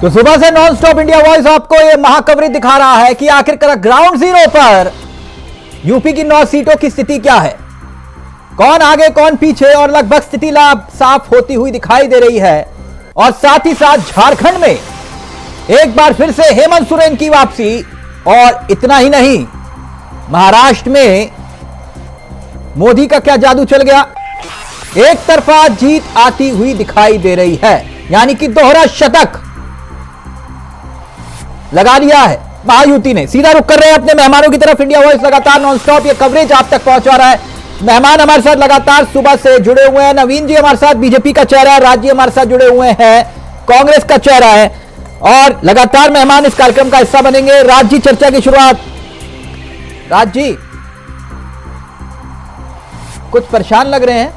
तो सुबह से नॉन स्टॉप इंडिया वॉइस आपको ये महाकवरेज दिखा रहा है कि आखिरकार ग्राउंड जीरो पर यूपी की 9 सीटों की स्थिति क्या है, कौन आगे कौन पीछे, और लगभग स्थिति लाभ साफ होती हुई दिखाई दे रही है। और साथ ही साथ झारखंड में एक बार फिर से हेमंत सोरेन की वापसी, और इतना ही नहीं, महाराष्ट्र में मोदी का क्या जादू चल गया, एक तरफा जीत आती हुई दिखाई दे रही है, यानी कि दोहरा शतक लगा लिया है महायुति ने। सीधा रुख कर रहे हैं अपने मेहमानों की तरफ। इंडिया वॉइस लगातार नॉनस्टॉप ये कवरेज आप तक पहुंचा रहा है। मेहमान हमारे साथ लगातार सुबह से जुड़े हुए हैं। नवीन जी हमारे साथ बीजेपी का चेहरा है, राज जी हमारे साथ जुड़े हुए हैं, कांग्रेस का चेहरा है, और लगातार मेहमान इस कार्यक्रम का हिस्सा बनेंगे। राज जी, चर्चा की शुरुआत। राज जी कुछ परेशान लग रहे हैं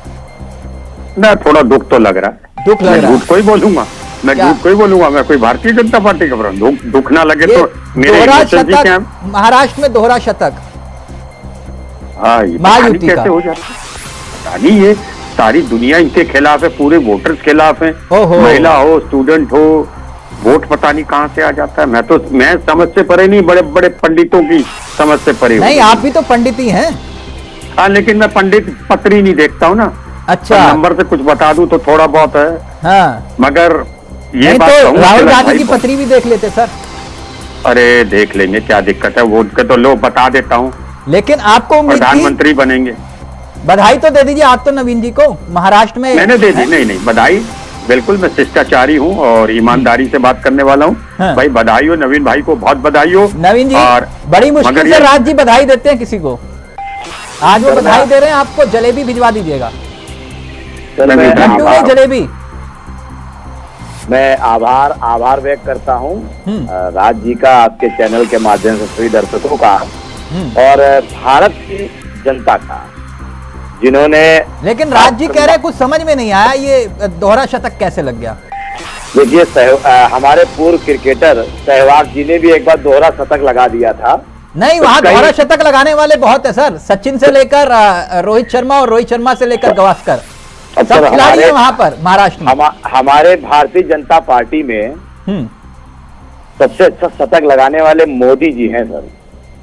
ना, थोड़ा दुख तो लग रहा है। दुख लग रहा है, झूठ कोई बोलूंगा मैं, झूठ कोई बोलूंगा मैं, कोई भारतीय जनता पार्टी का दुख ना लगे तो मेरे दोहरा शतक महाराष्ट्र में, दोहरा शतक महायुति का कैसे हो जाता है? नहीं, ये सारी दुनिया इनके खिलाफ है, पूरे वोटर्स खिलाफ है, महिला हो, स्टूडेंट हो, वोट पता नहीं कहां से आ जाता है। मैं समझ से परे नहीं, बड़े बड़े पंडितों की समझ से परे नहीं। आप भी तो पंडित ही हैं। हाँ, लेकिन मैं पंडित पत्री नहीं देखता हूँ ना। अच्छा, नंबर से कुछ बता दूं तो थोड़ा बहुत है। हाँ, मगर ये बात तो राहुल गांधी की पत्री भी देख लेते सर। अरे देख लेंगे, क्या दिक्कत है, वोट के तो लो बता देता हूँ। लेकिन आपको प्रधानमंत्री बनेंगे, बधाई तो दे दीजिए आप तो नवीन जी को। महाराष्ट्र में मैंने दे दी। नहीं, बधाई बिल्कुल, मैं शिष्टाचारी हूँ और ईमानदारी से बात करने वाला हूँ। हाँ। भाई बधाई हो, नवीन भाई को बहुत बधाई हो। नवीन जी और बड़ी मुश्किल से राज जी बधाई देते हैं किसी को, आज वो बधाई दे रहे हैं, आपको जलेबी भिजवा दीजिएगा। जलेबी मैं आभार व्यक्त करता हूँ राज जी का, आपके चैनल के माध्यम से सभी दर्शकों का, और भारत की जनता का, जिन्होंने। लेकिन राज जी कह रहे हैं कुछ समझ में नहीं आया, ये दोहरा शतक कैसे लग गया? देखिए, हमारे पूर्व क्रिकेटर सहवाग जी ने भी एक बार दोहरा शतक लगा दिया था। नहीं, वहाँ दोहरा शतक लगाने वाले बहुत है सर, सचिन से लेकर रोहित शर्मा, और रोहित शर्मा से लेकर गावस्कर, सब खिलाड़ी है वहां पर महाराष्ट्र में। हमारे भारतीय जनता पार्टी में सबसे अच्छा शतक लगाने वाले मोदी जी हैं सर।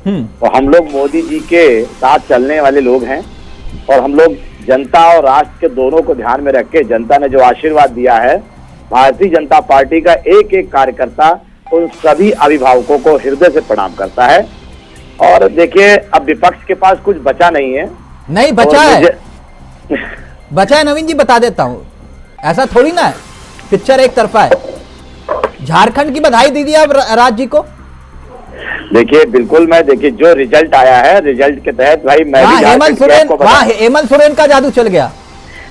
तो हम लोग मोदी जी के साथ चलने वाले लोग हैं, और हम लोग जनता और राष्ट्र के दोनों को ध्यान में रख के, जनता ने जो आशीर्वाद दिया है, भारतीय जनता पार्टी का एक एक कार्यकर्ता उन सभी अभिभावकों को हृदय से प्रणाम करता है। और देखिए, अब विपक्ष के पास कुछ बचा नहीं है। नहीं बचा है, बचा है नवीन जी, बता देता हूं, ऐसा थोड़ी ना है, पिक्चर एक तरफा है। झारखंड की बधाई दीजिए आप राज जी को। देखिए बिल्कुल, मैं देखिए जो रिजल्ट आया है, रिजल्ट के तहत भाई मैं हेमंत सोरेन का जादू चल गया।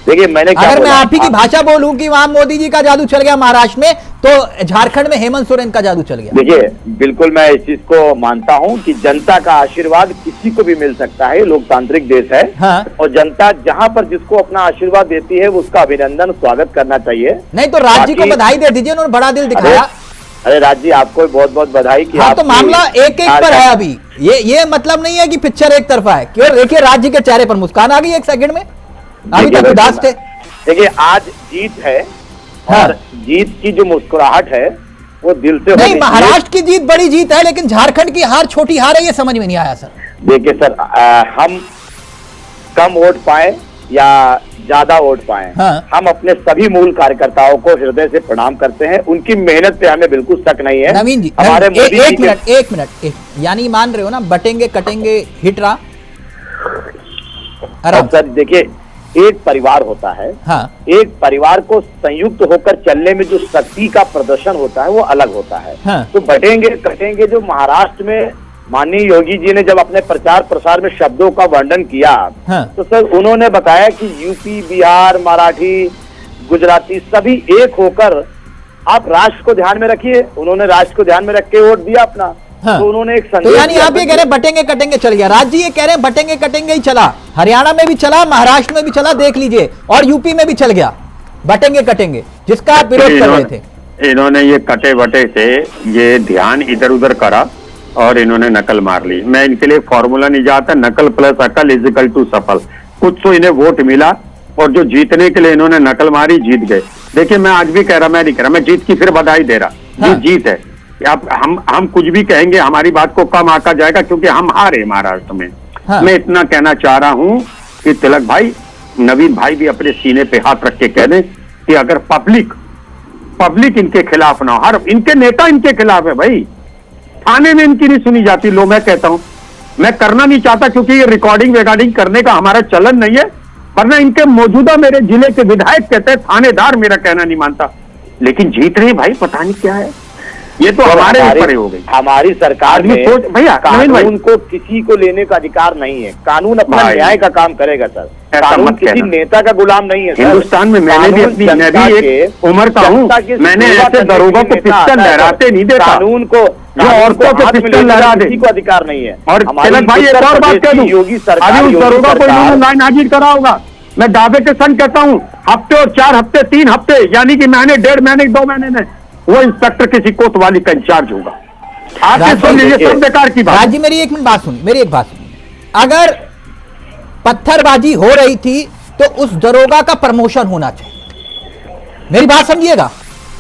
देखिए मैंने अगर मैं आप ही की भाषा बोलूं कि वहां मोदी जी का जादू चल गया महाराष्ट्र में, तो झारखंड में हेमंत सोरेन का जादू चल गया। देखिए बिल्कुल, मैं इस चीज को मानता हूं कि जनता का आशीर्वाद किसी को भी मिल सकता है, लोकतांत्रिक देश है। हाँ। और जनता जहां पर जिसको अपना आशीर्वाद देती है, उसका अभिनंदन, स्वागत करना चाहिए। नहीं तो राज जी को बधाई दे दीजिए, उन्होंने बड़ा दिल दिखाया। अरे राज जी, आपको बहुत बहुत बधाई की। हाँ, तो मामला एक एक पर है अभी, ये मतलब नहीं है कि पिक्चर एक तरफा है। क्यों, देखिए राज जी के चेहरे पर मुस्कान आ गई एक सेकंड में, अभी तक उदास थे। देखिए आज जीत है, और जीत की जो मुस्कुराहट है वो दिल से नहीं। महाराष्ट्र की जीत बड़ी जीत है, लेकिन झारखंड की हार छोटी हार है, ये समझ में नहीं आया सर। देखिए सर, हम कम वोट पाए या ज्यादा वोट पाए, हम अपने सभी मूल कार्यकर्ताओं को हृदय से प्रणाम करते हैं, उनकी मेहनत पे हमें बिल्कुल शक नहीं है। नवीन जी, हमारे एक मिनट, यानी मान रहे हो ना, बटेंगे कटेंगे हिट रहा। सर देखिए, एक परिवार होता है। हाँ। एक परिवार को संयुक्त होकर चलने में जो शक्ति का प्रदर्शन होता है वो अलग होता है। हाँ। तो बटेंगे कटेंगे जो महाराष्ट्र में माननीय योगी जी ने जब अपने प्रचार प्रसार में शब्दों का वर्णन किया, हाँ। तो सर उन्होंने बताया कि यूपी, बिहार, मराठी, गुजराती सभी एक होकर आप राष्ट्र को ध्यान में रखिए। उन्होंने राष्ट्र को ध्यान में रख के वोट दिया अपना। हाँ। तो उन्होंने एक तो यानी आप ये कह रहे हैं बटेंगे कटेंगे चल गया, राज जी ये कह रहे हैं बटेंगे कटेंगे ही चला, हरियाणा में भी चला, महाराष्ट्र में भी चला, देख लीजिए, और यूपी में भी चल गया बटेंगे कटेंगे, जिसका आप विरोध कर रहे थे। इन्होंने ये कटे बटे से ये ध्यान इधर उधर करा और इन्होंने नकल मार ली। मैं इनके लिए फॉर्मूला नहीं जानता, नकल प्लस अकल इज इक्वल टू सफल। कुछ तो इन्हें वोट मिला, और जो जीतने के लिए इन्होंने नकल मारी, जीत गए। देखिए मैं आज भी कह रहा, मैं नहीं कह रहा, मैं जीत की फिर बधाई दे रहा। ये जीत है। आप हम कुछ भी कहेंगे हमारी बात को कम आका जाएगा क्योंकि हम हारे महाराष्ट्र में। मैं इतना कहना चाह रहा हूं कि तिलक भाई, नवीन भाई भी अपने सीने पे हाथ रख के कह दें कि अगर पब्लिक इनके खिलाफ ना हो, हर इनके नेता इनके खिलाफ है भाई, थाने में इनकी नहीं सुनी जाती। लो मैं कहता हूं, मैं करना नहीं चाहता क्योंकि ये रिकॉर्डिंग करने का हमारा चलन नहीं है, वरना इनके मौजूदा मेरे जिले के विधायक कहते हैं थानेदार मेरा कहना नहीं मानता, लेकिन जीत रहे भाई, पता नहीं क्या है। ये तो हमारे ऊपर हो गई। हमारी सरकार में भैया कानून को किसी को लेने का अधिकार नहीं है। कानून अपना न्याय का काम करेगा सर, कानून किसी नेता का गुलाम नहीं है सर। हिंदुस्तान में मैं भी एक उम्र का हूँ, मैंने ऐसे दरोगा को पिस्टल लहराते नहीं देखा। कानून को जो औरतों को पिस्टल लहरा दे, किसी को अधिकार नहीं है। और तिलक भाई एक और बात कह दूं, योगी सरकार, अभी उस दरोगा को इन्होंने लाइन हाजिर करा होगा। मैं दावे के संग कहता हूँ, हफ्ते और 4 हफ्ते 3 हफ्ते यानी कि महीने 1.5 महीने 2 महीने में वो इंस्पेक्टर किसी कोतवाली का इंचार्ज होगा। आपने सुन लीजिए, सब बेकार की बात। राजी मेरी एक मिनट बात सुनिए, मेरी एक बात सुनिए। अगर पत्थरबाजी हो रही थी तो उस दरोगा का प्रमोशन होना चाहिए, मेरी बात समझिएगा।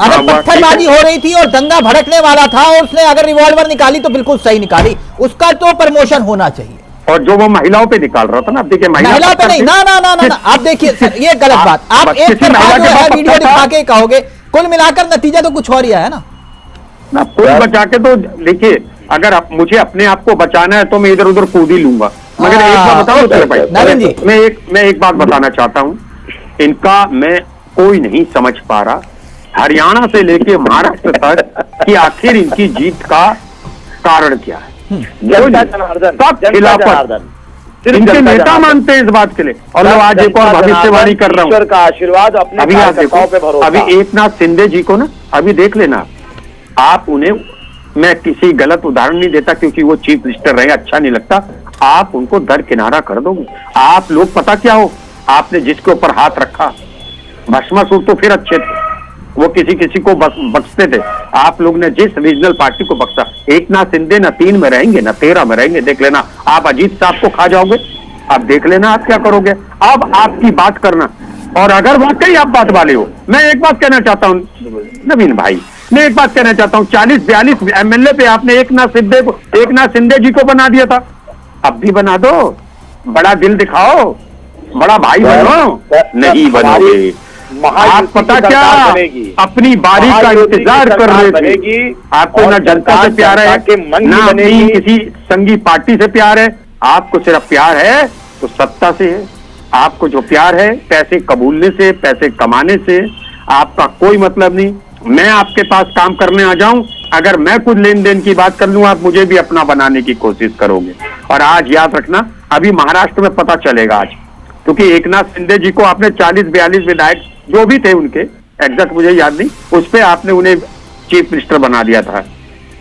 अगर पत्थरबाजी हो रही थी और दंगा भड़कने वाला था और उसने अगर रिवॉल्वर निकाली तो बिल्कुल सही निकाली, उसका तो प्रमोशन होना चाहिए। और जो वो महिलाओं पे निकाल रहा था ना, आप देखिए महिलाओं पे नहीं, ना ना ना ना, आप देखिए ये गलत बात। आप एक वीडियो दिखा के कहोगे, कुल मिलाकर नतीजा तो कुछ और ही है ना। कोई बचा के तो देखिए, अगर मुझे अपने आप को बचाना है तो मैं इधर उधर कूद ही लूंगा। मगर एक बात बताओ भाई, मैं एक बात बताना चाहता हूँ, इनका मैं कोई नहीं समझ पा रहा, हरियाणा से लेके महाराष्ट्र तक कि आखिर इनकी जीत का कारण क्या है। इनके नेता मानते हैं इस बात के लिए। और मैं आज एक और भविष्यवाणी कर रहा हूँ, का आशीर्वाद अपने अभी आप देखो, अभी एकनाथ शिंदे जी को ना, अभी देख लेना आप उन्हें, मैं किसी गलत उदाहरण नहीं देता क्योंकि वो चीफ मिनिस्टर रहे, अच्छा नहीं लगता, आप उनको दरकिनारा कर दोगे। आप लोग पता क्या हो, आपने जिसके ऊपर हाथ रखा, भस्मासुर तो फिर अच्छे थे, वो किसी को बख्शते थे, आप लोग ने जिस रीजनल पार्टी को बख्शा, एकनाथ शिंदे न 3 में रहेंगे न 13 में रहेंगे, देख लेना। आप अजीत साहब को खा जाओगे, आप देख लेना आप क्या करोगे। अब आपकी बात करना, और अगर वाकई आप बात वाले हो, मैं एक बात कहना चाहता हूँ नवीन भाई, मैं एक बात कहना चाहता हूँ, 40-42 एमएलए पे आपने एकनाथ शिंदे जी को बना दिया था, अब भी बना दो, बड़ा दिल दिखाओ, बड़ा भाई बनो, नहीं बनोगे। आप पता क्या, अपनी बारी का इंतजार कर रहे थे। आपको ना जनता से प्यार है, ना अपनी किसी संगी पार्टी से प्यार है, आपको सिर्फ प्यार है तो सत्ता से है। आपको जो प्यार है पैसे कबूलने से, पैसे कमाने से, आपका कोई मतलब नहीं। मैं आपके पास काम करने आ जाऊं, अगर मैं कुछ लेन देन की बात कर लूं, आप मुझे भी अपना बनाने की कोशिश करोगे। और आज याद रखना, अभी महाराष्ट्र में पता चलेगा आज, क्योंकि एकनाथ शिंदे जी को आपने 40-42 विधायक जो भी थे उनके, एग्जैक्ट मुझे याद नहीं, उस पे आपने उन्हें चीफ मिनिस्टर बना दिया था।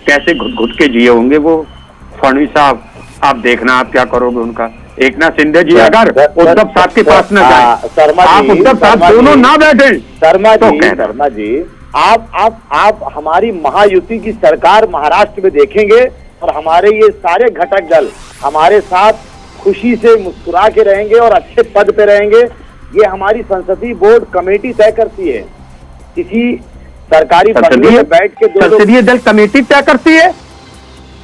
कैसे घुट घुट के जिए होंगे वो फडणवीस साहब, आप देखना आप क्या करोगे उनका। एकनाथ शिंदे जी अगर उद्धव साहब के पास न जाए, आप उद्धव साहब दोनों ना बैठे, शर्मा जी आप हमारी महायुति की सरकार महाराष्ट्र में देखेंगे और हमारे ये सारे घटक दल हमारे साथ खुशी से मुस्कुरा के रहेंगे और अच्छे पद पे रहेंगे। ये हमारी संसदीय बोर्ड कमेटी तय करती है, किसी सरकारी संसदीय बैठ के संसदीय दल कमेटी तय करती है।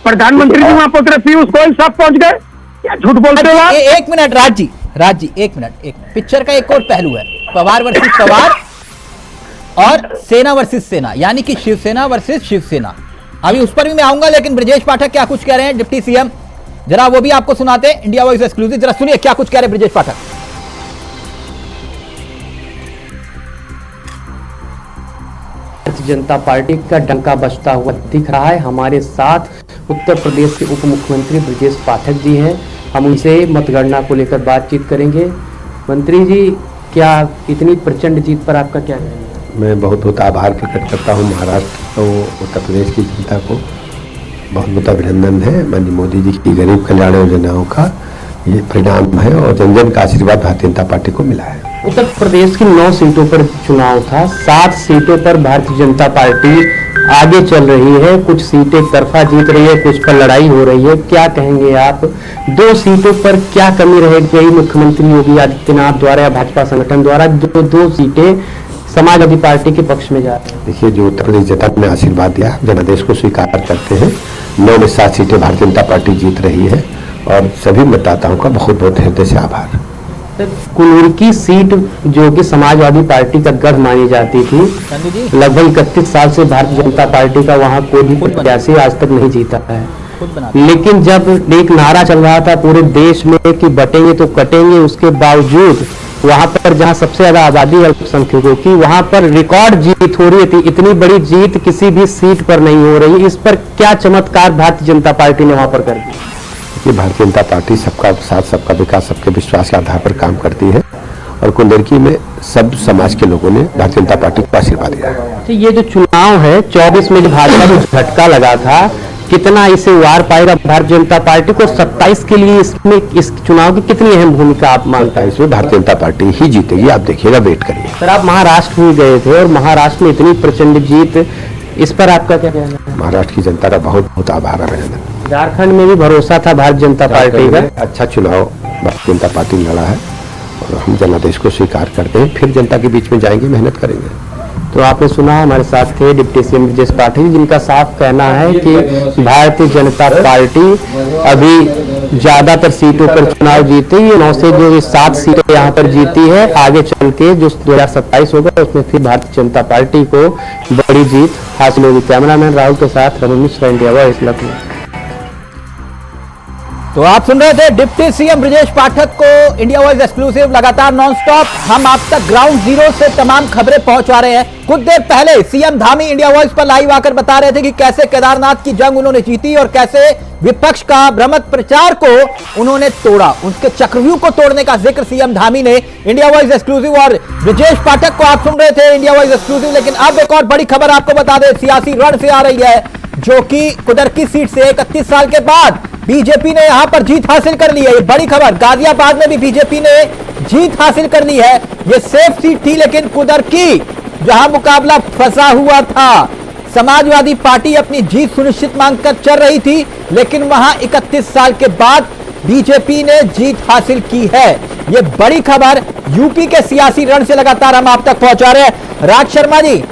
प्रधानमंत्री जी वहां पहुंच रहे, पीयूष गोयल साहब पहुंच गए, क्या झूठ बोलते हो। एक मिनट राज जी एक मिनट, पिक्चर का एक और पहलू है, पवार वर्सेस पवार और सेना वर्सेस सेना, यानी कि शिवसेना वर्सेस शिवसेना। अभी उस पर भी मैं आऊंगा, लेकिन ब्रजेश पाठक क्या कुछ कह रहे हैं डिप्टी सीएम, जरा वो भी आपको सुनाते हैं, इंडिया वॉइस एक्सक्लूसिव, जरा सुनिए क्या कुछ कह रहे हैं ब्रजेश पाठक। भारतीय जनता पार्टी का डंका बजता हुआ दिख रहा है। हमारे साथ उत्तर प्रदेश के उप मुख्यमंत्री ब्रजेश पाठक जी हैं, हम उनसे मतगणना को लेकर बातचीत करेंगे। मंत्री जी, क्या इतनी प्रचंड जीत पर आपका क्या कहना है? मैं बहुत बहुत आभार प्रकट करता हूँ महाराष्ट्र और उत्तर प्रदेश की जनता को, बहुत बहुत अभिनंदन है। माननीय मोदी जी की गरीब कल्याण योजनाओं का ये परिणाम है और जन जन का आशीर्वाद भारतीय जनता पार्टी को मिला है। उत्तर प्रदेश की 9 सीटों पर चुनाव था, 7 सीटों पर भारतीय जनता पार्टी आगे चल रही है, कुछ सीटें तरफा जीत रही है, कुछ पर लड़ाई हो रही है। क्या कहेंगे आप, 2 सीटों पर क्या कमी रह गई मुख्यमंत्री योगी आदित्यनाथ द्वारा या भाजपा संगठन द्वारा, जो 2 सीटें समाजवादी पार्टी के पक्ष में जा रहे हैं? देखिए, जो उत्तर प्रदेश जनता ने आशीर्वाद दिया, जनादेश को स्वीकार करते हैं। 9 में 7 सीटें भारतीय जनता पार्टी जीत रही है और सभी मतदाताओं का बहुत बहुत हृदय से आभार। कुल्लू की सीट जो कि समाजवादी पार्टी का गढ़ मानी जाती थी, लगभग 31 साल से भारतीय जनता पार्टी का वहां कोई भी प्रत्याशी आज तक नहीं जीता है। लेकिन जब एक नारा चल रहा था पूरे देश में कि बटेंगे तो कटेंगे, उसके बावजूद वहां पर जहां सबसे ज्यादा आबादी अल्पसंख्यकों की, वहां पर रिकॉर्ड जीत हो रही थी। इतनी बड़ी जीत किसी भी सीट पर नहीं हो रही। इस पर क्या चमत्कार भारतीय जनता पार्टी ने वहां पर कर दिया? ये भारतीय जनता पार्टी सबका साथ, सबका विकास, सबके विश्वास के आधार पर काम करती है और कुंडलकी में सब समाज के लोगों ने भारतीय जनता पार्टी को आशीर्वाद दिया है। तो ये जो चुनाव है 24 में जो भाजपा को झटका लगा था, कितना इसे वार पाएगा भारतीय जनता पार्टी को? 27 के लिए इसमें इस चुनाव की कितनी अहम भूमिका आप मानते हैं? इसमें भारतीय जनता पार्टी ही जीतेगी, आप देखिएगा, वेट करिए। सर, आप महाराष्ट्र में गए थे और महाराष्ट्र में इतनी प्रचंड जीत, इस पर आपका क्या कहना है? महाराष्ट्र की जनता का बहुत बहुत आभार अभिनंदन। झारखंड में भी भरोसा था भारतीय जनता पार्टी का? अच्छा चुनाव भारतीय जनता पार्टी ने लड़ा है और हम जनादेश को स्वीकार करते हैं। फिर जनता के बीच में जाएंगे, मेहनत करेंगे। तो आपने सुना, हमारे साथ थे डिप्टी सीएम ब्रजेश पाठक, जिनका साफ कहना है कि भारतीय जनता पार्टी अभी ज्यादातर सीटों पर चुनाव जीती है। 9 से जो 7 सीटें यहाँ पर जीती है, आगे चल के जो 2027 होगा उसमें फिर भारतीय जनता पार्टी को बड़ी जीत हासिल होगी। कैमरामैन राहुल के साथ रमन मिश्रा, इंडिया वॉइस, लखनऊ। तो आप सुन रहे थे डिप्टी सीएम ब्रजेश पाठक को, इंडिया वॉइस एक्सक्लूसिव, लगातार नॉनस्टॉप हम आप तक ग्राउंड जीरो से तमाम खबरें पहुंचा रहे हैं। कुछ देर पहले सीएम धामी इंडिया वॉइस पर लाइव आकर बता रहे थे कि कैसे केदारनाथ की जंग उन्होंने जीती और कैसे विपक्ष का भ्रमत प्रचार को उन्होंने तोड़ा। उसके चक्रव्यूह को तोड़ने का जिक्र सीएम धामी ने इंडिया वॉइस एक्सक्लूसिव और ब्रजेश पाठक को आप सुन रहे थे इंडिया वॉइस एक्सक्लूसिव। लेकिन अब एक और बड़ी खबर आपको बता दें, सियासी रण से आ रही है, जो कि कुदरकी सीट से 31 साल के बाद बीजेपी ने यहां पर जीत हासिल कर ली है। ये बड़ी खबर, गाजियाबाद में भी बीजेपी ने जीत हासिल कर ली है। ये सेफ सीट थी, लेकिन कुदरकी जहां मुकाबला फंसा हुआ था, समाजवादी पार्टी अपनी जीत सुनिश्चित मांगकर चल रही थी, लेकिन वहां 31 साल के बाद बीजेपी ने जीत हासिल की है। ये बड़ी खबर यूपी के सियासी रण से लगातार हम आप तक पहुंचा रहे हैं। राज शर्मा जी,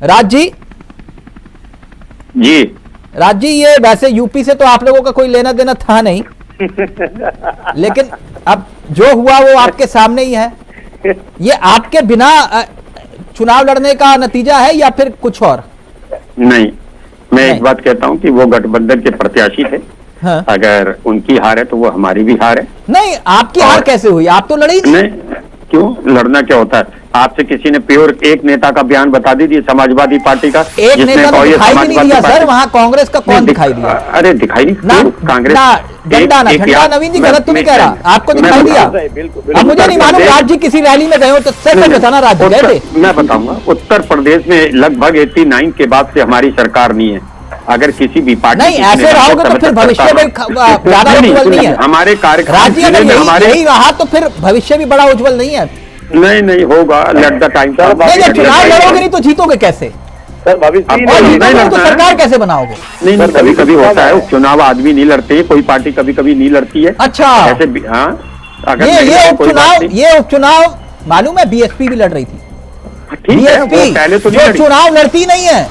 राज जी जी राज जी, ये वैसे यूपी से तो आप लोगों का कोई लेना देना था नहीं, लेकिन अब जो हुआ वो आपके सामने ही है। ये आपके बिना चुनाव लड़ने का नतीजा है या फिर कुछ और? नहीं, मैं एक बात कहता हूँ कि वो गठबंधन के प्रत्याशी थे। हाँ। अगर उनकी हार है तो वो हमारी भी हार है। नहीं, आपकी हार कैसे हुई? आप तो लड़ी नहीं। क्यों लड़ना क्या होता है? आपसे किसी ने प्योर एक नेता का बयान बता दीजिए समाजवादी पार्टी का, एक नेता तो दिखाई भी नहीं दिया सर, वहाँ कांग्रेस का कौन दिखाई दिया? अरे दिखाई नहीं, कांग्रेस ठंडा नवीन जी गलत तो नहीं कह रहा, आपको दिखाई दिया? अब मुझे नहीं मालूम, राज जी किसी रैली में गए हो तो सच बताना। राज जी गए थे? मैं बताऊंगा, उत्तर प्रदेश में लगभग 89 के बाद से हमारी सरकार नहीं है। अगर किसी भी पार्टी नहीं ऐसे रहोगे तो फिर भविष्य में ज्यादा उज्जवल नहीं है हमारे कार्यक्रम। राज जी अगर यही रहा तो फिर भविष्य भी बड़ा उज्जवल नहीं है। नहीं होगा, लेट द टाइम। नहीं, चुनाव लड़ोगे नहीं तो जीतोगे कैसे सर? भविष्य तो सरकार कैसे बनाओगे? नहीं, कभी कभी होता है उपचुनाव, आदमी नहीं लड़ते, कोई पार्टी कभी कभी नहीं लड़ती है। अच्छा, ऐसे हाँ, ये उपचुनाव मालूम है बीएसपी भी लड़ रही थी। ठीक है, पहले तो जो चुनाव लड़ती नहीं है,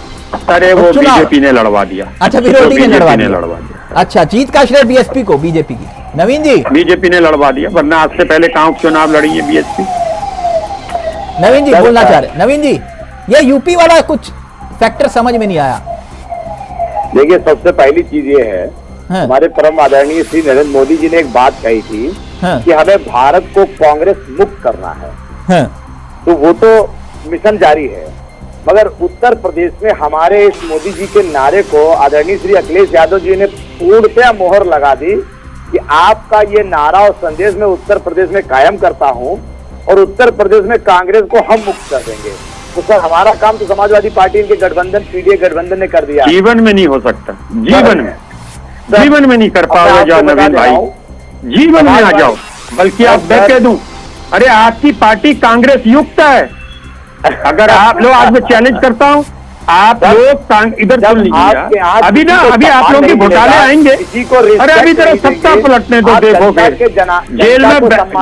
अरे वो बीजेपी ने लड़वा दिया। अच्छा, विरोधी ने लड़वा दिया। अच्छा, जीत का श्रेय बीएसपी को, बीजेपी की। नवीन जी, बीजेपी ने लड़वा दिया, वरना आज से पहले कहाँ उपचुनाव लड़ी है बीएसपी? नवीन जी बोलना चाह रहे। नवीन जी, ये यूपी वाला कुछ फैक्टर समझ में नहीं आया। देखिए, सबसे पहली चीज ये है, हमारे परम आदरणीय श्री नरेंद्र मोदी जी ने एक बात कही थी कि हमें भारत को कांग्रेस मुक्त करना है। तो वो तो मिशन जारी है, मगर उत्तर प्रदेश में हमारे इस मोदी जी के नारे को आदरणीय श्री अखिलेश यादव जी ने पूर्णतः मोहर लगा दी कि आपका ये नारा और संदेश मैं उत्तर प्रदेश में कायम करता हूँ और उत्तर प्रदेश में कांग्रेस को हम मुक्त कर देंगे। तो सर, हमारा काम तो समाजवादी पार्टी के गठबंधन, पीडीए गठबंधन ने कर दिया। जीवन में नहीं हो सकता, जीवन में नहीं कर पाओगे। जाओ नवीन भाई, जीवन में आ जाओ। बल्कि आप मैं कह दूं, अरे आपकी पार्टी कांग्रेस युक्त है। अगर आप लोग, आज मैं चैलेंज करता हूं, आप लोग इधर सुन लीजिए, अभी ना अभी आप लोगों के घोटाले आएंगे। अरे अभी जरा सत्ता पलटने तो देखोगे,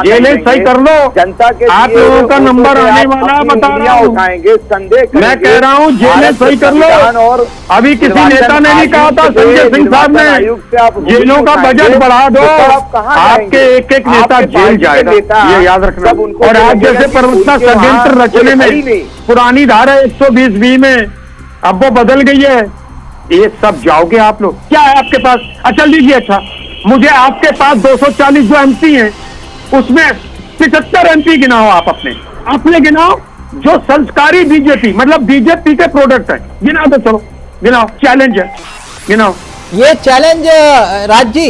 जेलें सही कर लो, जनता के आप लोगों का नंबर आने वाला बता रहा हूँ, उठाएंगे संदेह, मैं कह रहा हूँ जेलें सही कर लो। अभी किसी नेता ने नहीं कहा था, संजय सिंह साहब ने, जेलों का बजट बढ़ा दो, आपके एक एक नेता जेल जाएगा, ये याद रखना। और आप जैसे प्रवक्ता षड्यंत्र रचने में पुरानी धारा 120B में अब वो बदल गई है, ये सब जाओगे आप लोग। क्या है आपके पास? अच्छा लीजिए, अच्छा मुझे आपके पास 240 जो MP हैं उसमें 75 MP गिनाओ, आप अपने गिनाओ जो संस्कारी बीजेपी, मतलब बीजेपी के प्रोडक्ट है, गिना दो, चलो गिनाओ, चैलेंज है, गिनाओ। ये चैलेंज राज जी,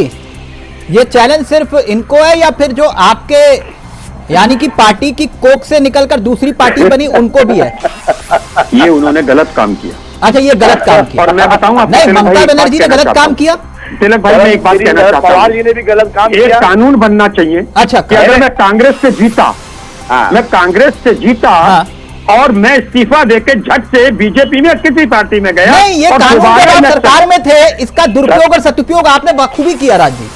ये चैलेंज सिर्फ इनको है या फिर जो आपके यानी कि पार्टी की कोक से निकलकर दूसरी पार्टी बनी उनको भी है? ये उन्होंने गलत काम किया। अच्छा, ये गलत काम किया। और मैं बताऊं आपको, नहीं, ममता बनर्जी ने गलत काम किया। तिलक भाई, मैं एक बात कहना चाहता हूँ, जी ने भी गलत काम एक किया। कानून बनना चाहिए। अच्छा, कि अगर मैं कांग्रेस से जीता, मैं कांग्रेस से जीता और मैं इस्तीफा देके झट से बीजेपी में किसी पार्टी में गया, नहीं, ये कानून जब आप सरकार में थे, इसका दुरुपयोग और सदुपयोग आपने बखूबी किया राज जी।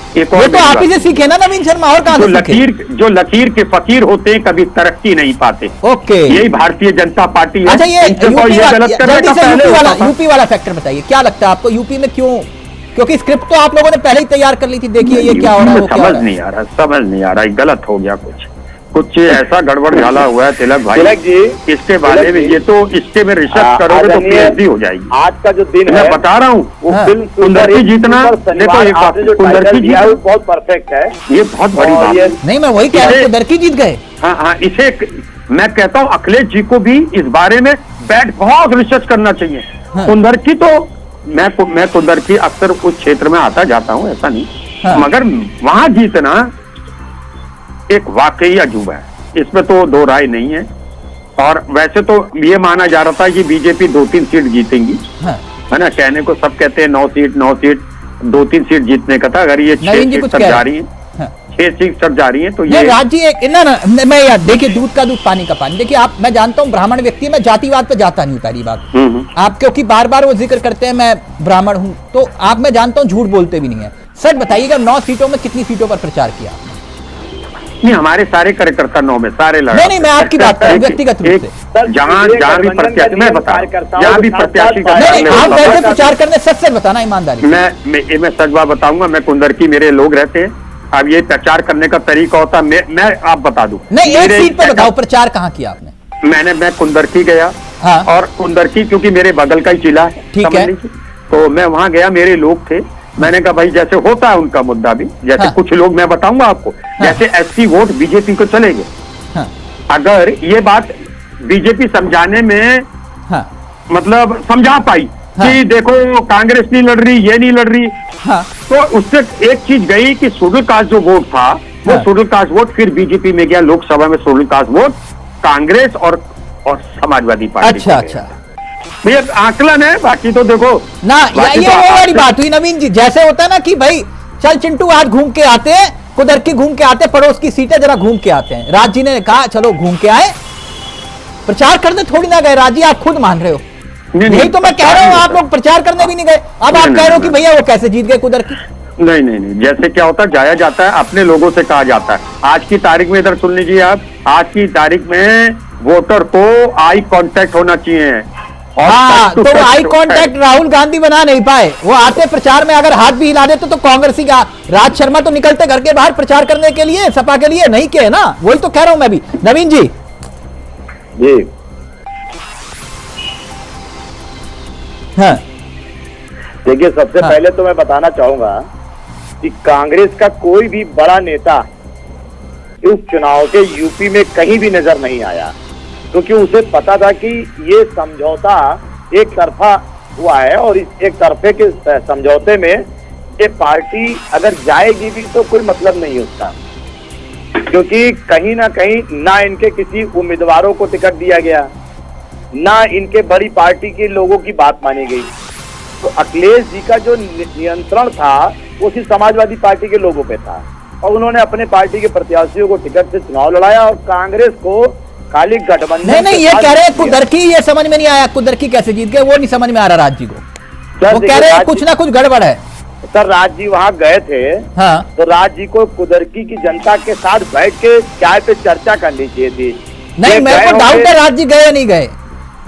ये तो आप ही से सीखे ना नवीन शर्मा, और कहां से सीखे? जो लकीर के फकीर होते हैं कभी तरक्की नहीं पाते। ओके, यही भारतीय जनता पार्टी है। अच्छा, ये गलत यूपी वाला फैक्टर बताइए, क्या लगता है आपको यूपी में क्यों? क्योंकि स्क्रिप्ट तो आप लोगों ने पहले ही तैयार कर ली थी, देखिए ये क्या हो रहा है, समझ नहीं आ रहा, गलत हो गया, कुछ ऐसा गड़बड़ झाला हुआ है तिलक भाई। तिलक जी, इसके बारे में ये तो इसके में रिसर्च करोगे तो PhD हो जाएगी। आज का जो दिन मैं है, बता रहा हूँ, वो दिन कुंदरकी जीतना, देखो एक बात, कुंदरकी जीतना बहुत परफेक्ट है, ये बहुत बड़ी बात है। नहीं, मैं वही कह रहा हूँ, कुंदरकी जीत गए। हाँ, इसे मैं कहता हूँ अखिलेश जी को भी इस बारे में बहुत रिसर्च करना चाहिए। कुंदरकी तो मैं कुंदरकी अक्सर उस क्षेत्र में आता जाता हूँ, ऐसा नहीं, मगर वहां जीतना एक वाकई अजूबा है, इसमें तो दो राय नहीं है। और वैसे तो ये माना जा रहा था कि बीजेपी 2-3 सीट जीतेंगी, है ना, कहने को सब कहते हैं 9 सीट 2-3 सीट जीतने का था। अगर ये 6 सीट तक जा रही है, 6 सीट तक जा रही है, तो ये राज जी मैं यार देखिए, दूध का दूध पानी का पानी। देखिए आप, मैं जानता हूँ ब्राह्मण व्यक्ति, मैं जातिवाद पे जाता नहीं हूँ, पहली बात आप, क्योंकि बार बार वो जिक्र करते हैं मैं ब्राह्मण हूँ, तो आप, मैं जानता हूँ झूठ बोलते भी नहीं है। सच बताइएगा, 9 सीटों में कितनी सीटों पर प्रचार किया? नहीं, हमारे सारे कार्यकर्ता 9 में सारे लड़े। नहीं, मैं आपकी बात कर रहा हूं व्यक्तिगत रूप से। जहां भी प्रत्याशी, मैं बता जहां भी प्रत्याशी का, आप वैसे प्रचार करने सच बताना ईमानदारी। मैं सच बात बताऊंगा, मैं कुंदरकी, मेरे लोग रहते हैं। अब ये प्रचार करने का तरीका होता, मैं आप बता दूं। नहीं, एक सीट पे बताओ, प्रचार कहाँ किया आपने? मैं कुंदरकी गया, और कुंदरकी क्योंकि मेरे बगल का ही जिला है, ठीक है, तो मैं वहां गया, मेरे लोग थे, मैंने कहा भाई जैसे होता है उनका मुद्दा भी, जैसे कुछ लोग, मैं बताऊंगा आपको, जैसे SC वोट बीजेपी को चलेंगे, अगर ये बात बीजेपी समझाने में मतलब समझा पाई कि देखो कांग्रेस नहीं लड़ रही, ये नहीं लड़ रही, तो उससे एक चीज गई कि शेड्यूल कास्ट जो वोट था, वो शेड्यूल कास्ट वोट फिर बीजेपी में गया, लोकसभा में शेड्यूल कास्ट वोट कांग्रेस और समाजवादी पार्टी। अच्छा, ये आकलन है, बाकी तो देखो ना, ये वो वाली बात हुई नवीन जी, जैसे होता है ना कि भाई चल चिंटू आज घूम के आते हैं, कुदरकी घूम के आते, पड़ोस की सीटें जरा घूम के आते हैं। राज जी ने कहा चलो घूम के आए, प्रचार करने थोड़ी ना गए। राज जी आप खुद मान रहे हो, यही तो मैं कह रहा हूँ, आप लोग प्रचार करने भी नहीं गए। अब आप कह रहे हो कि भैया वो कैसे जीत गए कुदरकी? नहीं, जैसे क्या होता है, जाया जाता है, अपने लोगों से कहा जाता है। आज की तारीख में, इधर सुन लीजिए आप, आज की तारीख में वोटर को आई कांटेक्ट होना चाहिए। तो वो आई कांटेक्ट राहुल गांधी बना नहीं पाए। वो आते प्रचार में अगर हाथ भी हिला देते तो कांग्रेसी का राज शर्मा तो निकलते घर के बाहर प्रचार करने के लिए, सपा के लिए नहीं किए ना। वही तो कह रहा हूं मैं भी। नवीन जी हाँ, देखिए सबसे पहले तो मैं बताना चाहूंगा कि कांग्रेस का कोई भी बड़ा नेता उपचुनाव के यूपी में कहीं भी नजर नहीं आया, क्योंकि उसे पता था कि ये समझौता एक तरफा हुआ है, और इस एक तरफे के समझौते में ये पार्टी अगर जाएगी भी तो कोई मतलब नहीं उसका, क्योंकि कहीं ना कहीं ना इनके किसी उम्मीदवारों को टिकट दिया गया, ना इनके बड़ी पार्टी के लोगों की बात मानी गई। तो अखिलेश जी का जो नियंत्रण था वो सिर्फ समाजवादी पार्टी के लोगों पे था, और उन्होंने अपने पार्टी के प्रत्याशियों को टिकट से चुनाव लड़ाया, और कांग्रेस को खाली गठबंधन। नहीं, ये कह रहे हैं कुदरकी, ये समझ में नहीं आया, कुदरकी कैसे जीत गए वो नहीं समझ में आ रहा राज जी को। वो कह रहे हैं कुछ ना कुछ गड़बड़ है। सर राज जी वहाँ गए थे, हाँ, तो राज जी को कुदरकी की जनता के साथ बैठ के चाय पे चर्चा करनी चाहिए थी। नहीं, मेरे को डाउट है राज जी गए या नहीं गए।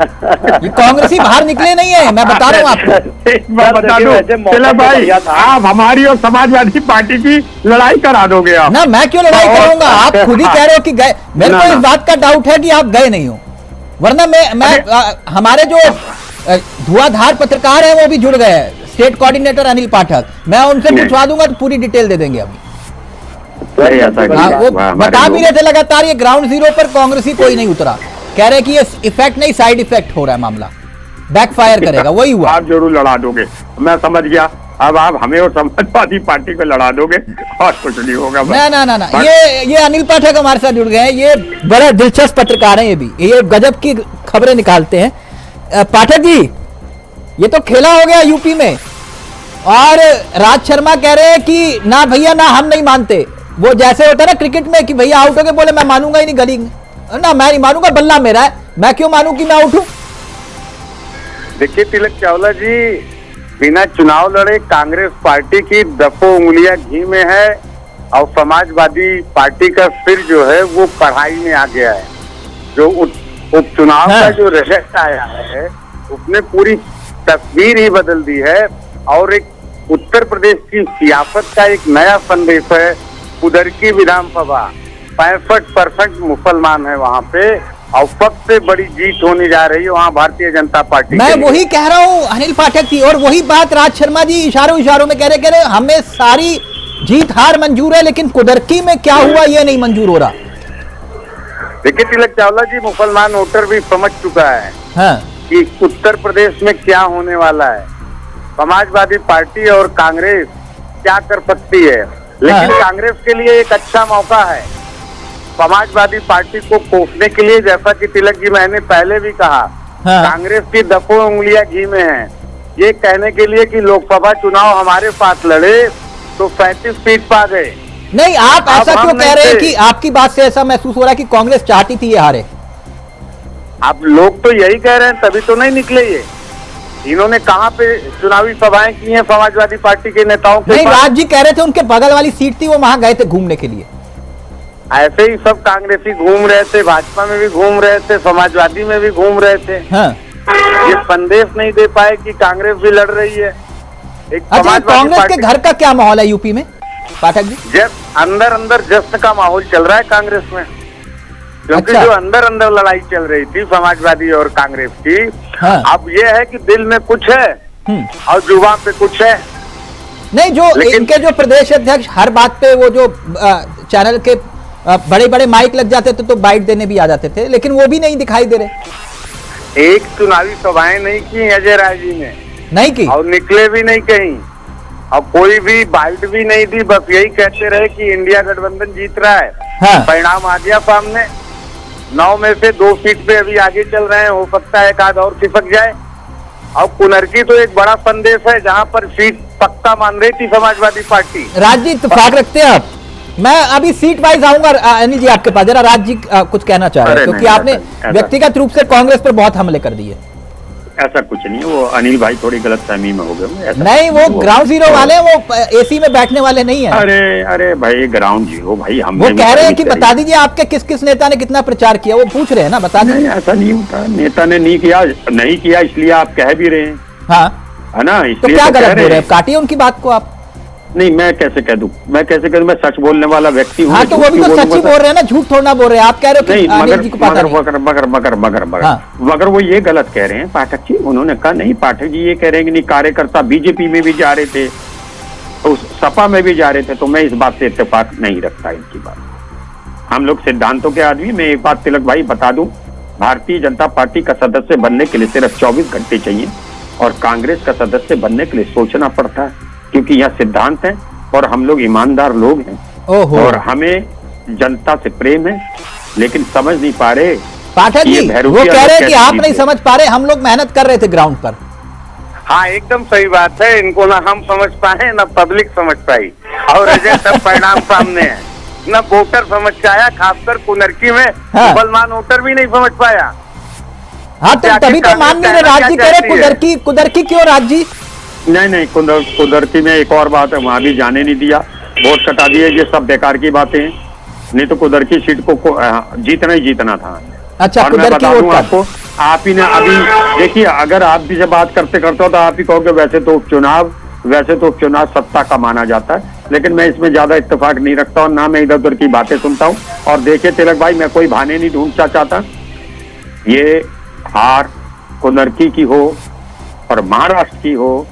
ये कांग्रेसी बाहर निकले नहीं है, मैं बता रहा हूँ आपको। मैं बता दूं चला भाई, आप हमारी और समाजवादी पार्टी की लड़ाई करा दोगे आप ना। मैं क्यों लड़ाई करूंगा, आप खुद ही कह रहे हो कि गए। मेरे को इस बात का डाउट है कि आप गए नहीं हो, वरना हमारे जो धुआंधार पत्रकार है वो भी जुड़ गए हैं, स्टेट कोऑर्डिनेटर अनिल पाठक, मैं उनसे पूछवा दूंगा तो पूरी डिटेल दे देंगे अभी। वो बता भी रहे थे लगातार ये ग्राउंड जीरो पर कांग्रेसी कोई नहीं उतरा, कह रहे कि ये इफेक्ट नहीं साइड इफेक्ट हो रहा है, मामला बैकफायर करेगा, वही हुआ। आप जरूर लड़ा दोगे, मैं समझ गया। अब आप हमें और समाजवादी पार्टी को लड़ा दोगे और कुछ नहीं होगा। ना, ये अनिल पाठक हमारे साथ जुड़ गए हैं, ये बड़ा दिलचस्प पत्रकार हैं, ये भी ये गजब की खबरें निकालते हैं। पाठक जी, ये तो खेला हो गया यूपी में, और राज शर्मा कह रहे हैं कि ना भैया ना हम नहीं मानते। वो जैसे होता है ना क्रिकेट में कि भैया आउट हो गए, बोले मैं मानूंगा ही नहीं गली ना, मैं नहीं मानूंगा, बल्ला मेरा है, मैं क्यों मानूं कि मैं आउट हूं। देखिए तिलक चावला जी, बिना चुनाव लड़े कांग्रेस पार्टी की दफो उंगलियां घी में है, और समाजवादी पार्टी का सिर जो है वो कढ़ाई में आ गया है। जो उपचुनाव का जो रिजल्ट आया है उसने पूरी तस्वीर ही बदल दी है, और एक उत्तर प्रदेश की सियासत का एक नया संदेश है। कुदरकी विधानसभा 65% मुसलमान है वहाँ पे, और सबसे बड़ी जीत होने जा रही है वहाँ भारतीय जनता पार्टी। मैं वही कह रहा हूँ अनिल पाठक जी, और वही बात राज शर्मा जी इशारों में कह रहे हमें सारी जीत हार मंजूर है, लेकिन कुदरकी में क्या हुआ ये नहीं मंजूर हो रहा। देखिए तिलक चावला जी, मुसलमान वोटर भी समझ चुका है हाँ, कि उत्तर प्रदेश में क्या होने वाला है, समाजवादी पार्टी और कांग्रेस क्या कर सकती है। लेकिन कांग्रेस के लिए एक अच्छा मौका है समाजवादी पार्टी को कोसने के लिए। जैसा कि तिलक जी मैंने पहले भी कहा, कांग्रेस की दफो उंगलियां घी में हैं, ये कहने के लिए कि लोकसभा चुनाव हमारे साथ लड़े तो 35 सीट पा गए। नहीं, आप ऐसा क्यों कह रहे हैं कि आपकी बात से ऐसा महसूस हो रहा है कि कांग्रेस चाहती थी ये हारे। आप लोग तो यही कह रहे हैं, तभी तो नहीं निकले ये। इन्होंने कहाँ पे चुनावी सभाएं की हैं समाजवादी पार्टी के नेताओं के? नहीं, राज जी कह रहे थे उनके बगल वाली सीट थी, वो वहां गए थे घूमने के लिए। ऐसे ही सब कांग्रेसी घूम रहे थे, भाजपा में भी घूम रहे थे, समाजवादी में भी घूम रहे थे। हाँ। ये संदेश नहीं दे पाए कि कांग्रेस भी लड़ रही है। अच्छा, कांग्रेस के घर का क्या माहौल है यूपी में पाठक जी? अंदर जश्न का माहौल चल रहा है कांग्रेस में, क्योंकि जो अंदर लड़ाई चल रही थी समाजवादी और कांग्रेस की, अब ये है कि दिल में कुछ है और जुबान पे कुछ है। नहीं, जो इनके जो प्रदेश अध्यक्ष हर बात पे वो जो चैनल के बड़े बड़े माइक लग जाते थे तो बाइट देने भी आ जाते थे, लेकिन वो भी नहीं दिखाई दे रहे। एक चुनावी सभाएं नहीं की अजय राय जी ने, नहीं की, और निकले भी नहीं कहीं, और कोई भी बाइट भी नहीं दी, बस यही कहते रहे कि इंडिया गठबंधन जीत रहा है। परिणाम आ गया सामने, 9 में से 2 सीट पे अभी आगे चल रहे हैं, हो सकता है एक आध और खिसक जाए। और कुनरकी तो एक बड़ा संदेश है, जहां पर सीट पक्का मान रही थी समाजवादी पार्टी। राज जी इत्तेफाक रखते हैं आप? मैं अभी सीट वाइज आऊंगा अनिल जी आपके पास, जरा राज जी कुछ कहना चाह रहे हैं, क्योंकि आपने व्यक्तिगत रूप से कांग्रेस पर बहुत हमले कर दिए। ऐसा कुछ नहीं, वो अनिल भाई थोड़ी गलतफहमी में हो गए। नहीं, वो ग्राउंड जीरो वाले, वो एसी में बैठने वाले नहीं है। अरे भाई, ग्राउंड जीरो भाई, हम वो कह रहे हैं कि बता दीजिए आपके किस किस नेता ने कितना प्रचार किया, वो पूछ रहे हैं ना, बता दीजिए। ऐसा नहीं होता, नेता ने नहीं किया इसलिए आप कह भी रहे हैं। हाँ, है ना, तो क्या गलत बोल रहे हैं? काटिए उनकी बात को आप। नहीं, मैं कैसे कह दूं, मैं सच बोलने वाला व्यक्ति हूँ। हाँ, तो वो भी तो सच ही बोल रहे हैं ना, झूठ थोड़ा ना बोल रहे हैं। आप कह रहे हो कि अनिल जी को पता नहीं। मगर वो ये गलत कह रहे हैं पाठक जी। उन्होंने कहा नहीं, पाठक जी ये कह रहे हैं कि नहीं, कार्यकर्ता बीजेपी में भी जा रहे थे, तो सपा में भी जा रहे थे, तो मैं इस बात से इत्तेफाक नहीं रखता इनकी बात। हम लोग सिद्धांतों के आदमी। मैं एक बात तिलक भाई बता दूं, भारतीय जनता पार्टी का सदस्य बनने के लिए सिर्फ 24 घंटे चाहिए, और कांग्रेस का सदस्य बनने के लिए सोचना पड़ता है, क्योंकि यह सिद्धांत है और हम लोग ईमानदार लोग हैं और हमें जनता से प्रेम है, लेकिन समझ नहीं पा रहे पाठक जी। वो कह रहे हैं कि आप नहीं समझ पा रहे, हम लोग मेहनत कर रहे थे ग्राउंड पर। हाँ, एकदम सही बात है। इनको ना हम समझ पाए ना पब्लिक समझ पाई, और सब परिणाम सामने है। न वोटर समझ पाया, खासकर कुनरकी में मुसलमान वोटर भी नहीं समझ पाया। हाँ तो तभी तो मान नहीं रहे राज जी, कह रहे कुदरकी क्यों राज जी? नहीं कुदरती में एक और बात है, वहां भी जाने नहीं दिया, वोट कटा दिए, ये सब बेकार की बातें हैं। नहीं तो कुदरती सीट को जीतना ही जीतना था। अच्छा, और मैं बता दूं आपको, आप ही ने अभी देखिए, अगर आप भी से बात करते करते हो तो आप ही कहोगे वैसे तो उपचुनाव सत्ता का माना जाता है, लेकिन मैं इसमें ज्यादा इत्तेफाक नहीं रखता और ना मैं इधर उधर की बातें सुनता हूँ। और देखिए तिलक भाई, मैं कोई बहाने नहीं ढूंढना चाहता। ये हार कुनरकी की हो और महाराष्ट्र की हो,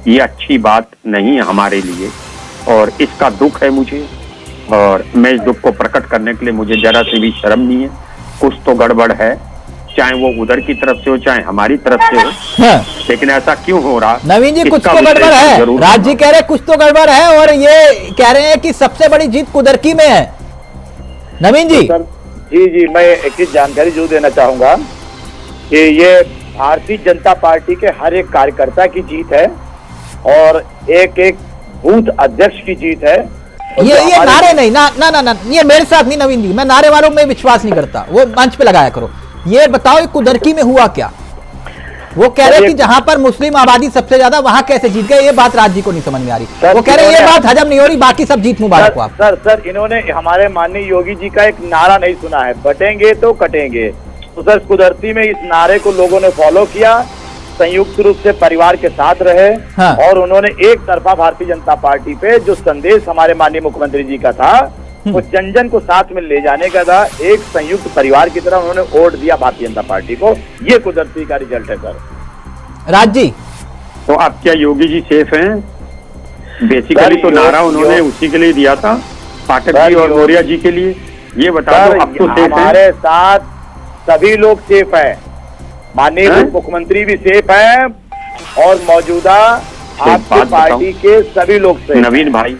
ये अच्छी बात नहीं है हमारे लिए, और इसका दुख है मुझे, और मैं इस दुख को प्रकट करने के लिए मुझे जरा से भी शर्म नहीं है। कुछ तो गड़बड़ है, चाहे वो उधर की तरफ से हो चाहे हमारी तरफ से हो। हाँ। लेकिन ऐसा क्यों हो रहा? नवीन जी, कुछ तो गड़बड़ है। राज जी कह रहे कुछ तो गड़बड़ है, और ये कह रहे हैं कि सबसे बड़ी जीत कुदरकी में है। नवीन जी। जी, मैं एक चीज जानकारी जरूर देना चाहूंगा कि ये भारतीय जनता पार्टी के हर एक कार्यकर्ता की जीत है और एक बूथ अध्यक्ष की जीत है। ये नारे नहीं ना, ये मेरे साथ नहीं नवीन जी, मैं नारे वालों में विश्वास नहीं करता, वो मंच पे लगाया करो। ये बताओ कुदरकी में हुआ क्या? वो कह रहे कि जहां पर मुस्लिम आबादी सबसे ज्यादा, वहां कैसे जीत गए? ये बात राज जी को नहीं समझ में आ रही। वो कह रहे ये बात हजम नहीं हो रही, बाकी सब जीत मुबारक हो आप। सर इन्होंने हमारे माननीय योगी जी का एक नारा नहीं सुना है, बटेंगे तो कटेंगे। तो सर कुदरती में इस नारे को लोगों ने फॉलो किया, संयुक्त रूप से परिवार के साथ रहे। हाँ। और उन्होंने एक तरफा भारतीय जनता पार्टी पे जो संदेश हमारे माननीय मुख्यमंत्री जी का था, वो जन जन को साथ में ले जाने का था, एक संयुक्त परिवार की तरह उन्होंने वोट दिया भारतीय जनता पार्टी को। ये कुदरती का रिजल्ट है सर। राज जी, तो अब क्या योगी जी सेफ हैं? बेसिकली तो नारा उन्होंने उसी के लिए दिया था, पाठक जी और मौर्य जी के लिए। ये बता दो, अब तो सेफ है? हमारे साथ सभी लोग सेफ है, माननीय मुख्यमंत्री भी सेफ है और मौजूदा आपकी पार्टी के सभी लोग सेफ। नवीन भाई,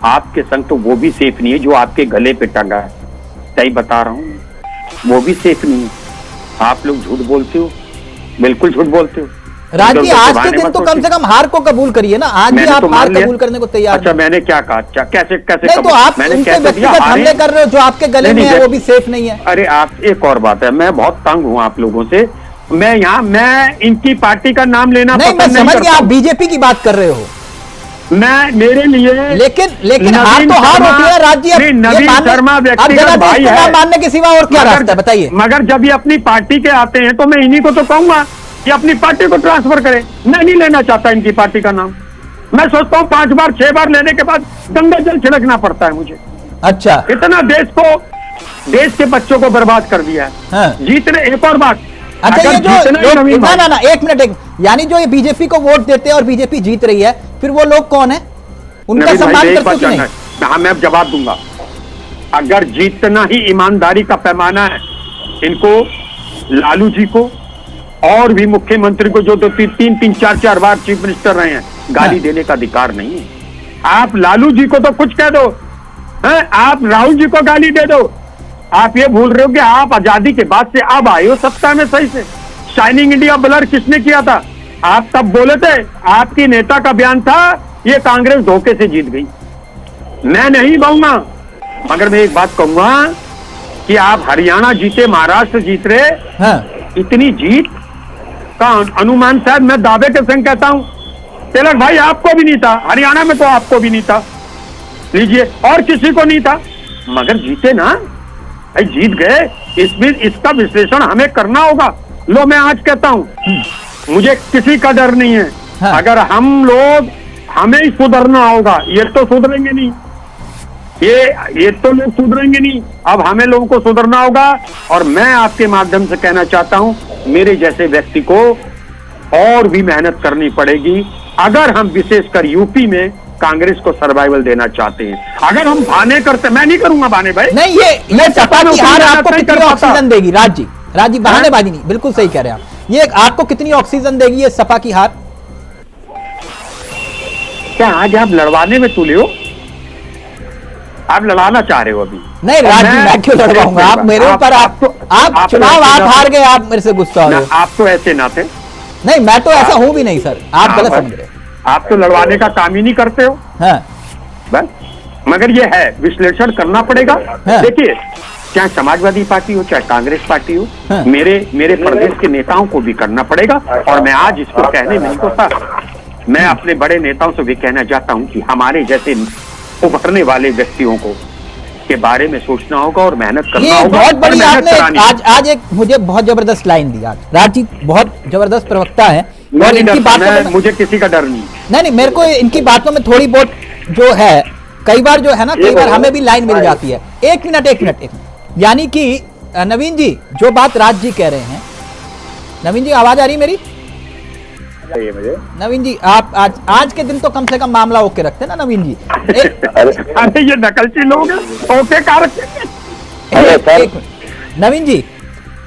आपके संग तो वो भी सेफ नहीं है जो आपके गले पे टंगा है, सही बता रहा हूँ, वो भी सेफ नहीं है। आप लोग झूठ बोलते हो, बिल्कुल झूठ बोलते हो। राज जी, आज के दिन तो कम से कम हार को कबूल करिए ना, आज भी आप हार कबूल करने को तैयार। अच्छा, मैंने क्या कहा? कैसे नहीं, तो आप उनसे व्यक्तिगत हमले कर रहे हो, जो आपके गले में है वो भी सेफ नहीं है। अरे आप, एक और बात है, मैं बहुत तंग हूँ आप लोगों से। मैं इनकी पार्टी का नाम लेना नहीं, मैं समझ गया, आप बीजेपी की बात कर रहे हो। मेरे लिए लेकिन हार तो हार होती है राज जी। नवीन शर्मा व्यक्तिगत भाई है, मानने के सिवा और क्या रास्ता है बताइए? मगर जब ये अपनी पार्टी के आते हैं तो मैं इन्हीं को तो कहूंगा कि अपनी पार्टी को ट्रांसफर करें। मैं नहीं लेना चाहता इनकी पार्टी का नाम। मैं सोचता हूँ 5 बार 6 बार लेने के बाद गंगा जल छिड़कना पड़ता है मुझे। अच्छा, इतना देश के बच्चों को बर्बाद कर दिया है। हाँ। जीतने, एक और बात, अच्छा, ये जो ना एक मिनट, यानी जो ये बीजेपी को वोट देते हैं और बीजेपी जीत रही है, फिर वो लोग कौन है? उनका सम्मान करते क्यों नहीं? हाँ, मैं अब जवाब दूंगा। अगर जीतना ही ईमानदारी का पैमाना है, इनको, लालू जी को और भी मुख्यमंत्री को, जो तो 3-4 बार चीफ मिनिस्टर रहे हैं, गाली देने का अधिकार नहीं है। आप लालू जी को तो कुछ कह दो, आप राहुल जी को गाली दे दो। आप ये भूल रहे हो कि आप आजादी के बाद से अब आए हो सत्ता में सही से। शाइनिंग इंडिया ब्लर किसने किया था? आप तब बोले थे, आपकी नेता का बयान था, ये कांग्रेस धोखे से जीत गई। मैं नहीं कहूंगा, मगर मैं एक बात कहूंगा कि आप हरियाणा जीते, महाराष्ट्र जीत रहे। हाँ। इतनी जीत का अनुमान शायद मैं दावे के संग कहता हूं, तिलक भाई आपको भी नहीं था, हरियाणा में तो आपको भी नहीं था, लीजिए, और किसी को नहीं था, मगर जीते ना भाई, जीत गए। इसमें इसका विश्लेषण हमें करना होगा। लो, मैं आज कहता हूं, मुझे किसी का डर नहीं है। हाँ। अगर हमें ही सुधरना होगा, ये तो सुधरेंगे नहीं, ये तो लोग सुधरेंगे नहीं। अब हमें लोगों को सुधरना होगा, और मैं आपके माध्यम से कहना चाहता हूं, मेरे जैसे व्यक्ति को और भी मेहनत करनी पड़ेगी अगर हम विशेषकर यूपी में कांग्रेस को सर्वाइवल देना चाहते हैं। अगर हम बहाने करते, मैं नहीं करूंगा बहाने भाई, नहीं, ये सपा की हार आपको कितनी ऑक्सीजन देगी? राज जी, बहानेबाजी नहीं, बिल्कुल सही कह रहे हैं आप। ये आपको कितनी ऑक्सीजन देगी ये सपा की हार? क्या आज आप लड़वाने में तुले हो? आप लड़ाना चाह रहे हो अभी? नहीं राज जी, मैं क्यों लड़वाऊंगा? आप मेरे ऊपर, आप चुनाव आप हार गए, आप मेरे से गुस्सा हो रहे हो। आप तो ऐसे ना थे। नहीं, मैं तो ऐसा हूं भी नहीं सर, आप गलत समझ रहे हो। आप तो लड़वाने का काम ही नहीं करते हो। हाँ। बस मगर ये है, विश्लेषण करना पड़ेगा। हाँ। देखिए, चाहे समाजवादी पार्टी हो चाहे कांग्रेस पार्टी हो, हाँ। मेरे प्रदेश के नेताओं को भी करना पड़ेगा। और मैं आज इसको कहने नहीं होता, मैं अपने बड़े नेताओं से भी कहना चाहता हूं कि हमारे जैसे उभरने वाले व्यक्तियों को के बारे में सोचना होगा और मेहनत करना होगा। बहुत बड़ी मेहनत आपने करानी आज एक मुझे बहुत जबरदस्त लाइन दी। आज राज जी बहुत जबरदस्त प्रवक्ता है और इनकी बातों में मुझे किसी का डर नहीं। नहीं, मेरे को इनकी बातों में थोड़ी बहुत जो है, कई बार जो है ना, कई बार हमें भी लाइन मिल जाती है। एक मिनट, यानी कि नवीन जी जो बात राज जी कह रहे हैं, नवीन जी आवाज आ रही मेरी? मुझे नवीन जी आप आज के दिन तो कम से कम मामला ओके रखते हैं ना नवीन जी? अरे ये नकलची लोग हैं, ओके कार नवीन जी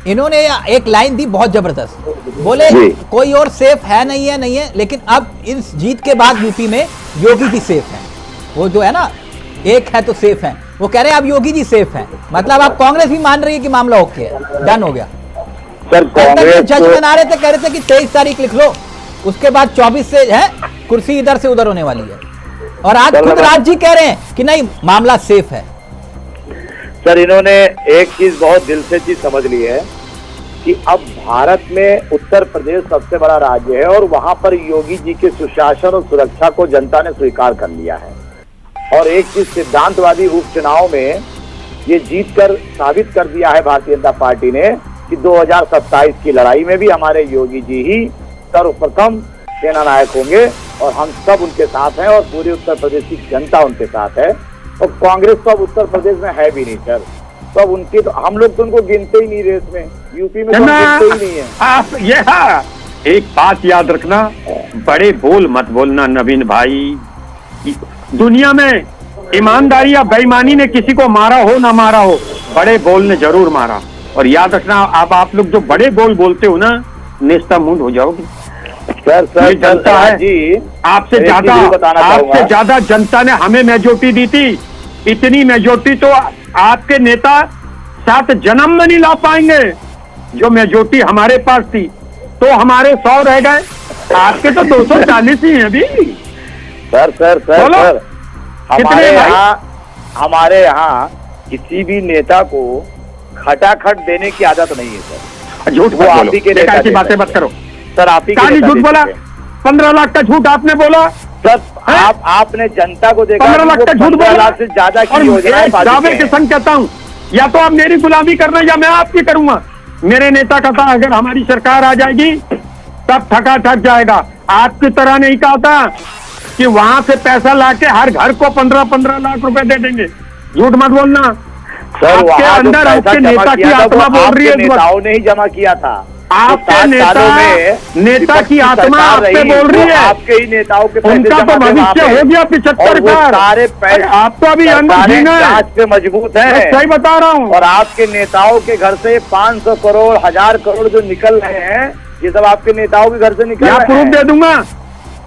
इन्होंने एक लाइन दी बहुत जबरदस्त, बोले कोई और सेफ है नहीं है, लेकिन अब इस जीत के बाद यूपी में योगी जी सेफ है। वो जो है ना, एक है तो सेफ है, वो कह रहे हैं अब योगी जी सेफ है। मतलब आप कांग्रेस भी मान रही है कि मामला ओके है, डन हो गया। सर कांग्रेस जज बना रहे थे, कह रहे थे कि 23 तारीख लिख लो, उसके बाद 24 से है कुर्सी इधर से उधर होने वाली है। और आज खुद राज जी कह रहे हैं कि नहीं मामला सेफ है। सर इन्होंने एक चीज बहुत दिल से चीज समझ ली है कि अब भारत में उत्तर प्रदेश सबसे बड़ा राज्य है और वहां पर योगी जी के सुशासन और सुरक्षा को जनता ने स्वीकार कर लिया है। और एक चीज सिद्धांतवादी उपचुनाव में ये जीत कर साबित कर दिया है भारतीय जनता पार्टी ने कि 2027 की लड़ाई में भी हमारे योगी जी ही सर्वप्रथम सेना नायक होंगे और हम सब उनके साथ हैं और पूरे उत्तर प्रदेश की जनता उनके साथ है। और कांग्रेस तो अब उत्तर प्रदेश में है भी नहीं सर, तो अब उनकी तो हम लोग तो उनको गिनते ही नहीं रेस में, यूपी में तो गिनते ही नहीं है। आप ये एक बात याद रखना, बड़े बोल मत बोलना नवीन भाई। दुनिया में ईमानदारी या बेईमानी ने किसी को मारा हो ना मारा हो, बड़े बोल ने जरूर मारा। और याद रखना, अब आप लोग जो बड़े बोल बोलते हो ना, नेस्ता मुंड हो जाओगे। सर जनता है आपसे ज्यादा जनता ने हमें मेजोरिटी दी थी। इतनी मेजोरिटी तो आपके नेता 7 जन्म में नहीं ला पाएंगे। जो मेजोरिटी हमारे पास थी तो हमारे 100 रह गए, आपके तो 240 ही हैं अभी। सर हमारे यहाँ किसी भी नेता को खटाखट देने की आदत नहीं है सर। झूठ मत बोलो, ऐसी बातें मत करो सर। आप ही झूठ बोला, 15 लाख का झूठ आपने बोला सर। आपने जनता को देखा 15 लाख का झूठ बोला, 15 लाख से ज्यादा की योजना दावे के संग कहता हूँ, या तो आप मेरी गुलामी करना या मैं आपकी करूंगा। मेरे नेता का था अगर हमारी सरकार आ जाएगी तब ठका ठक जाएगा। आपकी तरह नहीं कहा था कि वहां से पैसा लाके हर घर को 15-15 लाख रुपए दे देंगे। झूठ मत बोलना सर। आपके अंदर आपके नेता की आत्मा बोल रही है, नेताओं ने ही जमा किया था। आपके नेता की आत्मा आप पे बोल रही है, आपके ही नेताओं के उनका तो भविष्य हो गया 75 का। सारे पैसे आप तो अभी अंदर जांच पे मजबूत है, सही बता रहा हूँ। और आपके नेताओं के घर से 500 करोड़ 1000 करोड़ जो निकल रहे हैं, ये सब आपके नेताओं के घर से निकल रहे हैं। प्रूफ दे दूंगा,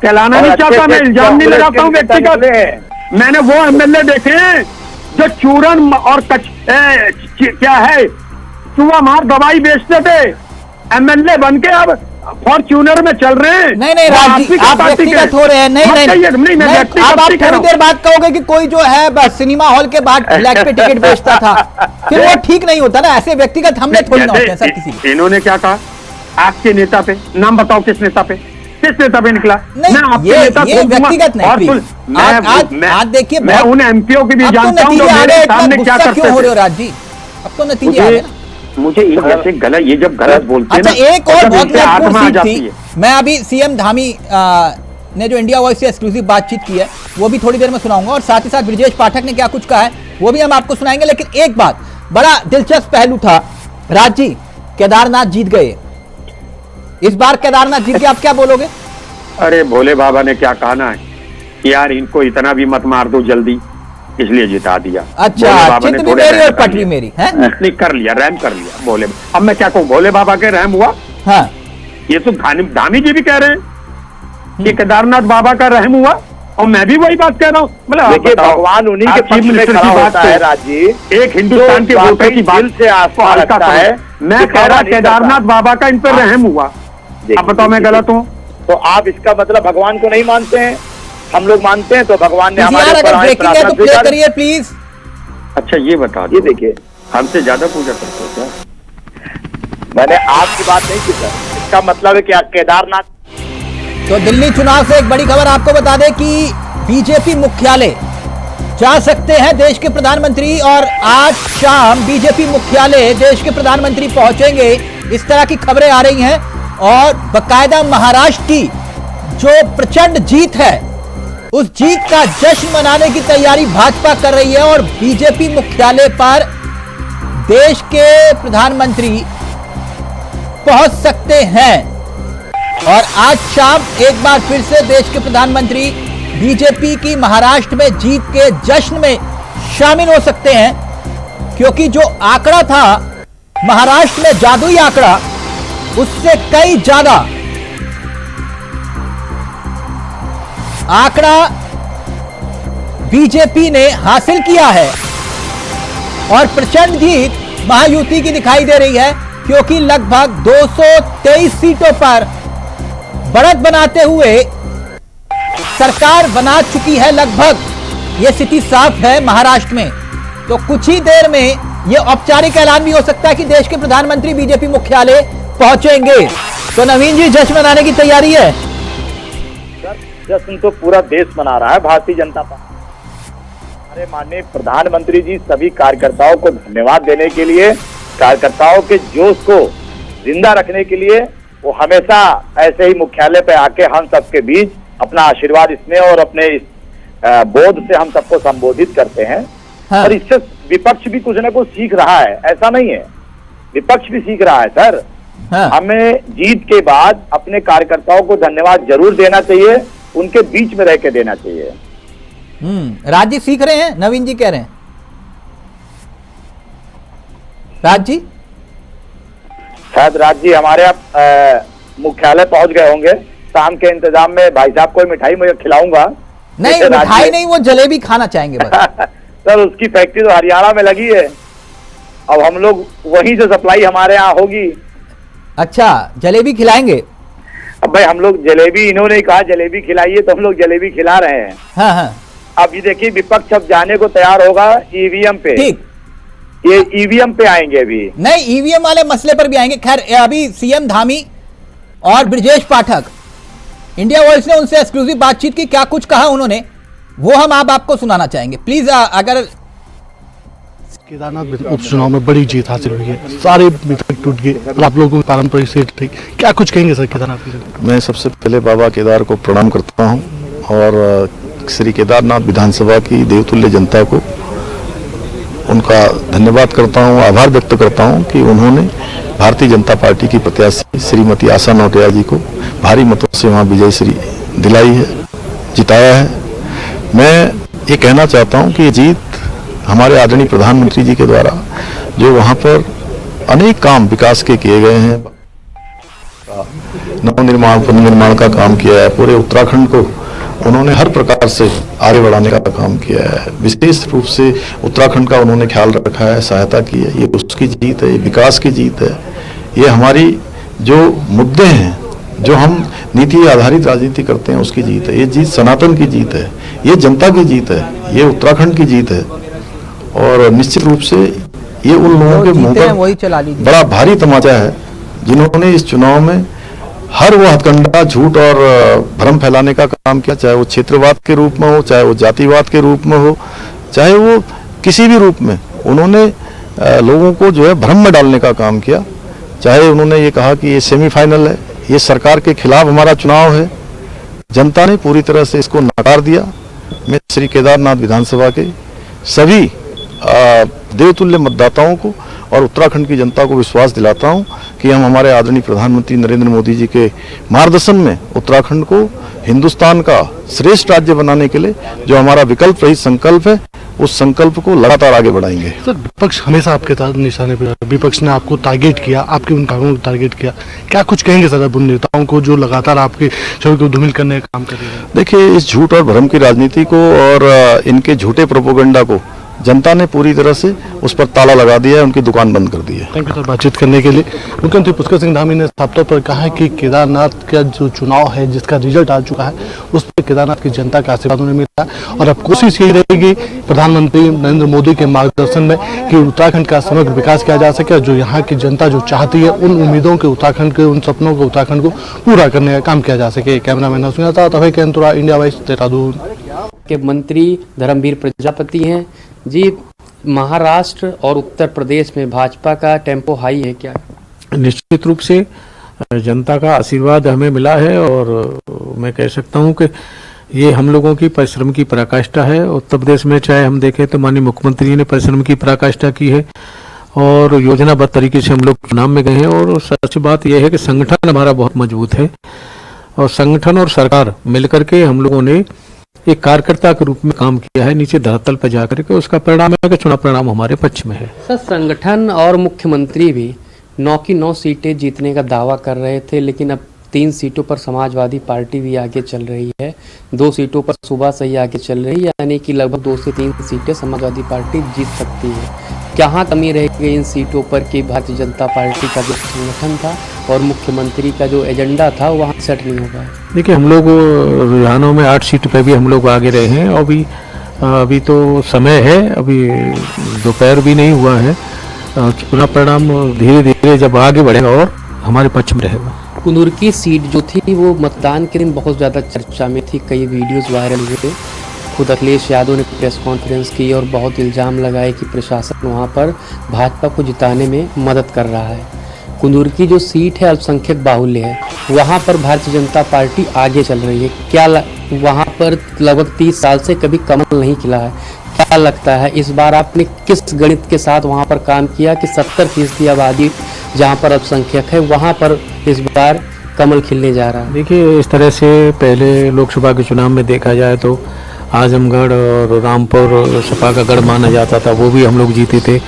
कहलाना नहीं चाहता, मैं इल्जाम नहीं लगाता हूँ व्यक्तिगत। मैंने वो एमएलए देखे हैं जो चूरन और क्या है चूहा मार दवाई बेचते थे, एमएलए बन के अब फॉर्च्यूनर में चल रहे हैं। नहीं राज जी आप व्यक्तिगत हो रहे हैं। नहीं आप थोड़ी देर बाद कहोगे कि कोई जो है बस सिनेमा हॉल के बाद ब्लैक पे टिकट बेचता था, फिर वो ठीक नहीं होता ना। ऐसे व्यक्तिगत हमले थोड़ी ना होते हैं सर किसी। इन्होंने क्या कहा आपके नेता पे? नाम बताओ किस नेता पे निकला? नहीं ये व्यक्तिगत नहीं। आज देखिए मैं उन एमपीओ की भी जानता हूँ सामने क्या करते क्यों हो रहे हो राज जी? अब तो नतीजे आ गए ना। मुझे जैसे गलत, ये जब गलत बोलते हैं। अच्छा एक और बहुत महत्वपूर्ण चीज थी, मैं अभी सीएम धामी ने जो इंडिया वॉइस से एक्सक्लूसिव बातचीत की है वो भी थोड़ी देर में सुनाऊंगा, और साथ ही साथ ब्रजेश पाठक ने क्या कुछ कहा है वो भी हम आपको सुनाएंगे। लेकिन एक बात, बड़ा दिलचस्प पहलू था राज जी, केदारनाथ जीत गए। इस बार केदारनाथ जीत के आप क्या बोलोगे? अरे भोले बाबा ने क्या कहना है कि यार इनको इतना भी मत मार दो जल्दी, इसलिए जिता दिया। अच्छा चिंत भी मेरी और पटरी मेरी है, नहीं कर लिया, रहम कर लिया भोले। अब मैं क्या कहूँ, भोले बाबा के रहम हुआ। हाँ ये तो धामी जी भी कह रहे हैं कि केदारनाथ बाबा का रहम हुआ, और मैं भी वही बात कह रहा हूँ। मतलब भगवान उन्हीं के पक्ष में खड़ा होता है राज जी। एक हिंदुस्तान के वोटर की बात से आस्था रखता है। मैं कह रहा केदारनाथ बाबा का इन पर रहम हुआ। अब बताओ मैं गलत हूँ? तो आप इसका मतलब भगवान को नहीं मानते हैं? हम लोग मानते हैं तो भगवान ने यार हमारे अगर ऊपर आए ब्रेकिंग है तो प्ले करिए प्लीज। अच्छा ये बता दो, ये देखिए हमसे ज्यादा पूजा करते हो क्या? मैंने आपकी बात नहीं की सर, इसका मतलब है कि केदारनाथ। तो दिल्ली चुनाव से एक बड़ी खबर आपको बता दें कि बीजेपी मुख्यालय जा सकते हैं देश के प्रधानमंत्री, और आज शाम बीजेपी मुख्यालय देश के प्रधानमंत्री पहुंचेंगे, इस तरह की खबरें आ रही हैं। और बकायदा महाराष्ट्र की जो प्रचंड जीत है उस जीत का जश्न मनाने की तैयारी भाजपा कर रही है, और बीजेपी मुख्यालय पर देश के प्रधानमंत्री पहुंच सकते हैं। और आज शाम एक बार फिर से देश के प्रधानमंत्री बीजेपी की महाराष्ट्र में जीत के जश्न में शामिल हो सकते हैं, क्योंकि जो आंकड़ा था महाराष्ट्र में जादुई आंकड़ा, उससे कई ज्यादा आंकड़ा बीजेपी ने हासिल किया है। और प्रचंड जीत महायुति की दिखाई दे रही है, क्योंकि लगभग 223 सीटों पर बढ़त बनाते हुए सरकार बना चुकी है लगभग। यह स्थिति साफ है महाराष्ट्र में। तो कुछ ही देर में यह औपचारिक ऐलान भी हो सकता है कि देश के प्रधानमंत्री बीजेपी मुख्यालय पहुंचेंगे। तो नवीन जी, जश्न मनाने की तैयारी है? जश्न तो पूरा देश मना रहा है भारतीय जनता पार्टी। हमारे माननीय प्रधानमंत्री जी सभी कार्यकर्ताओं को धन्यवाद देने के लिए, कार्यकर्ताओं के जोश को जिंदा रखने के लिए वो हमेशा ऐसे ही मुख्यालय पे आके हम सबके बीच अपना आशीर्वाद स्नेह और अपने इस बोध से हम सबको संबोधित करते हैं। हाँ। और इससे विपक्ष भी कुछ ना कुछ सीख रहा है, ऐसा नहीं है, विपक्ष भी सीख रहा है सर। हाँ। हमें जीत के बाद अपने कार्यकर्ताओं को धन्यवाद जरूर देना चाहिए, उनके बीच में रह के देना चाहिए। राज जी सीख रहे हैं, नवीन जी कह रहे हैं। राज जी, शायद राज जी हमारे मुख्यालय पहुंच गए होंगे। शाम के इंतजाम में भाई साहब कोई मिठाई मुझे खिलाऊंगा। नहीं मिठाई नहीं, वो जलेबी खाना चाहेंगे बस। सर उसकी फैक्ट्री तो हरियाणा में लगी है, अब हम लोग वहीं से सप्लाई हमारे यहाँ होगी। अच्छा, जलेबी खिलाएंगे? अब भाई हम लोग जलेबी, इन्होंने कहा जलेबी खिलाइए तो हम लोग जलेबी खिला रहे हैं। हाँ हाँ। अब ये देखिए विपक्ष अब जाने को तैयार होगा ईवीएम पे। ठीक, ये ईवीएम पे आएंगे अभी। नहीं, ईवीएम वाले मसले पर भी आएंगे। खैर, अभी सीएम धामी और ब्रजेश पाठक, इंडिया वॉइस ने उनसे एक्सक्लूसिव बातचीत की, क्या कुछ कहा उन्होंने वो हम आपको सुनाना चाहेंगे। प्लीज, अगर केदारनाथ उपचुनाव में बड़ी जीत हासिल हुई है, सारे मिथक टूट गए और आप लोगों को पारंपरिक सीट थी, क्या कुछ कहेंगे सर केदारनाथ की? मैं सबसे पहले बाबा केदार को प्रणाम करता हूं और श्री केदारनाथ विधानसभा की देवतुल्य जनता को उनका धन्यवाद करता हूं, आभार व्यक्त करता हूं कि उन्होंने भारतीय जनता पार्टी की प्रत्याशी श्रीमती आशा नौटिया जी को भारी मतों से वहां विजय श्री दिलाई है, जिताया है। मैं ये कहना चाहता हूं कि ये जीत हमारे आदरणीय प्रधानमंत्री जी के द्वारा जो वहां पर अनेक काम विकास के किए गए हैं, नवनिर्माण पुनर्निर्माण का काम किया है, पूरे उत्तराखंड को उन्होंने हर प्रकार से आगे बढ़ाने का काम किया है, विशेष रूप से उत्तराखंड का उन्होंने ख्याल रखा है, सहायता की है। ये उसकी जीत है, ये विकास की जीत है। ये हमारी जो मुद्दे हैं, जो हम नीति आधारित राजनीति करते हैं, उसकी जीत है। ये जीत सनातन की जीत है, ये जनता की जीत है, ये उत्तराखंड की जीत है। और निश्चित रूप से ये उन लोगों के मुंह पर बड़ा भारी तमाचा है जिन्होंने इस चुनाव में हर वो हथकंडा, झूठ और भ्रम फैलाने का काम किया, चाहे वो क्षेत्रवाद के रूप में हो, चाहे वो जातिवाद के रूप में हो, चाहे वो किसी भी रूप में उन्होंने लोगों को जो है भ्रम में डालने का काम किया। चाहे उन्होंने ये कहा कि ये सेमीफाइनल है, ये सरकार के खिलाफ हमारा चुनाव है, जनता ने पूरी तरह से इसको नकार दिया। मैं श्री केदारनाथ विधानसभा के सभी देवतुल्य मतदाताओं को और उत्तराखंड की जनता को विश्वास दिलाता हूं कि हम हमारे आदरणीय प्रधानमंत्री नरेंद्र मोदी जी के मार्गदर्शन में उत्तराखंड को हिंदुस्तान का श्रेष्ठ राज्य बनाने के लिए जो हमारा विकल्प रहित संकल्प है, उस संकल्प को लगातार आगे बढ़ाएंगे। सर विपक्ष हमेशा आपके निशाने पर, विपक्ष ने आपको टारगेट किया, आपके उन कामों को टारगेट किया, क्या कुछ कहेंगे सर उन नेताओं को जो लगातार आपके छवि को धूमिल करने का काम कर रहे हैं? देखिए, इस झूठ और भ्रम की राजनीति को और इनके झूठे प्रोपोगंडा को जनता ने पूरी तरह से उस पर ताला लगा दिया है, उनकी दुकान बंद कर दी है। थैंक यू सर बातचीत करने के लिए। मुख्यमंत्री पुष्कर सिंह धामी ने साफ तौर पर कहा है कि केदारनाथ का जो चुनाव है जिसका रिजल्ट आ चुका है उस पर केदारनाथ की जनता का आशीर्वाद उन्हें मिला है और अब कोशिश यही रहेगी प्रधानमंत्री नरेंद्र मोदी के मार्गदर्शन में कि उत्तराखंड का समग्र विकास किया जा सके। जो यहाँ की जनता जो चाहती है उन उम्मीदों के उत्तराखंड के उन सपनों को उत्तराखंड को पूरा करने का काम किया जा सके। कैमरामैन नरसिंह था तभी के अंतरा इंडिया वाइस देहरादून के मंत्री धर्मवीर प्रजापति हैं जी। महाराष्ट्र और उत्तर प्रदेश में भाजपा का टेम्पो हाई है क्या? निश्चित रूप से जनता का आशीर्वाद हमें मिला है और मैं कह सकता हूं कि ये हम लोगों की परिश्रम की पराकाष्ठा है। उत्तर प्रदेश में चाहे हम देखें तो माननीय मुख्यमंत्री ने परिश्रम की पराकाष्ठा की है और योजनाबद्ध तरीके से हम लोग चुनाव में गए हैं। और सच बात यह है कि संगठन हमारा बहुत मजबूत है और संगठन और सरकार मिलकर के हम लोगों ने एक कार्यकर्ता के रूप में काम किया है नीचे धरातल पर जाकर के। उसका परिणाम है कि चुनाव परिणाम हमारे पक्ष में है। सर, संगठन और मुख्यमंत्री भी 9 की 9 सीटें जीतने का दावा कर रहे थे, लेकिन अब 3 सीटों पर समाजवादी पार्टी भी आगे चल रही है, 2 सीटों पर सुबह से ही आगे चल रही है, यानी कि लगभग 2 से 3 सीटें समाजवादी पार्टी जीत सकती है। कहाँ कमी रहेगी इन सीटों पर कि भारतीय जनता पार्टी का जो संगठन था और मुख्यमंत्री का जो एजेंडा था वहाँ सेट नहीं होगा? देखिए, हम लोग रुझानों में 8 सीट पे भी हम लोग आगे रहे हैं और अभी तो समय है, अभी दोपहर भी नहीं हुआ है। चुनाव परिणाम धीरे धीरे जब आगे बढ़ेगा और हमारे पक्ष में रहेगा। कुनूर की सीट जो थी वो मतदान के दिन बहुत ज़्यादा चर्चा में थी, कई वीडियोस वायरल हुए थे। खुद अखिलेश यादव ने प्रेस कॉन्फ्रेंस की और बहुत इल्ज़ाम लगाए कि प्रशासन वहाँ पर भाजपा को जिताने में मदद कर रहा है। कुनूर की जो सीट है अल्पसंख्यक बाहुल्य है, वहाँ पर भारतीय जनता पार्टी आगे चल रही है। क्या वहाँ पर लगभग 30 साल से कभी कमल नहीं खिला है, क्या लगता है इस बार आपने किस गणित के साथ वहाँ पर काम किया कि 70% आबादी जहाँ पर अल्पसंख्यक है वहाँ पर इस बार कमल खिलने जा रहा है? देखिए, इस तरह से पहले लोकसभा के चुनाव में देखा जाए तो आजमगढ़ और रामपुर सपा का गढ़ माना जाता था, वो भी हम लोग जीते थे।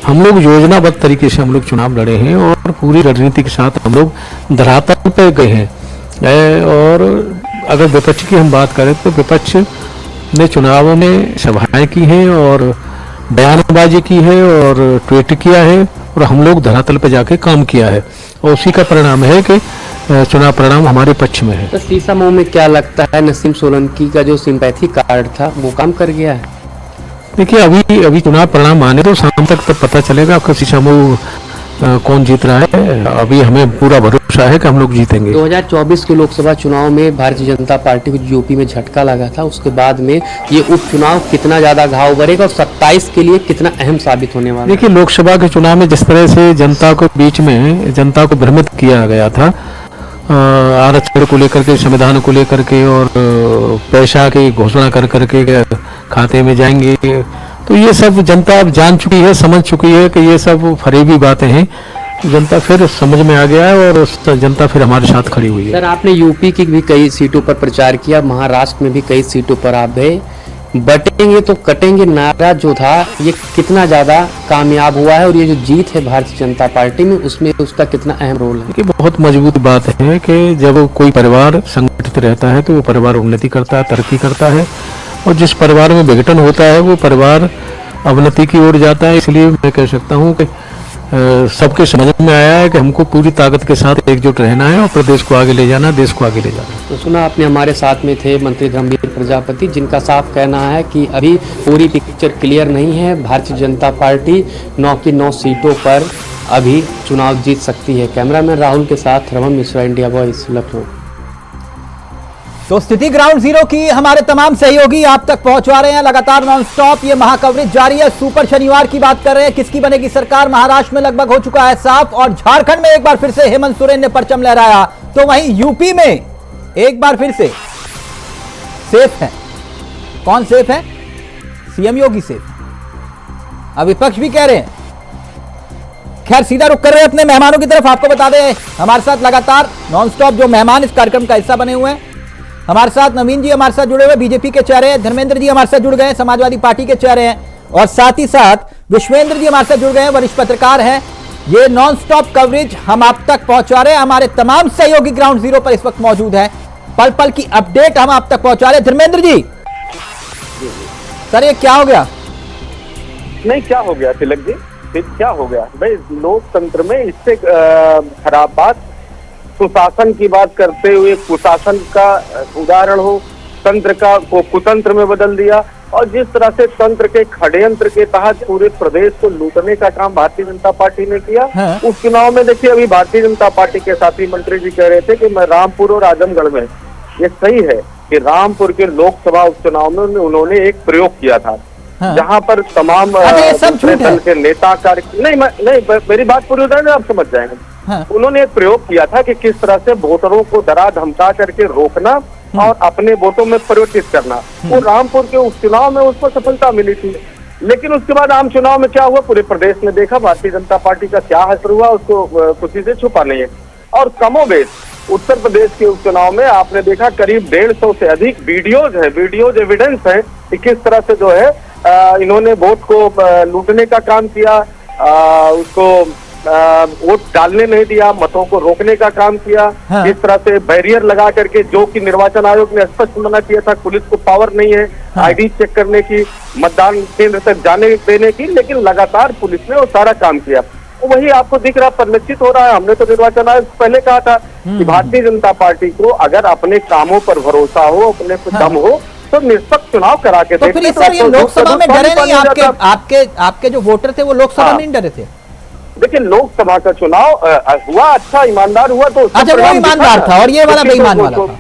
हम लोग योजनाबद्ध तरीके से हम लोग चुनाव लड़े हैं और पूरी रणनीति के साथ हम लोग धरातल पे गए हैं। और अगर विपक्ष की हम बात करें तो विपक्ष ने चुनावों में सभाएं की हैं और बयानबाजी की है और ट्वीट किया है और हम लोग धरातल पर जाके काम किया है और उसी का परिणाम है कि चुनाव परिणाम हमारे पक्ष में है। तो सीसामऊ में क्या लगता है नसीम सोलंकी का जो सिंपैथी कार्ड था वो काम कर गया है? देखिए, अभी चुनाव परिणाम आने तो शाम तक तो पता चलेगा कि सीसामऊ कौन जीत रहा है। अभी हमें पूरा भरोसा है कि हम लोग जीतेंगे। 2024 के लोकसभा चुनाव में भारतीय जनता पार्टी को यूपी में झटका लगा था, उसके बाद में ये उपचुनाव कितना ज्यादा घाव भरेगा और 27 के लिए कितना अहम साबित होने वाला है? देखिए, लोकसभा के चुनाव में जिस तरह से जनता को बीच में जनता को भ्रमित किया गया था आरक्षण को लेकर के, संविधान को लेकर के और पैसा की घोषणा कर करके खाते में जाएंगे, तो ये सब जनता अब जान चुकी है, समझ चुकी है कि ये सब फरेबी बातें हैं। जनता फिर समझ में आ गया है और जनता फिर हमारे साथ खड़ी हुई है। सर, आपने यूपी की भी कई सीटों पर प्रचार किया, महाराष्ट्र में भी कई सीटों पर आप गए। बटेंगे तो कटेंगे नारा जो था ये कितना ज्यादा कामयाब हुआ है और ये जो जीत है भारतीय जनता पार्टी में उसमें उसका कितना अहम रोल है? ये बहुत मजबूत बात है कि जब कोई परिवार संगठित रहता है तो वो परिवार उन्नति करता है, तरक्की करता है और जिस परिवार में विघटन होता है वो परिवार अवनति की ओर जाता है। इसलिए मैं कह सकता हूँ कि सबके समझ में आया है कि हमको पूरी ताकत के साथ एकजुट रहना है और प्रदेश को आगे ले जाना, देश को आगे ले जाना। तो सुना आपने, हमारे साथ में थे मंत्री धर्मवीर प्रजापति, जिनका साफ कहना है कि अभी पूरी पिक्चर क्लियर नहीं है। भारतीय जनता पार्टी 9 की 9 सीटों पर अभी चुनाव जीत सकती है। कैमरामैन राहुल के साथ रमन मिश्रा, इंडिया वॉइस, लखनऊ। तो स्थिति ग्राउंड जीरो की हमारे तमाम सहयोगी आप तक पहुंचा रहे हैं लगातार नॉन स्टॉप। ये महाकवरेज जारी है। सुपर शनिवार की बात कर रहे हैं, किसकी बनेगी सरकार। महाराष्ट्र में लगभग हो चुका है साफ और झारखंड में एक बार फिर से हेमंत सोरेन ने परचम लहराया, तो वहीं यूपी में एक बार फिर से सेफ है। कौन सेफ है? सीएम योगी सेफ है। अब विपक्ष भी कह रहे हैं। खैर, सीधा रुक कर रहे हैं अपने मेहमानों की तरफ। आपको बता दें, हमारे साथ लगातार नॉन स्टॉप जो मेहमान इस कार्यक्रम का हिस्सा बने हुए हैं, हमारे साथ नवीन जी हमारे साथ जुड़े हुए बीजेपी के चेहरे हैं, धर्मेंद्र जी हमारे साथ जुड़ गए समाजवादी पार्टी के चेहरे हैं और साथ ही साथ विश्वेंद्र जी हमारे साथ जुड़ गए हैं, वरिष्ठ पत्रकार हैं। ये नॉन स्टॉप कवरेज हम आप तक पहुंचा रहे हैं। हमारे तमाम सहयोगी ग्राउंड जीरो पर इस वक्त मौजूद है, पल पल की अपडेट हम आप तक पहुंचा रहे हैं। धर्मेंद्र जी, सर ये क्या हो गया? नहीं, क्या हो गया तिलक जी, फिर क्या हो गया भाई लोकतंत्र में? इससे खराब बात सुशासन की बात करते हुए कुशासन का उदाहरण हो, तंत्र का को कुतंत्र में बदल दिया, और जिस तरह से तंत्र के षड्यंत्र के तहत पूरे प्रदेश को लूटने का काम भारतीय जनता पार्टी ने किया। उस चुनाव में देखिए, अभी भारतीय जनता पार्टी के साथी मंत्री जी कह रहे थे कि मैं रामपुर और आजमगढ़ में, ये सही है कि रामपुर के लोकसभा उपचुनाव में उन्होंने एक प्रयोग किया था, जहां पर तमाम दल के नेता नहीं मेरी बात पूरी होता है, आप समझ जाएंगे। उन्होंने एक प्रयोग किया था कि किस तरह से वोटरों को डरा धमका करके रोकना और अपने वोटों में परिवर्तित करना। वो रामपुर के उपचुनाव में उसको सफलता मिली थी, लेकिन उसके बाद आम चुनाव में क्या हुआ पूरे प्रदेश में देखा, भारतीय जनता पार्टी का क्या असर हुआ उसको किसी से छुपा नहीं है। और कमोबेश उत्तर प्रदेश के उपचुनाव में आपने देखा करीब 150 से अधिक वीडियोज एविडेंस है कि किस तरह से जो है इन्होंने वोट को लूटने का काम किया, उसको वोट डालने नहीं दिया, मतों को रोकने का काम किया। इस तरह से बैरियर लगा करके, जो कि निर्वाचन आयोग ने स्पष्ट मना किया था, पुलिस को पावर नहीं है आईडी चेक करने की, मतदान केंद्र तक जाने देने की, लेकिन लगातार पुलिस ने वो सारा काम किया। वही आपको दिख रहा, परिलक्षित हो रहा है। हमने तो निर्वाचन आयोग पहले कहा था कि भारतीय जनता पार्टी को अगर अपने कामों पर भरोसा हो, अपने पे दम हो, तो निष्पक्ष चुनाव करा के तो फिर सर ये लोकसभा में डरे नहीं? आपके जो वोटर थे वो लोकसभा में नहीं डरे थे? देखिए, लोकसभा का चुनाव हुआ, अच्छा ईमानदार हुआ, तो अच्छा वो ईमानदार था और ये वाला बेईमान वाला था।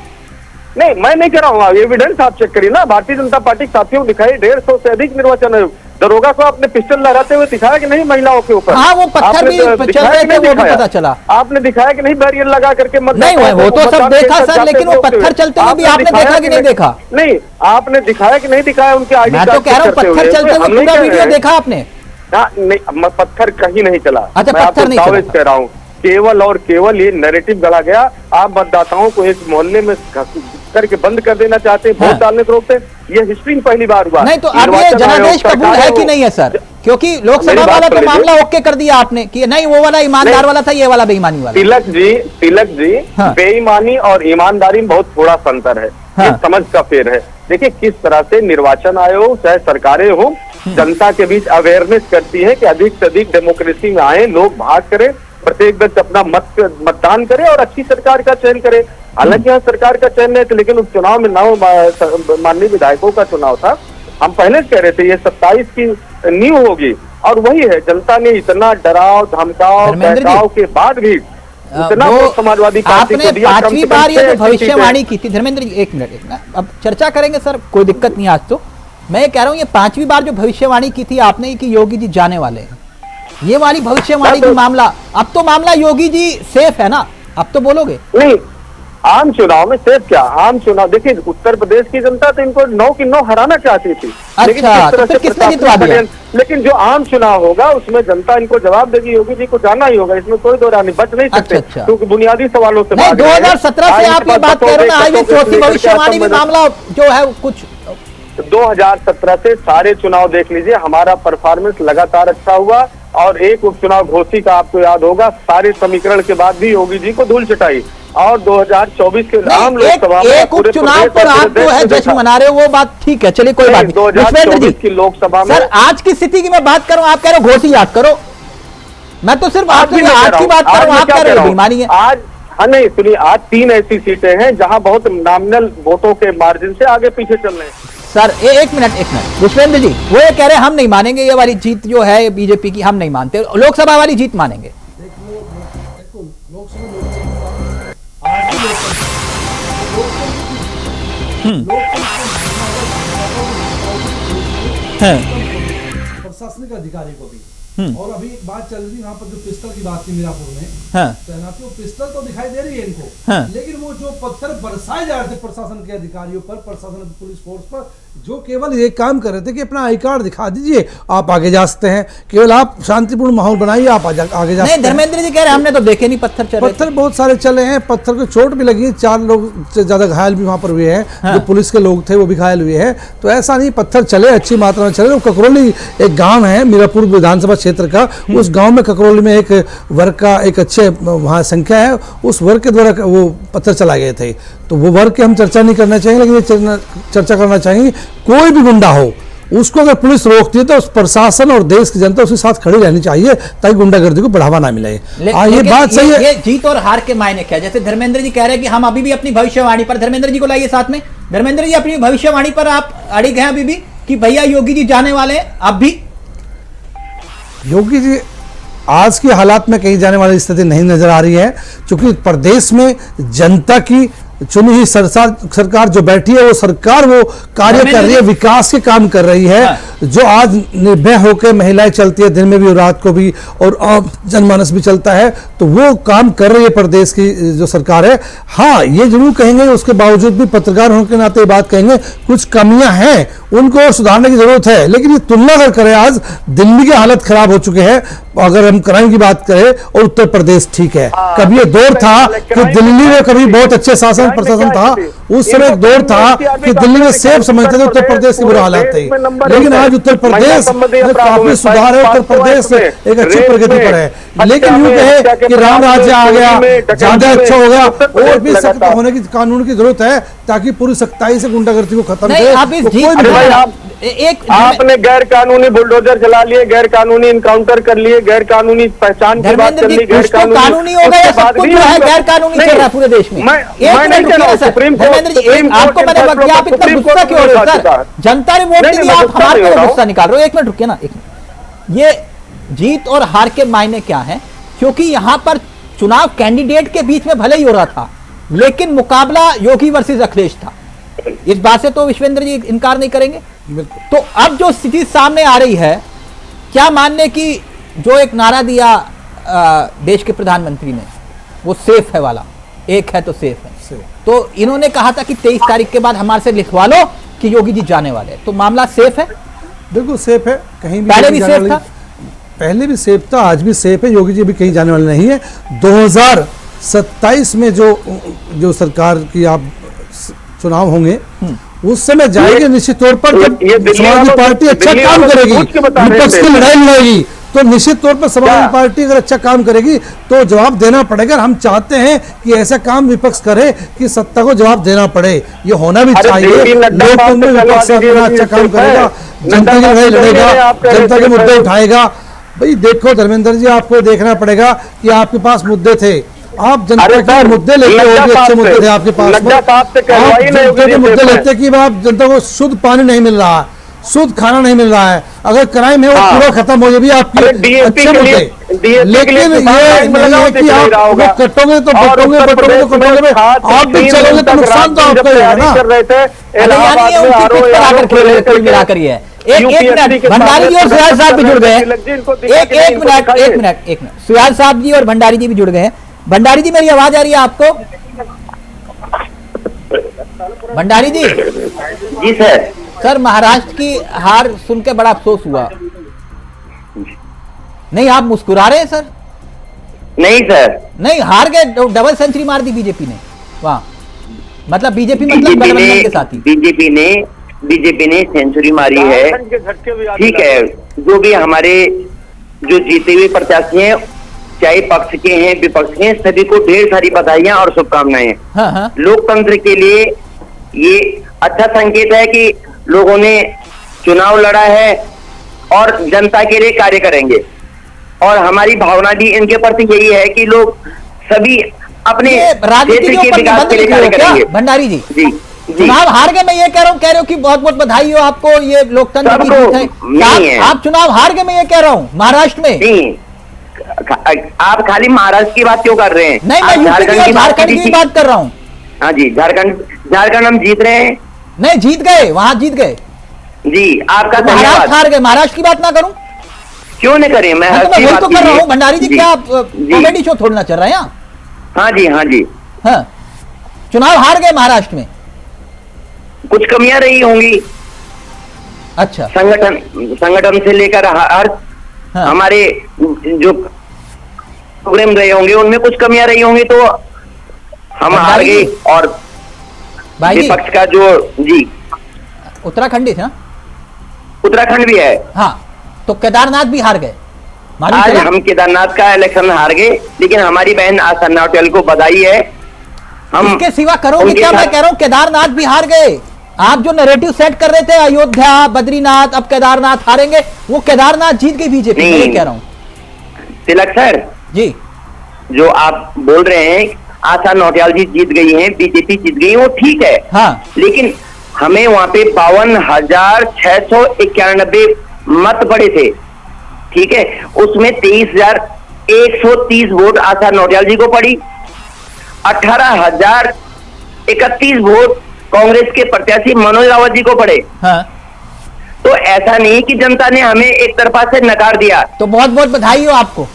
नहीं, मैं नहीं कह रहा हूँ, एविडेंस आप चेक करिए ना। भारतीय जनता पार्टी के साथियों को दिखाई 150 से अधिक निर्वाचन आयोग, दरोगा को आपने पिस्टल लहराते हुए दिखाया कि नहीं महिलाओं के ऊपर? हाँ, वो पत्थर भी चल रहे थे, वो भी पता चला। आपने दिखाया कि नहीं बैरियर लगा करके नहीं, वो तो सब देखा सर, लेकिन वो पत्थर चलते हुए भी आपने देखा कि नहीं देखा? नहीं, आपने दिखाया कि नहीं दिखाया उनके आईडी कार्ड? मैं तो कह रहा हूँ पत्थर चलते हुए पूरा वीडियो देखा आपने? नहीं, पत्थर कहीं नहीं चला। अच्छा, पत्थर नहीं चला। कह रहा हूँ केवल और केवल ये नैरेटिव गढ़ा गया। आप मतदाताओं को एक मोहल्ले में करके बंद कर देना चाहते हैं, वोट डालने को रोकते हैं। ये हिस्ट्री में पहली बार हुआ। नहीं तो अब ये जनादेश कबूल है कि नहीं है सर? क्योंकि लोकसभा वाला तो मामला ओके कर दिया आपने कि नहीं वो वाला ईमानदार वाला था, ये वाला बेईमानी वाला। तिलक जी बेईमानी और ईमानदारी में बहुत थोड़ा अंतर है, ये समझ का फेर है। देखिए किस तरह से निर्वाचन आयोग चाहे सरकारें हो जनता के बीच अवेयरनेस करती है कि अधिक से अधिक डेमोक्रेसी में आए, लोग भाग करें, प्रत्येक व्यक्ति अपना मतदान करे और अच्छी सरकार का चयन करे। हालांकि यहाँ सरकार का चयन नहीं था, लेकिन उपचुनाव में 9 माननीय विधायकों का चुनाव था। हम पहले कह रहे थे ये 27 की नींव होगी, और वही है, जनता ने इतना डराव धमकाव बहकाव के बाद भी समाजवादी पार्टी को दिया। 5वीं बार ये जो भविष्यवाणी की थी, धर्मेंद्र जी एक मिनट अब चर्चा करेंगे सर, कोई दिक्कत नहीं। आज तो मैं कह रहा हूँ ये 5वीं बार जो भविष्यवाणी की थी आपने कि योगी जी जाने वाले हैं, ये वाली भविष्यवाणी की मामला, अब तो मामला योगी जी सेफ है ना? अब तो बोलोगे नहीं, आम चुनाव में सेफ क्या? आम चुनाव देखिए, उत्तर प्रदेश की जनता तो इनको 9 की 9 हराना चाहती थी। अच्छा, तो फिर किसने जितवा दिया? लेकिन जो आम चुनाव होगा उसमें जनता इनको जवाब देगी, योगी जी को जाना ही होगा, इसमें कोई दो राय नहीं, बच नहीं सकते। क्योंकि बुनियादी सवालों से 2017 से आप ये बात कह रहे हैं, चौथी भविष्यवाणी में मामला जो है कुछ 2017 से सारे चुनाव देख लीजिए, हमारा परफॉर्मेंस लगातार अच्छा हुआ। और एक उपचुनाव घोषी का आपको याद होगा, सारे समीकरण के बाद भी योगी जी को धूल चटाई। और 2024 के आम लोकसभा में एक उपचुनाव पर आप जो है जश्न मना रहे हो, वो बात ठीक है, चलिए कोई बात नहीं। 2024 की लोकसभा में सर आज की स्थिति की मैं बात करूं, आप कह रहे हो घोषी याद करो, मैं तो सिर्फ आज की बात कर रहा हूं, आप कह रहे हो बेईमानी है। आज हाँ नहीं सुनिए, आज 3 ऐसी सीटें हैं जहां बहुत नॉमिनल वोटों के मार्जिन से आगे पीछे चल रहे हैं। सर एक मिनट विश्वेंद्र जी, वो ये कह रहे हैं हम नहीं मानेंगे, ये वाली जीत जो है बीजेपी की हम नहीं मानते, लोकसभा वाली जीत मानेंगे। प्रशासनिक अधिकारी को भी, और अभी बात चल रही वहाँ पर जो पिस्टल की बात थी मीरापुर में तैनाती, वो पिस्टल तो दिखाई दे रही है इनको, लेकिन वो जो पत्थर बरसाए जा रहे थे प्रशासन के अधिकारियों पर, प्रशासन पुलिस फोर्स पर, जो केवल ये काम कर रहे थे कि अपना आई कार्ड दिखा दीजिए आप आगे जा सकते हैं, केवल आप शांतिपूर्ण माहौल बनाइए आप आगे जा सकते हैं। धर्मेंद्र जी कह रहे हैं हमने तो देखे नहीं पत्थर बहुत सारे चले हैं, पत्थर को चोट भी लगी है, 4 लोग से ज्यादा घायल भी वहां पर हुए हैं, जो पुलिस के लोग थे वो भी घायल हुए हैं। तो ऐसा नहीं, पत्थर चले, अच्छी मात्रा में चले। ककरौली एक गाँव है मीरापुर विधानसभा क्षेत्र का, उस गाँव में ककरौली में एक वर्ग का एक अच्छे वहाँ संख्या है, उस वर्ग के द्वारा वो पत्थर चला गए थे। तो वो वर्ग की हम चर्चा नहीं करना चाहिए, लेकिन ये चर्चा करना चाहिए, कोई भी गुंडा हो उसको अगर पुलिस रोकती है तो उस प्रशासन और देश की जनता उसके साथ खड़ी रहनी चाहिए ताकि गुंडागर्दी को बढ़ावा ना मिले। ये बात सही है। ये जीत और हार के मायने क्या? जैसे धर्मेंद्र जी कह रहे हैं कि हम अभी भी अपनी भविष्यवाणी पर, धर्मेंद्र जी को लाइए साथ में। धर्मेंद्र जी, अपनी भविष्यवाणी पर आप अड़िग हैं अभी भी कि भैया योगी जी जाने वाले हैं? अब भी योगी जी आज के हालात में कहीं जाने वाली स्थिति नहीं नजर आ रही है, क्योंकि प्रदेश में जनता की चुनी हुई सरकार जो बैठी है वो सरकार वो कार्य कर रही है, विकास के काम कर रही है। जो आज निर्भय होकर महिलाएं चलती है दिन में भी और रात को भी, और जनमानस भी चलता है, तो वो काम कर रही है प्रदेश की जो सरकार है। हाँ, ये जरूर कहेंगे, उसके बावजूद भी पत्रकार होने के नाते बात कहेंगे कुछ कमियां हैं, उनको सुधारने की जरूरत है। लेकिन ये तुलना अगर करें, आज दिल्ली की हालत खराब हो चुके हैं अगर हम क्राइम की बात करें, और उत्तर प्रदेश ठीक है। कभी ये दौर था कि दिल्ली में कभी बहुत अच्छे शासन प्रशासन था, उस समय एक दौर था कि दिल्ली में सेफ समझते थे, उत्तर प्रदेश की बुरा हालत थी। लेकिन आज उत्तर प्रदेश में काफी सुधार है, उत्तर प्रदेश एक अच्छी प्रगति पर है। लेकिन यूं कहे कि राम राज्य आ गया, ज्यादा अच्छा हो गया, और भी सख्त होने की कानून की जरूरत है ताकि पूरी सख्ताई से गुंडागर्दी को खत्म करें। आपने गैर कानूनी बुलडोजर चला लिए, गैर कानूनी इनकाउंटर कर लिए, गैर कानूनी पहचान की बात कर ली, गैर कानूनी हो गया, सब कुछ जो है गैर कानूनी चल रहा है पूरे देश में। मैं नहीं कह रहा हूं सुप्रीम कोर्ट, आपको मैंने बताया, आप इतना गुस्सा क्यों हो रहे हो सर? जनता ने वोट दिया, आप हमारे ऊपर गुस्सा निकाल रहे हो। एक मिनट रुकिए ना, एक मिनट। ये जीत और हार के मायने क्या है? क्योंकि यहां पर चुनाव कैंडिडेट के बीच में भले ही हो रहा था, लेकिन मुकाबला योगी वर्सेस अखिलेश था। इस बात से तो विश्वेंद्र जी इनकार नहीं करेंगे। तो अब जो स्थिति सामने आ रही है, क्या मानने की जो एक नारा दिया देश के प्रधानमंत्री ने, वो सेफ है वाला, एक है तो सेफ है, तो इन्होंने कहा था कि 23 तारीख के बाद हमारे से लिखवा लो कि योगी जी जाने वाले हैं, तो मामला सेफ है? बिल्कुल सेफ है। कहीं भी पहले भी सेफ था, पहले भी सेफ था, आज भी सेफ है। योगी जी भी कहीं जाने वाले नहीं है। 2027 में जो सरकार की आप चुनाव होंगे उस समय जाएंगे निश्चित तौर पर। जब समाजवादी पार्टी अच्छा काम करेगी, विपक्ष की लड़ाई लड़ेगी, तो निश्चित तौर पर समाजवादी पार्टी अगर अच्छा काम करेगी तो जवाब देना पड़ेगा। हम चाहते हैं कि ऐसा काम विपक्ष करे कि सत्ता को जवाब देना पड़े, ये होना भी चाहिए। लोकतंत्र में विपक्ष अच्छा काम करेगा, जनता की लड़ाई लड़ेगा, जनता के मुद्दे उठाएगा। भाई देखो धर्मेंद्र जी, आपको देखना पड़ेगा कि आपके पास मुद्दे थे, आप जनता के मुद्दे लेते हो, अच्छे मुद्दे थे आपके पास, आप जनता के मुद्दे लेते कि आप जनता को शुद्ध पानी नहीं मिल रहा है, शुद्ध खाना नहीं मिल रहा है, अगर क्राइम है वो पूरा खत्म हो जाए, भी आपके अच्छे मुद्दे। लेकिन ये नहीं है कि आप वो कटोगे तो बटोगे, बटोगे तो कटोगे में आप भी चलोगे तो नुकसान तो आपका ही है ना। एक मिनट, भंडारी जी और सुयाल साहब भी जुड़ गए हैं। एक मिनट, सुयाल साहब जी और भंडारी जी भी जुड़ गए हैं। भंडारी जी, मेरी आवाज आ रही है आपको? भंडारी जी। जी सर। सर, महाराष्ट्र की हार सुन के बड़ा अफसोस हुआ। नहीं, आप मुस्कुरा रहे हैं सर? नहीं सर, नहीं, हार गए, डबल सेंचुरी मार दी बीजेपी ने। वाह, मतलब बीजेपी मतलब गठबंधन के साथ ही बीजेपी ने सेंचुरी मारी है। ठीक है, जो भी हमारे जो जीते हुए प्रत्याशी हैं, चाहे पक्ष के हैं विपक्ष के हैं, सभी को ढेर सारी बधाइयां और शुभकामनाएं। हाँ। लोकतंत्र के लिए ये अच्छा संकेत है कि लोगों ने चुनाव लड़ा है और जनता के लिए कार्य करेंगे, और हमारी भावना भी इनके प्रति यही है कि लोग सभी अपने क्षेत्र के विकास के लिए कार्य करेंगे। भंडारी जी, जी चुनाव हार गए, मैं ये कह रहा हूँ कि बहुत बहुत बधाई हो आपको, ये लोकतंत्र की जीत है। आप चुनाव हार गए, मैं ये कह रहा हूँ, महाराष्ट्र में नहीं। आप खाली महाराष्ट्र की बात क्यों कर रहे हैं? नहीं, मैं झारखंड की बात कर रहा हूँ। हाँ जी, झारखंड हम जीत रहे हैं। नहीं, जीत गए, वहां जीत गए जी, आपका महाराष्ट्र हार गए। महाराष्ट्र की बात ना करूं? क्यों नहीं करें, मैं वही तो कर रहा हूँ। भंडारी जी, क्या कॉमेडी शो थोड़ना चल रहा है यहाँ? हाँ जी, हाँ जी, हाँ। चुनाव हार गए महाराष्ट्र में, कुछ कमियां रही होंगी। अच्छा, संगठन से लेकर हर हमारे जो प्रोग्राम रहे होंगे उनमें कुछ कमियां रही होंगी, तो हम हार गए। और विपक्ष का जो जी उत्तराखंड था, उत्तराखंड भी है। हाँ, तो केदारनाथ भी हार गए। आज हम केदारनाथ का इलेक्शन हार गए, लेकिन हमारी बहन आसन्ना पटेल को बधाई है। हम इसके सिवा करोगे क्या? मैं कह रहा हूँ केदारनाथ भी हार गए, आप जो नैरेटिव सेट कर रहे थे अयोध्या, बद्रीनाथ, अब केदारनाथ हारेंगे, वो केदारनाथ जीत गई बीजेपी, मैं कह रहा हूं। तिलक सर जी, जो आप बोल रहे हैं आशा नौटियाल जी जीत गई हैं, बीजेपी जीत गई, वो ठीक है। हाँ, लेकिन हमें वहां पे 52,691 मत पड़े थे, ठीक है। उसमें 23,130 वोट आशा नौटियाल जी को पड़ी, 18,031 वोट कांग्रेस के प्रत्याशी मनोज रावत जी को पड़े। हाँ। तो ऐसा नहीं कि जनता ने हमें एक तरफा से नकार दिया। तो बहुत बहुत बधाई हो आपको।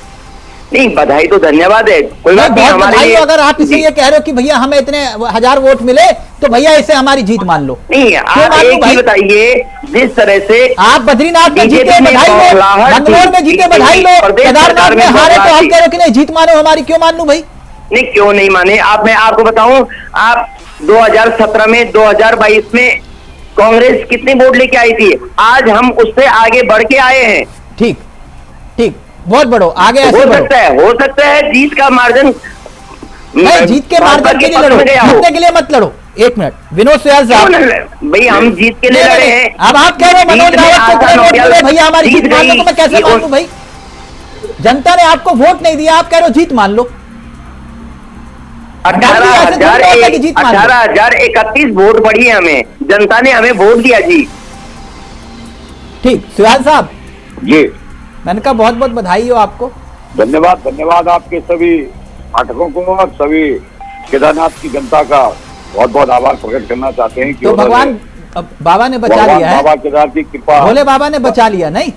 नहीं, बधाई तो धन्यवाद है, कोई बात नहीं, हमारे लिए। अगर आप इसे ये कह रहे हो कि भैया हमें इतने 1000 वोट मिले, तो भैया इसे हमारी जीत मान लो। नहीं, आप एक ही बताइए, जिस तरह से आप बद्रीनाथ में जीते बधाई लो, बंगलोर में जीते बधाई लो, केदारनाथ में हारे तो हम कह रहे हो कि नहीं जीत मानो हमारी, क्यों मान लूं भाई? नहीं, क्यों नहीं माने आप? मैं आपको बताऊं, आप 2017 में 2022 में कांग्रेस कितनी वोट लेके आई थी, आज हम उससे आगे बढ़ के आए हैं। ठीक ठीक, बहुत बढ़ो आगे, ऐसे हो सकता है जीत का मार्जिन, नहीं जीत के मार्जिन के लिए लड़ो, जीतने के लिए मत लड़ो। एक मिनट, विनोद सुयाल साहब, भाई हम जीत के लिए लड़े हैं। अब आप कह रहे हो मनोज रावत को भैया हमारी जीत मान लो, तो मैं कैसे मान लूं भाई? जनता ने आपको वोट नहीं दिया, आप कह रहे हो जीत मान लो। 18,031 वोट पड़ी है हमें, जनता ने हमें वोट दिया जी। ठीक, सुयाल साहब जी, मैंने कहा बहुत बहुत बधाई हो आपको। धन्यवाद, धन्यवाद आपके सभी पाठकों को और सभी केदारनाथ की जनता का बहुत बहुत आभार प्रकट करना चाहते हैं कि तो भगवान बाबा ने बचा लिया है, बाबा केदार की कृपा, भोले बाबा ने बचा लिया। नहीं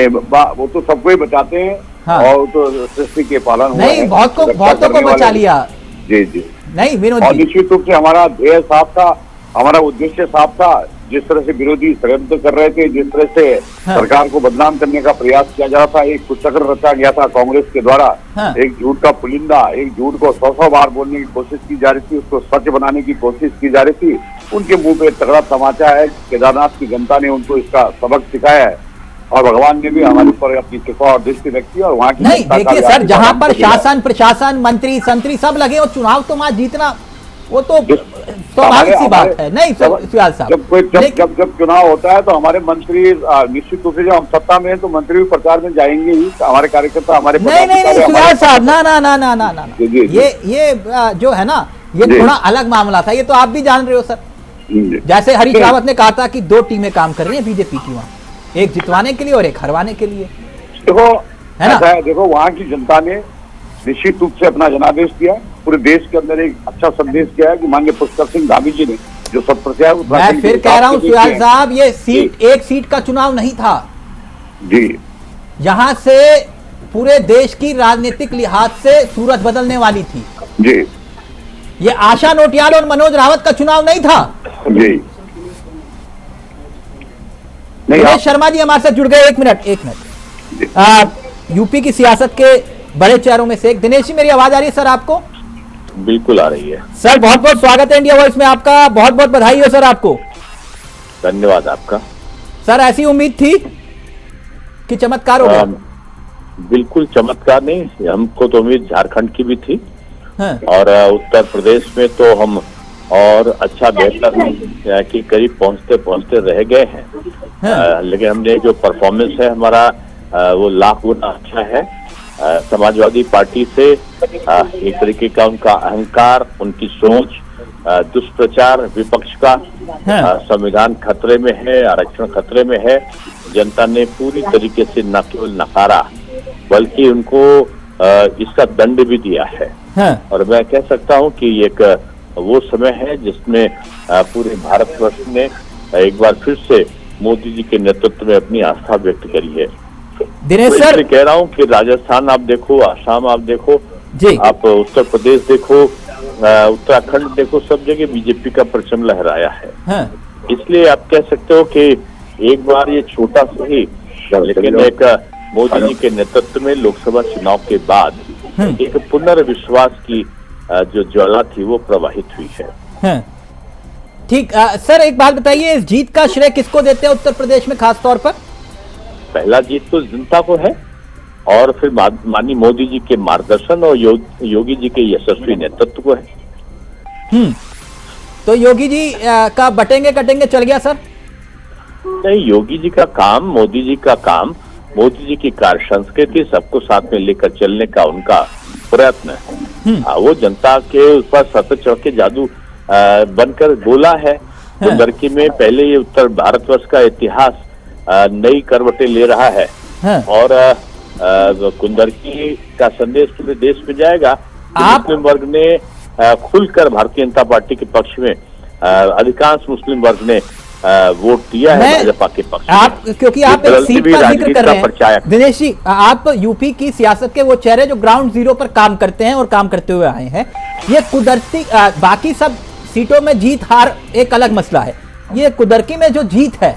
वो तो सबको ही बचाते हैं। हाँ। और तो सृष्टि के पालन नहीं, बहुतों को बचा लिया। जी जी, नहीं विनोद और जी, निश्चित रूप से हमारा ध्येय साफ था, हमारा उद्देश्य साफ था। जिस तरह से विरोधी षड्यंत्र कर रहे थे, जिस तरह से सरकार को बदनाम करने का प्रयास किया जा रहा था, एक कुचक्र रचा गया था कांग्रेस के द्वारा। एक झूठ का पुलिंदा, एक झूठ को 100 बार बोलने की कोशिश की जा रही थी, उसको सच बनाने की कोशिश की जा रही थी। उनके मुंह पे तगड़ा तमाचा है, केदारनाथ की जनता ने उनको इसका सबक सिखाया है और भगवान ने भी हमारे ऊपर अपनी कृपा और दृष्टि रखी और वहाँ की नहीं देखिए सर, जहां पर शासन प्रशासन मंत्री संतरी सब लगे और चुनाव तो वहां जीतना, वो तो स्वाभाविक सी बात है। नहीं सुयाल साहब, जब चुनाव होता है तो हमारे मंत्री निश्चित रूप से, जब हम सत्ता में है तो मंत्री भी प्रचार में जाएंगे ही, हमारे कार्यकर्ता हमारे नहीं सुयाल साहब, ना ये जो है ना, ये थोड़ा अलग मामला था, ये तो आप भी जान रहे हो सर। जैसे हरीश रावत ने कहा था कि 2 टीमें काम कर रही है बीजेपी की वहाँ, एक जितवाने के लिए और एक हरवाने के लिए। देखो है ना, देखो वहाँ की जनता ने निश्चित रूप से अपना जनादेश दिया, पूरे देश के अंदर एक अच्छा संदेश दिया है कि माननीय पुष्कर सिंह धामी जी ने जो सत्प्रत्याशी, मैं फिर कह रहा हूँ सुयाल साहब, ये सीट एक सीट का चुनाव नहीं था जी, यहाँ से पूरे देश की राजनीतिक लिहाज से सूरत बदलने वाली थी जी। ये आशा नौटियाल और मनोज रावत का चुनाव नहीं था जी। दिनेश शर्मा जी हमारे साथ जुड़ गए, एक मिनट यूपी की सियासत के बड़े चेहरों में से एक। दिनेश जी, मेरी आवाज आ रही है सर आपको? बिल्कुल आ रही है सर, बहुत बहुत स्वागत है इंडिया वॉइस में आपका, बहुत बहुत बधाई हो सर आपको। धन्यवाद आपका सर। ऐसी उम्मीद थी कि चमत्कार हो गया? बिल्कुल चमत्कार नहीं, हमको तो उम्मीद झारखंड की भी थी। हाँ। और उत्तर प्रदेश में तो हम और अच्छा बेहतर के करीब पहुंचते रह गए हैं। हाँ। लेकिन हमने जो परफॉर्मेंस है हमारा वो लाख गुना अच्छा है। समाजवादी पार्टी से एक तरीके का उनका अहंकार, उनकी सोच, दुष्प्रचार विपक्ष का, संविधान खतरे में है, आरक्षण खतरे में है, जनता ने पूरी तरीके से न केवल नकारा बल्कि उनको इसका दंड भी दिया है। और मैं कह सकता हूं कि एक वो समय है जिसमें पूरे भारतवर्ष ने एक बार फिर से मोदी जी के नेतृत्व में अपनी आस्था व्यक्त करी है। दिनेश तो सर, कह रहा हूं कि राजस्थान आप देखो, आसाम आप देखो जी, आप उत्तर प्रदेश देखो, उत्तराखंड देखो, सब जगह बीजेपी का परचम लहराया है। इसलिए आप कह सकते हो कि एक बार ये छोटा सही लेकिन एक मोदी जी के नेतृत्व में लोकसभा चुनाव के बाद एक पुनर्विश्वास की जो ज्वाला थी वो प्रवाहित हुई है। ठीक सर, एक बात बताइए, इस जीत का श्रेय किसको देते हैं उत्तर प्रदेश में खास तौर पर? पहला जीत तो जनता को है और फिर माननीय मोदी जी के मार्गदर्शन और योगी जी के यशस्वी नेतृत्व को है। तो योगी जी का बटेंगे कटेंगे चल गया सर? नहीं, योगी जी का काम, मोदी जी का काम, मोदी जी की कार्य संस्कृति, सबको साथ में लेकर चलने का उनका प्रयत्न है। वो जनता के ऊपर सतत चढ़ के जादू बनकर बोला है। कुंदरकी में पहले ये उत्तर भारतवर्ष का इतिहास नई करवटें ले रहा है और कुंदरकी का संदेश पूरे देश में जाएगा। मुस्लिम वर्ग ने खुलकर भारतीय जनता पार्टी के पक्ष में, अधिकांश मुस्लिम वर्ग ने वोट दिया है भाजपा के पक्ष में। आप क्योंकि आप एक सीट का जिक्र कर रहे हैं दिनेश जी, आप यूपी की सियासत के वो चेहरे जो ग्राउंड जीरो पर काम करते हैं और काम करते हुए आए हैं। ये कुदरती बाकी सब सीटों में जीत हार एक अलग मसला है, ये कुदरकी में जो जीत है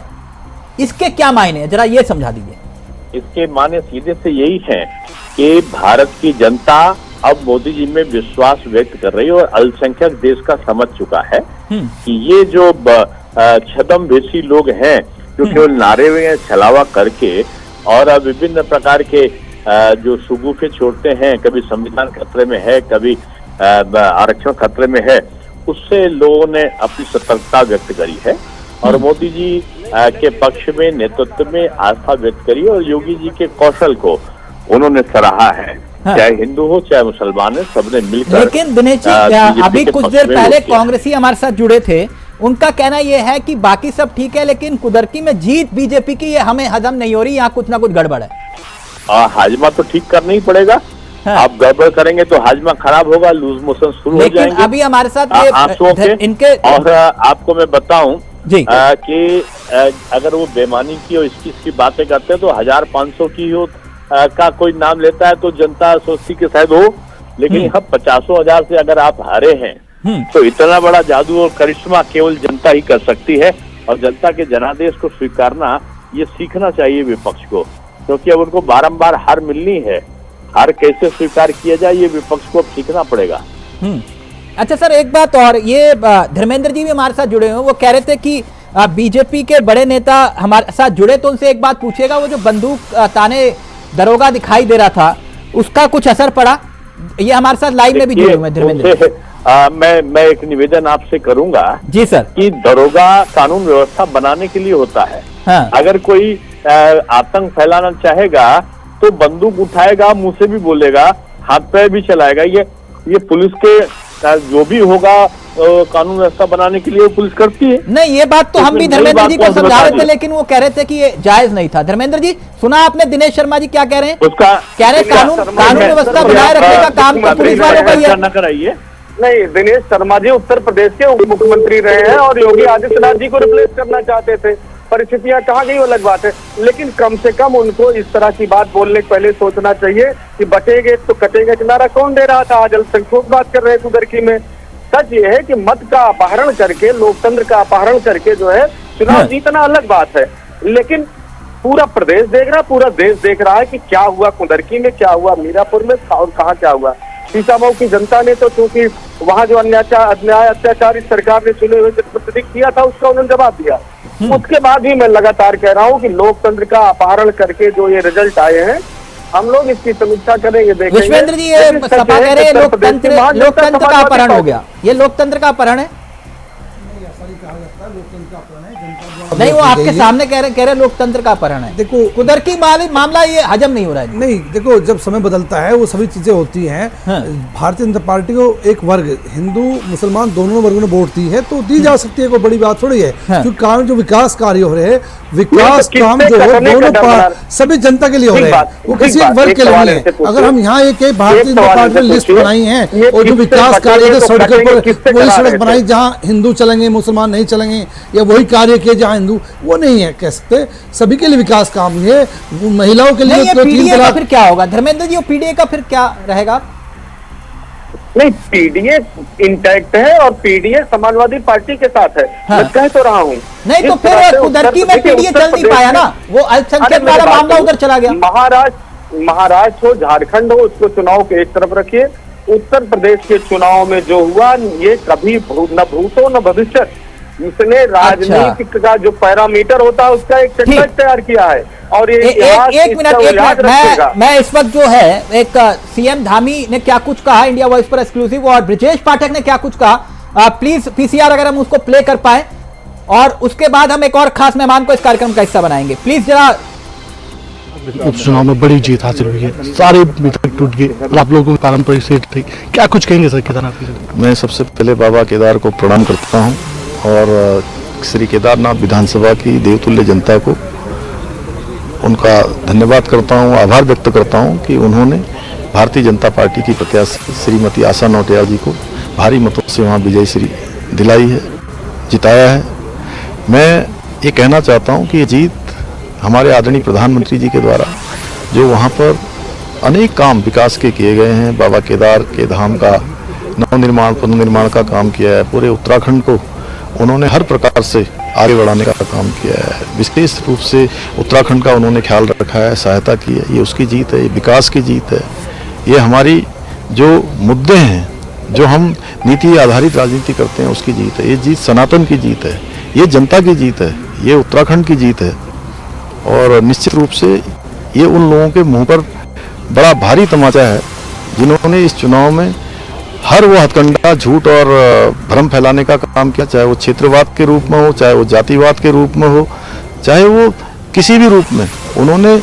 इसके क्या मायने हैं, जरा ये समझा दीजिए। इसके माने सीधे से यही है कि भारत की जनता अब मोदी जी में विश्वास व्यक्त कर रही है और अल्पसंख्यक देश का समझ चुका है कि ये जो छद्मवेशी लोग हैं जो केवल नारे में छलावा करके और विभिन्न प्रकार के जो सुगुफे छोड़ते हैं, कभी संविधान खतरे में है, कभी आरक्षण खतरे में है, उससे लोगों ने अपनी सतर्कता व्यक्त करी है और मोदी जी के पक्ष में, नेतृत्व में आस्था व्यक्त करी और योगी जी के कौशल को उन्होंने सराहा है। चाहे हिंदू हो चाहे मुसलमान है, सबने मिलकर। लेकिन दिनेश जी, अभी कुछ देर पहले कांग्रेसी हमारे साथ जुड़े थे, उनका कहना यह है कि बाकी सब ठीक है लेकिन कुदरकी में जीत बीजेपी की ये हमें हजम नहीं हो रही, यहाँ कुछ ना कुछ गड़बड़ है। हाजमा तो ठीक करना ही पड़ेगा। आप गड़बड़ करेंगे तो हाजमा खराब होगा, लूज मोशन शुरू हो जाएंगे। अभी हमारे साथ आंसुओं के इनके और आपको मैं बताऊं कि अगर वो बेईमानी की और इसकी बातें करते हैं तो 1500 की हो का कोई नाम लेता है तो जनता सोचती कि शायद हो, लेकिन यहाँ 50,000 से अगर आप हारे हैं तो इतना बड़ा जादू और करिश्मा केवल जनता ही कर सकती है और जनता के जनादेश को स्वीकारना ये सीखना चाहिए विपक्ष को, क्योंकि अब उनको बारंबार हार मिलनी है। हार कैसे स्वीकार किया जाए ये विपक्ष को अब सीखना पड़ेगा। अच्छा सर, एक बात और, ये धर्मेंद्र जी भी हमारे साथ जुड़े हुए, वो कह रहे थे कि बीजेपी के बड़े नेता हमारे साथ जुड़े तो उनसे एक बात पूछिएगा, वो जो बंदूक ताने दरोगा दिखाई दे रहा था उसका कुछ असर पड़ा? ये हमारे साथ लाइव में भी जुड़े हुए धर्मेंद्र। मैं एक निवेदन आपसे करूंगा जी सर, कि दरोगा कानून व्यवस्था बनाने के लिए होता है। अगर कोई आतंक फैलाना चाहेगा तो बंदूक उठाएगा, मुंह से भी बोलेगा, हाथ पैर भी चलाएगा। ये पुलिस के जो भी होगा कानून व्यवस्था बनाने के लिए वो पुलिस करती है। नहीं, ये बात तो हम भी धर्मेंद्र जी को समझा रहे थे, लेकिन वो कह रहे थे कि ये जायज नहीं था। धर्मेंद्र जी, सुना आपने दिनेश शर्मा जी क्या कह रहे हैं? उसका कह रहे कानून व्यवस्था बनाए रखने का काम तो पुलिस वालों का ही है। न कराइए। नहीं, दिनेश शर्मा जी उत्तर प्रदेश के उप मुख्यमंत्री रहे हैं और योगी आदित्यनाथ जी को रिप्लेस करना चाहते थे। परिस्थितियां कहाँ गई वो अलग बात है, लेकिन कम से कम उनको इस तरह की बात बोलने के पहले सोचना चाहिए कि बटेंगे तो कटेंगे का नारा कौन दे रहा था। आज अल्पसंख्यक बात कर रहे हैं कुदरकी में। सच ये है कि मत का अपहरण करके, लोकतंत्र का अपहरण करके जो है चुनाव जीतना अलग बात है, लेकिन पूरा प्रदेश देख रहा, पूरा देश देख रहा है कि क्या हुआ कुंदरकी में, क्या हुआ मीरापुर में और कहाँ क्या हुआ। सीतामऊ की जनता ने तो चूंकि वहां जो अन्याय अत्याचार इस सरकार ने चुने हुए प्रतीक किया था उसका उन्होंने जवाब दिया। उसके बाद भी मैं लगातार कह रहा हूँ कि लोकतंत्र का अपहरण करके जो ये रिजल्ट आए हैं, हम लोग इसकी समीक्षा करेंगे, देखेंगे। विश्वेंद्र जी, ये सपा कह रहे हैं लोकतंत्र का अपहरण हो गया, ये लोकतंत्र का अपहरण है? नहीं, वो आपके सामने कह रहे लोकतंत्र का अपहरण है। देखो, कुदरकी मामला ये हजम नहीं हो रहा है। नहीं, देखो, जब समय बदलता है वो सभी चीजें होती हैं। भारतीय जनता पार्टी को एक वर्ग, हिंदू मुसलमान दोनों वर्गों ने वोट दी है तो दी जा सकती है, कोई बड़ी बात थोड़ी है। क्योंकि काम जो विकास कार्य हो रहे हैं, विकास काम जो हो दोनों सभी जनता के लिए हो रहे हैं, वो किसी एक वर्ग के लिए नहीं है। अगर हम यहाँ एक भारतीय जनता पार्टी ने लिस्ट बनाई है और जो विकास कार्य सड़कों पर वही सड़क बनाई जहाँ हिंदू चलेंगे मुसलमान नहीं चलेंगे, या वही कार्य किए जहाँ हिंदू, वो नहीं है कह सकते। सभी के लिए विकास काम है, महिलाओं के लिए तो 3 तलाक। फिर क्या होगा धर्मेंद्र जी, पीडीए का फिर क्या रहेगा? नहीं, पीडीए इंटैक्ट है और पीडीए समाजवादी पार्टी के साथ है। मैं कह तो रहा हूँ। नहीं तो फिर कुदरकी में पीडीए चल नहीं पाया ना, वो अल्पसंख्यक वाला मामला उधर चला गया। महाराष्ट्र हो, झारखंड हो, उसको चुनाव के एक तरफ रखिए। उत्तर प्रदेश के चुनाव में जो हुआ ये कभी न भूतो न भविष्य, इसने राजनीतिक का जो पैरामीटर होता है उसका एक सेगमेंट तैयार किया है। और ये एक मिनट, मैं इस वक्त जो है एक सीएम धामी ने क्या कुछ कहा इंडिया वॉइस पर एक्सक्लूसिव, और ब्रजेश पाठक ने क्या कुछ कहा प्लीज पीसीआर अगर हम उसको प्ले कर पाए, और उसके बाद हम एक और खास मेहमान को इस कार्यक्रम का हिस्सा बनाएंगे। प्लीज जरा। उपचुनाव में बड़ी जीत हासिल हुई है, सारे मित्र टूट गए और आप लोगों की पारंपरिक सीट थी, क्या कुछ कहेंगे सर केदारनाथ की? मैं सबसे पहले बाबा केदार को प्रणाम करता हूं और श्री केदारनाथ विधानसभा की देवतुल्य जनता को उनका धन्यवाद करता हूं, आभार व्यक्त करता हूं कि उन्होंने भारतीय जनता पार्टी की प्रत्याशी श्रीमती आशा नौटियाल जी को भारी मतों से वहां विजय श्री दिलाई है, जिताया है। मैं ये कहना चाहता हूं कि ये जीत हमारे आदरणीय प्रधानमंत्री जी के द्वारा जो वहाँ पर अनेक काम विकास के किए गए हैं, बाबा केदार के धाम का नवनिर्माण पुनर्निर्माण का काम किया है, पूरे उत्तराखंड को उन्होंने हर प्रकार से आगे बढ़ाने का काम किया है, विशेष रूप से उत्तराखंड का उन्होंने ख्याल रखा है, सहायता की है। ये उसकी जीत है, ये विकास की जीत है। ये हमारी जो मुद्दे हैं, जो हम नीति आधारित राजनीति करते हैं, उसकी जीत है। ये जीत सनातन की जीत है, ये जनता की जीत है, ये उत्तराखंड की जीत है। और निश्चित रूप से ये उन लोगों के मुंह पर बड़ा भारी तमाचा है जिन्होंने इस चुनाव में हर वो हथकंडा, झूठ और भ्रम फैलाने का काम किया, चाहे वो क्षेत्रवाद के रूप में हो, चाहे वो जातिवाद के रूप में हो, चाहे वो किसी भी रूप में। उन्होंने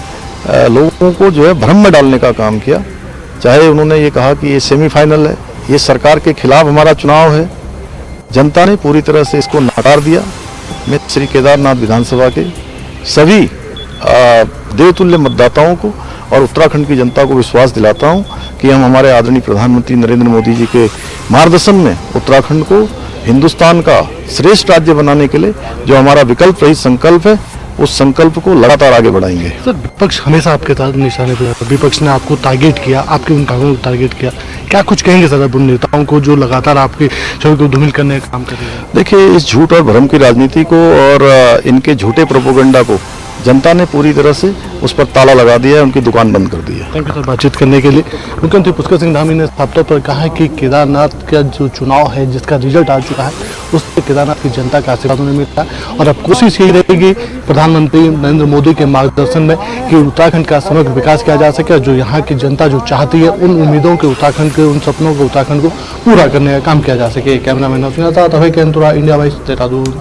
लोगों को जो है भ्रम में डालने का काम किया। चाहे उन्होंने ये कहा कि ये सेमीफाइनल है, ये सरकार के खिलाफ हमारा चुनाव है, जनता ने पूरी तरह से इसको नकार दिया। मैं श्री केदारनाथ विधानसभा के सभी देवतुल्य मतदाताओं को और उत्तराखंड की जनता को विश्वास दिलाता हूं कि हम हमारे आदरणीय प्रधानमंत्री नरेंद्र मोदी जी के मार्गदर्शन में उत्तराखंड को हिंदुस्तान का श्रेष्ठ राज्य बनाने के लिए जो हमारा विकल्प रहित संकल्प है, उस संकल्प को लगातार आगे बढ़ाएंगे। सर, विपक्ष हमेशा आपके साथ निशाने पर, विपक्ष ने आपको टारगेट किया, आपके उन कामों को टारगेट किया, क्या कुछ कहेंगे सर उन नेताओं को जो लगातार आपके छवि को धूमिल करने का काम कर रहे हैं? देखिए, इस झूठ और भ्रम की राजनीति को और इनके झूठे प्रोपोगंडा को जनता ने पूरी तरह से उस पर ताला लगा दिया है, उनकी दुकान बंद कर दी है। थैंक यू सर बातचीत करने के लिए। मुख्यमंत्री पुष्कर सिंह धामी ने साफ तौर पर कहा है कि केदारनाथ का जो चुनाव है, जिसका रिजल्ट आ चुका है, उससे केदारनाथ की जनता का आशीर्वाद उन्हें मिलता है और अब कोशिश यही रहेगी प्रधानमंत्री नरेंद्र मोदी के मार्गदर्शन में कि उत्तराखंड का समग्र विकास किया जा सके, जो यहाँ की जनता जो चाहती है, उन उम्मीदों के उत्तराखंड के, उन सपनों को उत्तराखंड को पूरा करने का काम किया जा सके। कैमरामैन नौसिना था अभय केंतुरा, इंडिया वाइस, देहरादून।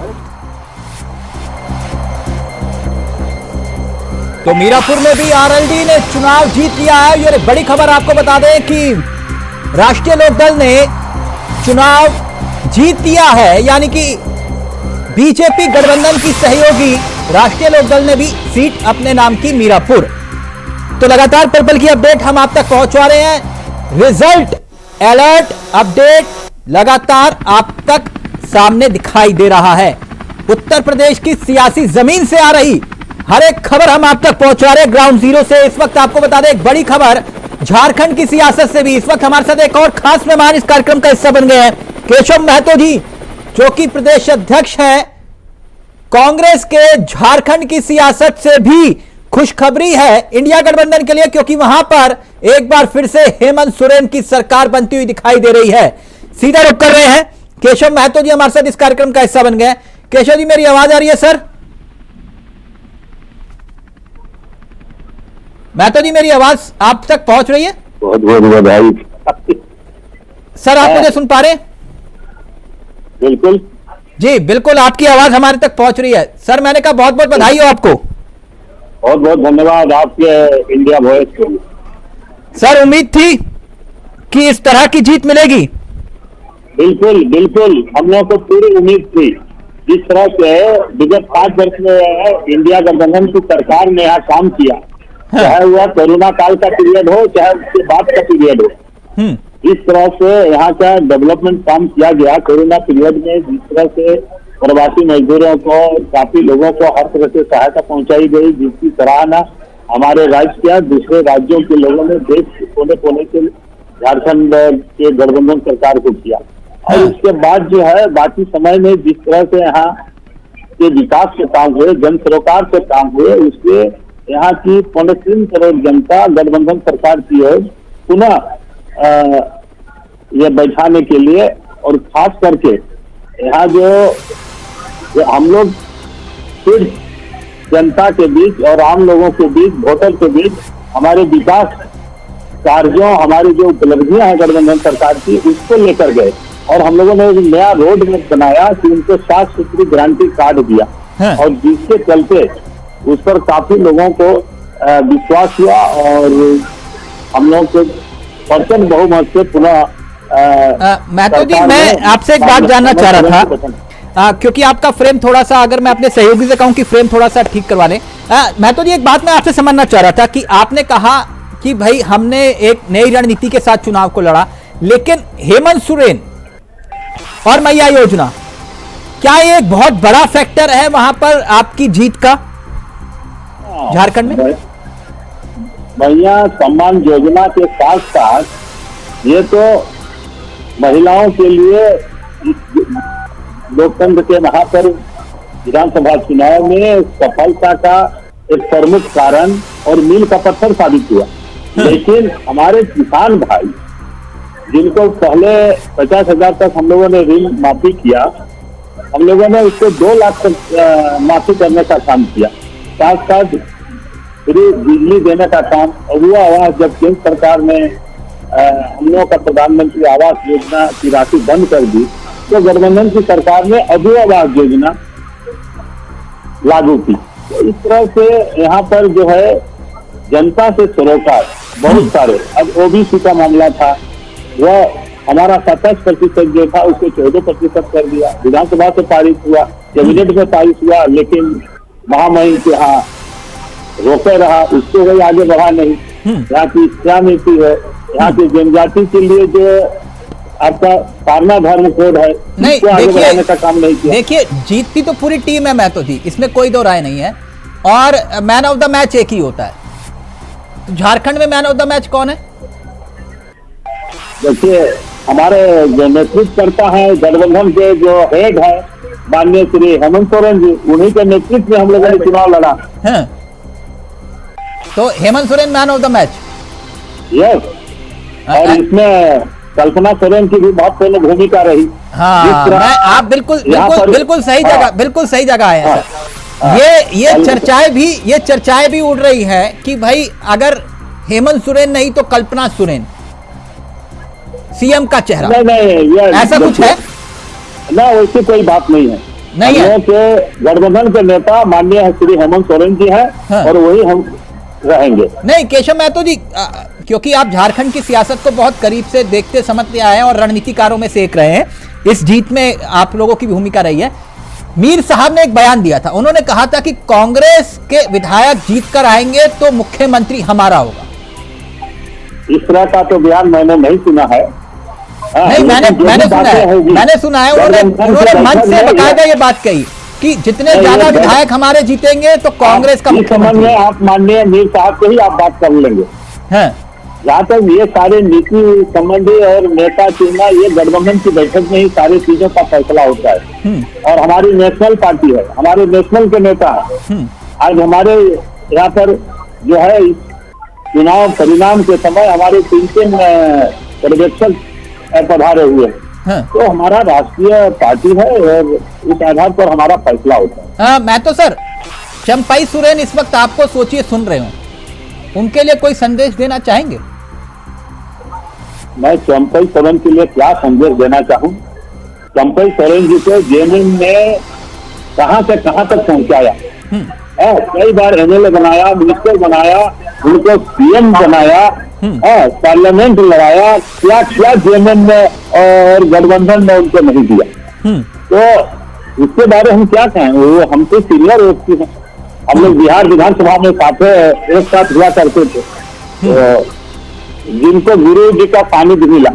तो मीरापुर में भी आरएलडी ने चुनाव जीत लिया है। ये बड़ी खबर आपको बता दें कि राष्ट्रीय लोकदल ने चुनाव जीत लिया है, यानी कि बीजेपी गठबंधन की सहयोगी राष्ट्रीय लोकदल ने भी सीट अपने नाम की मीरापुर। तो लगातार पल की अपडेट हम आप तक पहुंचा रहे हैं। रिजल्ट, अलर्ट, अपडेट लगातार आप तक सामने दिखाई दे रहा है। उत्तर प्रदेश की सियासी जमीन से आ रही हर एक खबर हम आप तक पहुंचा रहे हैं ग्राउंड जीरो से। इस वक्त आपको बता दें एक बड़ी खबर झारखंड की सियासत से भी। इस वक्त हमारे साथ एक और खास मेहमान इस कार्यक्रम का हिस्सा बन गए हैं, केशव महतो जी, जो कि प्रदेश अध्यक्ष हैं कांग्रेस के। झारखंड की सियासत से भी खुशखबरी है इंडिया गठबंधन के लिए, क्योंकि वहां पर एक बार फिर से हेमंत सोरेन की सरकार बनती हुई दिखाई दे रही है। सीधा रुख कर रहे हैं, केशव महतो जी हमारे साथ इस कार्यक्रम का हिस्सा बन गए। केशव जी, मेरी आवाज आ रही है सर? महतो जी, मेरी आवाज आप तक पहुंच रही है? बहुत बहुत बधाई सर, आप मुझे सुन पा रहे हैं? बिल्कुल जी बिल्कुल, आपकी आवाज हमारे तक पहुंच रही है। सर, मैंने कहा बहुत बहुत बधाई हो आपको। बहुत बहुत धन्यवाद आपके इंडिया वॉइस के लिए। सर, उम्मीद थी कि इस तरह की जीत मिलेगी? बिल्कुल बिल्कुल, हम लोगों को पूरी उम्मीद थी। जिस तरह से विगत 5 वर्ष में इंडिया गठबंधन की सरकार ने यहाँ काम किया, चाहे वह कोरोना काल का पीरियड हो, चाहे उसके बाद का पीरियड हो, इस तरह से यहाँ का डेवलपमेंट काम किया गया। कोरोना पीरियड में जिस तरह से प्रवासी मजदूरों को, काफी लोगों को हर तरह से सहायता पहुंचाई गई, जिसकी सराहना हमारे राज्य के दूसरे राज्यों के लोगों ने देश कोने कोने के झारखंड के गठबंधन सरकार को किया। और उसके बाद जो है बाकी समय में जिस तरह से यहाँ के विकास के काम हुए, जन सरोकार से काम हुए, उसके यहाँ की 3 करोड़ जनता गठबंधन सरकार की ओर पुनः ये बैठाने के लिए, और खास करके यहाँ जो हम लोग सिर्फ जनता के बीच और आम लोगों के बीच, वोटर के बीच हमारे विकास कार्यों, हमारी जो उपलब्धियां हैं गठबंधन सरकार की, उसको लेकर गए। और हम लोगों ने एक नया रोड मैप बनाया कि उनको 7 सूत्री गारंटी कार्ड दिया और जिसके चलते उस पर काफी लोगों को विश्वास हुआ और हम लोग को परसेंट बहुमत से पुनः महतो जी, मैं आपसे एक बात जानना चाह रहा था, क्योंकि आपका फ्रेम थोड़ा सा, अगर मैं अपने सहयोगी से कहूं कि फ्रेम थोड़ा सा ठीक करवा लें। महतो जी, एक बात मैं आपसे समझना चाह रहा था कि आपने कहा कि भाई हमने एक नई रणनीति के साथ चुनाव को लड़ा, लेकिन हेमंत सोरेन और मैया योजना, क्या ये एक बहुत बड़ा फैक्टर है वहां पर आपकी जीत का झारखंड में? मैया सम्मान योजना के साथ साथ ये तो महिलाओं के लिए लोकतंत्र के वहां पर विधानसभा चुनाव में सफलता का एक प्रमुख कारण और मील का पत्थर साबित हुआ। लेकिन हमारे किसान भाई जिनको पहले 50,000 तक हम लोगों ने ऋण माफी किया, हम लोगों ने उसको 2 लाख तक माफी करने का काम किया, साथ साथ फ्री बिजली देने का काम। और वो आवास जब केंद्र सरकार ने हम लोगों का प्रधानमंत्री आवास योजना की राशि बंद कर दी, तो गठबंधन की सरकार ने अभी आवास योजना लागू की। तो इस तरह से यहाँ पर जो है जनता से सरोकार बहुत सारे, अब ओबीसी का मामला था, वह हमारा 27% जो था उसको 14% कर दिया, विधानसभा से पारित हुआ, कैबिनेट में पारित हुआ, लेकिन महामहिम के यहाँ रोके रहा, उसको कोई आगे बढ़ा नहीं। यहाँ की क्या नीति है, यहाँ की जनजाति के लिए जो आपका सारना धर्म कोड है, नहीं, आगे बढ़ाने का काम नहीं किया। देखिए, जीतती तो पूरी टीम है महतो जी, इसमें कोई दो राय नहीं है, और मैन ऑफ द मैच एक ही होता है। तो झारखंड में मैन ऑफ द मैच कौन है? देखिए, हमारे जो नेतृत्व करता है गठबंधन के जो हेड है माननीय श्री हेमंत सोरेन जी, उन्हीं के नेतृत्व में हम लोगों ने चुनाव लड़ा। तो Hemant Soren man of the match? Yes. और इसमें कल्पना सोरेन की भी महत्वपूर्ण भूमिका रही। हाँ, आप बिल्कुल सही जगह आए हैं। ये चर्चाएं भी उड़ रही है कि भाई अगर हेमंत सोरेन नहीं तो कल्पना सोरेन सीएम का चेहरा। नहीं, ऐसा कुछ है ना? वैसी कोई बात नहीं है। नहीं है कि गठबंधन के नेता माननीय श्री हेमंत सोरेन जी हैं। हाँ। और वही हम रहेंगे। नहीं केशव महतो जी, क्योंकि आप झारखंड की सियासत को बहुत करीब से देखते समझते आए हैं और रणनीतिकारों में से एक रहे हैं, इस जीत में आप लोगों की भूमिका रही है। मीर साहब ने एक बयान दिया था, उन्होंने कहा था कि कांग्रेस के विधायक जीत कर आएंगे तो मुख्यमंत्री हमारा होगा। इस तरह का तो बयान मैंने नहीं सुना है। नहीं, मैंने सुना है उन्होंने मंच से बकायदा ये बात कही कि जितने ज्यादा विधायक हमारे जीतेंगे तो कांग्रेस का मुख्यमंत्री में आप माननीय मीर साहब से ही आप बात कर लेंगे। जहाँ तक ये सारे नीति संबंधी और नेता चुनना, ये गठबंधन की बैठक में ही सारी चीजों का फैसला होता है। और हमारी नेशनल पार्टी है, हमारे नेशनल के नेता है। आज हमारे यहाँ पर जो है चुनाव परिणाम के समय हमारे 3 पर्यवेक्षक पधारे हुए हैं। तो हमारा राष्ट्रीय पार्टी है और इस आधार पर हमारा फैसला होता है। मैं तो सर चंपाई सोरेन इस वक्त आपको सोचिए सुन रहे हो, उनके लिए कोई संदेश देना चाहेंगे? मैं चंपाई सोरेन के लिए क्या संदेश देना चाहूँ? चंपाई सोरेन जी को जेएमएम ने कहां से कहां तक पहुंचाया, कई बार एमएलए बनाया, मिनिस्टर बनाया, उनको सीएम बनाया, पार्लियामेंट लगाया, क्या जेएमएम ने और गठबंधन ने उनको नहीं दिया। तो इसके बारे हम क्या कहें? वो हमसे सीनियर व्यक्ति है, हम लोग बिहार विधानसभा में एक साथ हुआ करते थे। तो जिनको गुरु जी का पानी भी मिला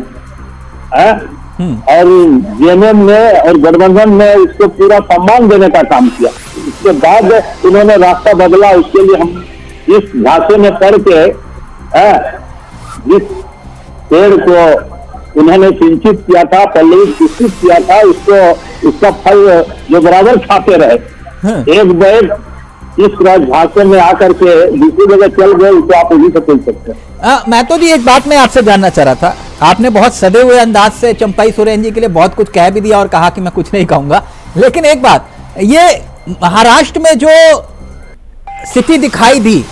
है और जेएमएम ने और गठबंधन ने उसको पूरा सम्मान देने का काम किया। उसके बाद उन्होंने रास्ता बदला, उसके लिए हम इस घासे में पड़ के जिस पेड़ को उन्होंने सिंचित किया था, पल्लवित पुष्पित किया था, उसका फल जो बराबर खाते रहे। एक बैग इस झांसे में आकर के दूसरी जगह चल गए, तो आप उन्हीं से पूछ सकते हैं। मैं तो जी एक बात मैं आपसे जानना चाह रहा था, आपने बहुत सदे हुए अंदाज से चंपाई सोरेन जी के लिए बहुत कुछ कह भी दिया और कहा कि मैं कुछ नहीं कहूंगा, लेकिन एक बात, ये महाराष्ट्र में जो स्थिति दिखाई दी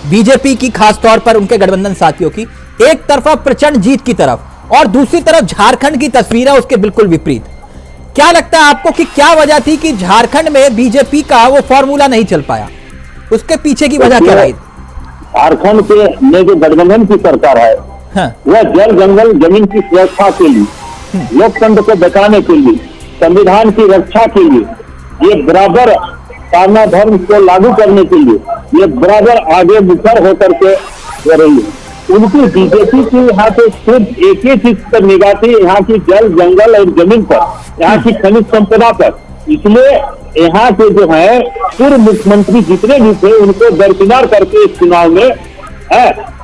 बीजेपी की, खासतौर पर उनके गठबंधन साथियों की, एक तरफा प्रचंड जीत की तरफ और दूसरी तरफ झारखंड की तस्वीर है उसके बिल्कुल विपरीत। क्या लगता है आपको कि क्या वजह थी कि झारखंड में बीजेपी का वो फॉर्मूला नहीं चल पाया? उसके पीछे की वजह क्या रही? झारखंड के में जो गठबंधन की सरकार है, हाँ। वह जल जंगल जमीन की सुरक्षा के लिए, लोकतंत्र को बचाने के लिए, संविधान की रक्षा के लिए, ये बराबर साधना धर्म को लागू करने के लिए ये बराबर आगे मुखर होकर के हो रही है। उनकी बीजेपी की यहाँ पे सिर्फ एक ही चीज पर निगाह थी, यहाँ की जल जंगल और जमीन पर, यहाँ की खनिज संपदा पर। इसलिए यहाँ के जो है पूर्व मुख्यमंत्री जितने भी थे उनको दरकिनार करके इस चुनाव में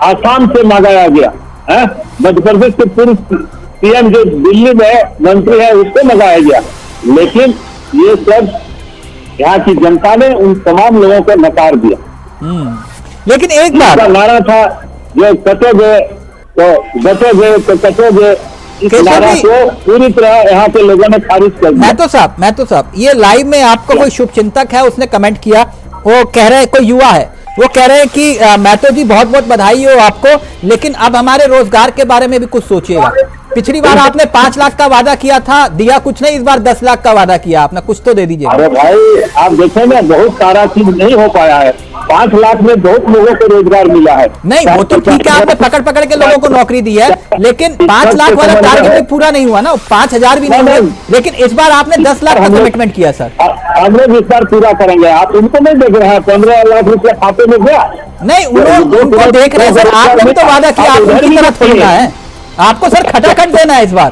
आसाम से मंगाया गया है। मध्य प्रदेश के पूर्व पीएम जो दिल्ली में मंत्री है उसको मंगाया गया, लेकिन ये सब यहाँ की जनता ने उन तमाम लोगों को नकार दिया। लेकिन एक बात नारा था, जो कटोगे तो बचोगे तो कटोगे, इस नारा को पूरी तरह यहाँ के लोगों ने खारिज कर दिया। महतो साहब, ये लाइव में आपको कोई शुभचिंतक है उसने कमेंट किया, वो कह रहे हैं, कोई युवा है वो कह रहे हैं कि महतो जी बहुत बहुत बधाई हो आपको, लेकिन अब हमारे रोजगार के बारे में भी कुछ सोचिएगा। पिछली बार आपने 5 लाख का वादा किया था, दिया कुछ नहीं, इस बार 10 लाख का वादा किया आपने, कुछ तो दे दीजिए। अरे भाई आप देखें ना, बहुत सारा चीज नहीं हो पाया है। 5 लाख में बहुत लोगों को रोजगार मिला है। नहीं वो तो ठीक है, आपने पकड़ पकड़ के लोगों को नौकरी दी है, लेकिन 5 लाख वाला टारगेट भी पूरा नहीं हुआ ना, 5,000 भी नहीं हुआ। लेकिन इस बार आपने 10 लाख का कमिटमेंट किया सर। हम लोग इस बार पूरा करेंगे। आप उनको नहीं देख रहे हैं 15 लाख रुपया खाते में गया? नहीं उनको देख रहे हैं सर, आपने भी तो वादा किया, आप उनकी तरह थोड़ी ना है, आपको सर खटाखट देना है इस बार।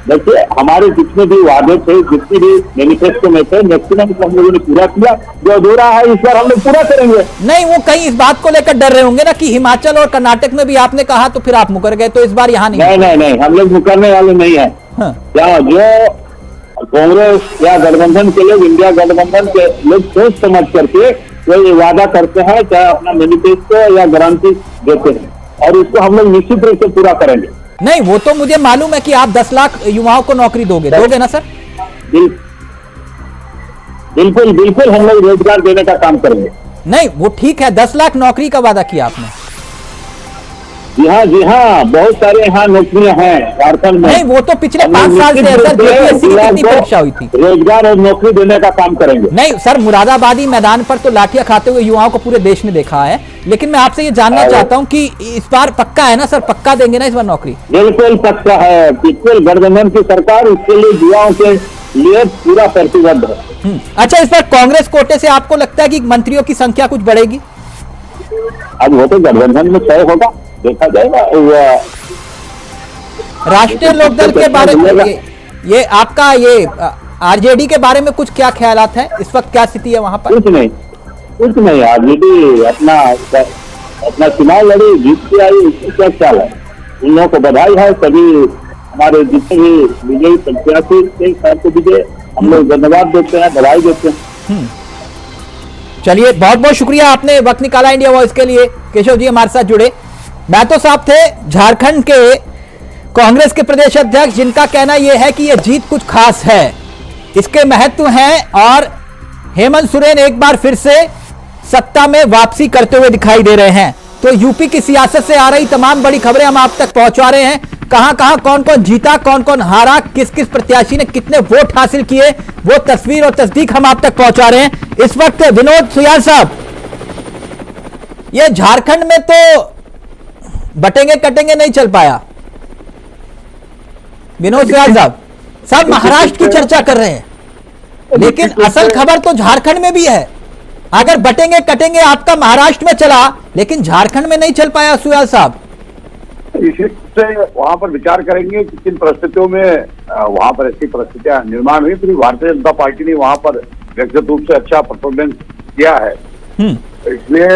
देखिए हमारे जितने भी वादे थे, जितने भी मैनिफेस्टो में थे, मैक्सिमम हम लोगों ने पूरा किया। जो अधूरा है इस बार हम लोग पूरा करेंगे। नहीं वो कहीं इस बात को लेकर डर रहे होंगे ना कि हिमाचल और कर्नाटक में भी आपने कहा तो फिर आप मुकर गए, तो इस बार यहाँ नहीं, हम लोग मुकरने वाले नहीं है। क्या जो कांग्रेस या गठबंधन के लोग, इंडिया गठबंधन के लोग सोच समझ करके कोई वादा करते हैं, चाहे अपना मैनिफेस्टो या गारंटी देते हैं, और उसको हम लोग निश्चित रूप से पूरा करेंगे। नहीं वो तो मुझे मालूम है कि आप 10 लाख युवाओं को नौकरी दोगे ना सर? बिल्कुल हम लोग रोजगार देने का काम करेंगे। नहीं वो ठीक है, 10 लाख नौकरी का वादा किया आपने। जी हाँ, बहुत सारे यहाँ नौकरियां हैं झारखंड में। नहीं वो तो पिछले 5 साल से सर, जेपीएससी की कितनी परीक्षा हुई थी? रोजगार और नौकरी देने का काम करेंगे। नहीं सर, मुरादाबादी मैदान पर तो लाठियां खाते हुए युवाओं को पूरे देश ने देखा है, लेकिन मैं आपसे ये जानना चाहता हूं कि इस बार पक्का है ना सर, पक्का देंगे ना इस बार नौकरी? बिल्कुल पक्का है। पिछले गठबंधन की सरकार उसके लिए युवाओं के लिए पूरा प्रतिबद्ध है। अच्छा, इस बार कांग्रेस कोटे से आपको लगता है कि मंत्रियों की संख्या कुछ बढ़ेगी? अब वो तो गठबंधन में तय होगा, देखा जाएगा। राष्ट्रीय लोकदल के बारे में ये आपका ये आरजेडी के बारे में कुछ क्या ख्यालात है? इस वक्त क्या स्थिति है वहां पर? कुछ नहीं, आरजेडी अपना चुनाव लड़ी, जीत के आई, उसकी क्या ख्याल है? उन लोगों को बधाई है। सभी हमारे जितने भी विजयी प्रत्याशी को विजय हम लोग धन्यवाद देते हैं, बधाई देते हैं। चलिए बहुत बहुत शुक्रिया, आपने वक्त निकाला इंडिया वॉइस के लिए। केशव जी हमारे साथ जुड़े। महतो साहब थे झारखंड के कांग्रेस के प्रदेश अध्यक्ष, जिनका कहना यह है कि यह जीत कुछ खास है, इसके महत्व हैं और हेमंत सोरेन एक बार फिर से सत्ता में वापसी करते हुए दिखाई दे रहे हैं। तो यूपी की सियासत से आ रही तमाम बड़ी खबरें हम आप तक पहुंचा रहे हैं। कहां कौन कौन जीता, कौन कौन हारा, किस किस प्रत्याशी ने कितने वोट हासिल किए, वो तस्वीर और तस्दीक हम आप तक पहुंचा रहे हैं। इस वक्त विनोद सुयाल साहब, ये झारखंड में तो बटेंगे कटेंगे नहीं चल पाया। विनोद सुयाल साहब महाराष्ट्र की चर्चा कर रहे हैं, लेकिन असल खबर तो झारखंड में भी है। अगर बटेंगे कटेंगे आपका महाराष्ट्र में चला, लेकिन झारखंड में नहीं चल पाया सुयाल साहब। इससे वहां पर विचार करेंगे कि किन परिस्थितियों में वहां पर ऐसी परिस्थितियां निर्माण हुई। फिर भारतीय जनता पार्टी ने वहां पर व्यक्तिगत रूप से अच्छा परफॉर्मेंस किया है, इसलिए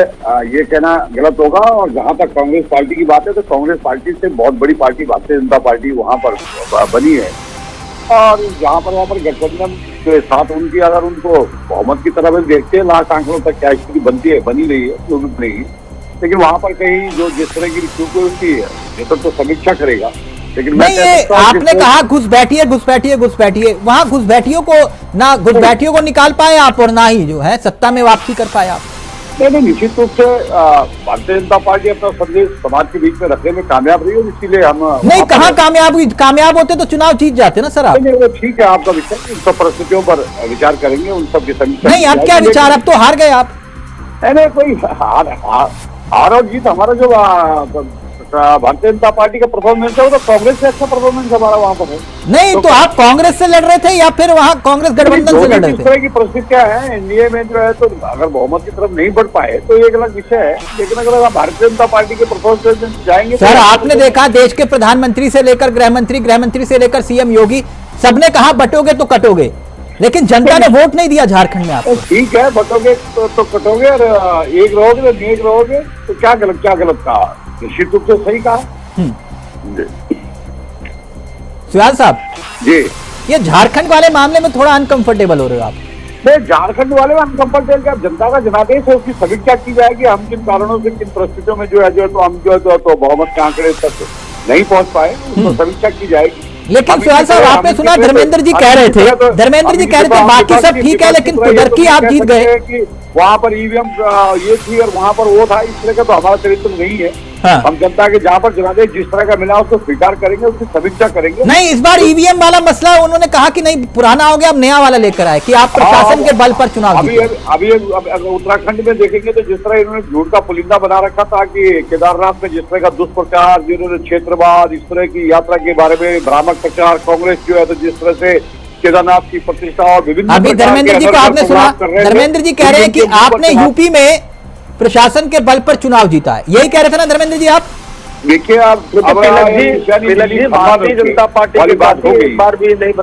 ये कहना गलत होगा। और जहां तक कांग्रेस पार्टी की बात है, तो कांग्रेस पार्टी से बहुत बड़ी पार्टी भारतीय जनता पार्टी वहां पर बनी है, और वहां पर गठबंधन के साथ उनकी अगर उनको बहुमत की तरफ देखते हैं, लास्ट आंकड़ों तक क्या स्थिति बनती है, बनी रही है, जो भी बनेगी। लेकिन वहां पर कहीं जो जिस तरह की रिक्रूटमेंट होती है, ये तो समीक्षा करेगा। लेकिन नहीं, ये आपने कहा घुसपैठिए, वहां घुसपैठियों को निकाल पाए आप, और ना ही जो है सत्ता में वापसी कर पाए आप। नहीं, निश्चित रूप से भारतीय जनता पार्टी अपना संदेश समाज के बीच में रखने में कामयाब रही है, इसीलिए हम नहीं, कहाँ कामयाब होते तो चुनाव जीत जाते ना सर आप। नहीं, वो ठीक है आपका विचार, इन सब परिस्थितियों पर विचार करेंगे, उन सब की समीक्षा। नहीं, अब क्या विचार, अब तो हार गए आप। नहीं, कोई हार और जीत हमारा जो भारतीय जनता पार्टी का परफॉर्मेंस है वो तो कांग्रेस से अच्छा परफॉर्मेंस हमारा वहाँ पर है। नहीं तो आप कांग्रेस से लड़ रहे थे या फिर वहाँ कांग्रेस गठबंधन से लड़ रहे थे? इस तरह की परिस्थितियां हैं एनडीए में जो है, तो अगर बहुमत की तरफ नहीं बढ़ पाए तो ये एक अलग विषय है, लेकिन अगर आप भारतीय जनता पार्टी के परफॉर्मेंस जाएंगे। सर आपने देखा देश के प्रधानमंत्री से लेकर गृहमंत्री से लेकर सीएम योगी सबने कहा बटोगे तो कटोगे, लेकिन जनता ने वोट नहीं दिया झारखंड में आपको। ठीक है, बटोगे तो कटोगे और एक रहोगे तो एक रहोगे, तो क्या गलत कहा? निश्चित रूप से सही कहा। सुयाल साहब जी, ये झारखंड वाले मामले में थोड़ा अनकंफर्टेबल हो रहे हो आप? नहीं, झारखंड वाले में अनकंफर्टेबल क्या, जनता का जनादेश है, उसकी समीक्षा की जाएगी। हम किन कारणों से, किन परिस्थितियों में जो है तो हम जो है तो बहुमत के आंकड़े तक नहीं पहुंच पाए, उसको समीक्षा की जाएगी। लेकिन सुयाल साहब आपने सुना धर्मेंद्र जी कह रहे थे बाकी सब ठीक है लेकिन कुदरती आप जीत गए। वहाँ पर ईवीएम ये थी और वहाँ पर वो था, इस तरह का तो हमारा चरित्र नहीं है। हाँ। हम जनता के जहाँ पर जनादेश जिस तरह का मिला उसको स्वीकार करेंगे, उसकी समीक्षा करेंगे। नहीं, इस बार ईवीएम वाला मसला उन्होंने कहा कि नहीं पुराना हो गया, अब नया वाला लेकर आए कि आप प्रशासन के बल पर चुनाव अभी अगर उत्तराखंड में देखेंगे तो जिस तरह इन्होंने झूठ का पुलिंदा बना रखा था कि केदारनाथ में जिस तरह का दुष्प्रचार, जिन्होंने क्षेत्रवाद, इस तरह की यात्रा के बारे में भ्रामक प्रचार, कांग्रेस जो है तो जिस तरह से केदारनाथ की प्रतिष्ठा और विभिन्न अभी धर्मेंद्र जी को आपने सुना, धर्मेंद्र जी कह रहे हैं कि आपने यूपी में प्रशासन के बल पर चुनाव जीता है, यही कह रहे थे ना धर्मेंद्र जी आप? देखिए आप भारतीय जनता पार्टी की बात एक बार भी नहीं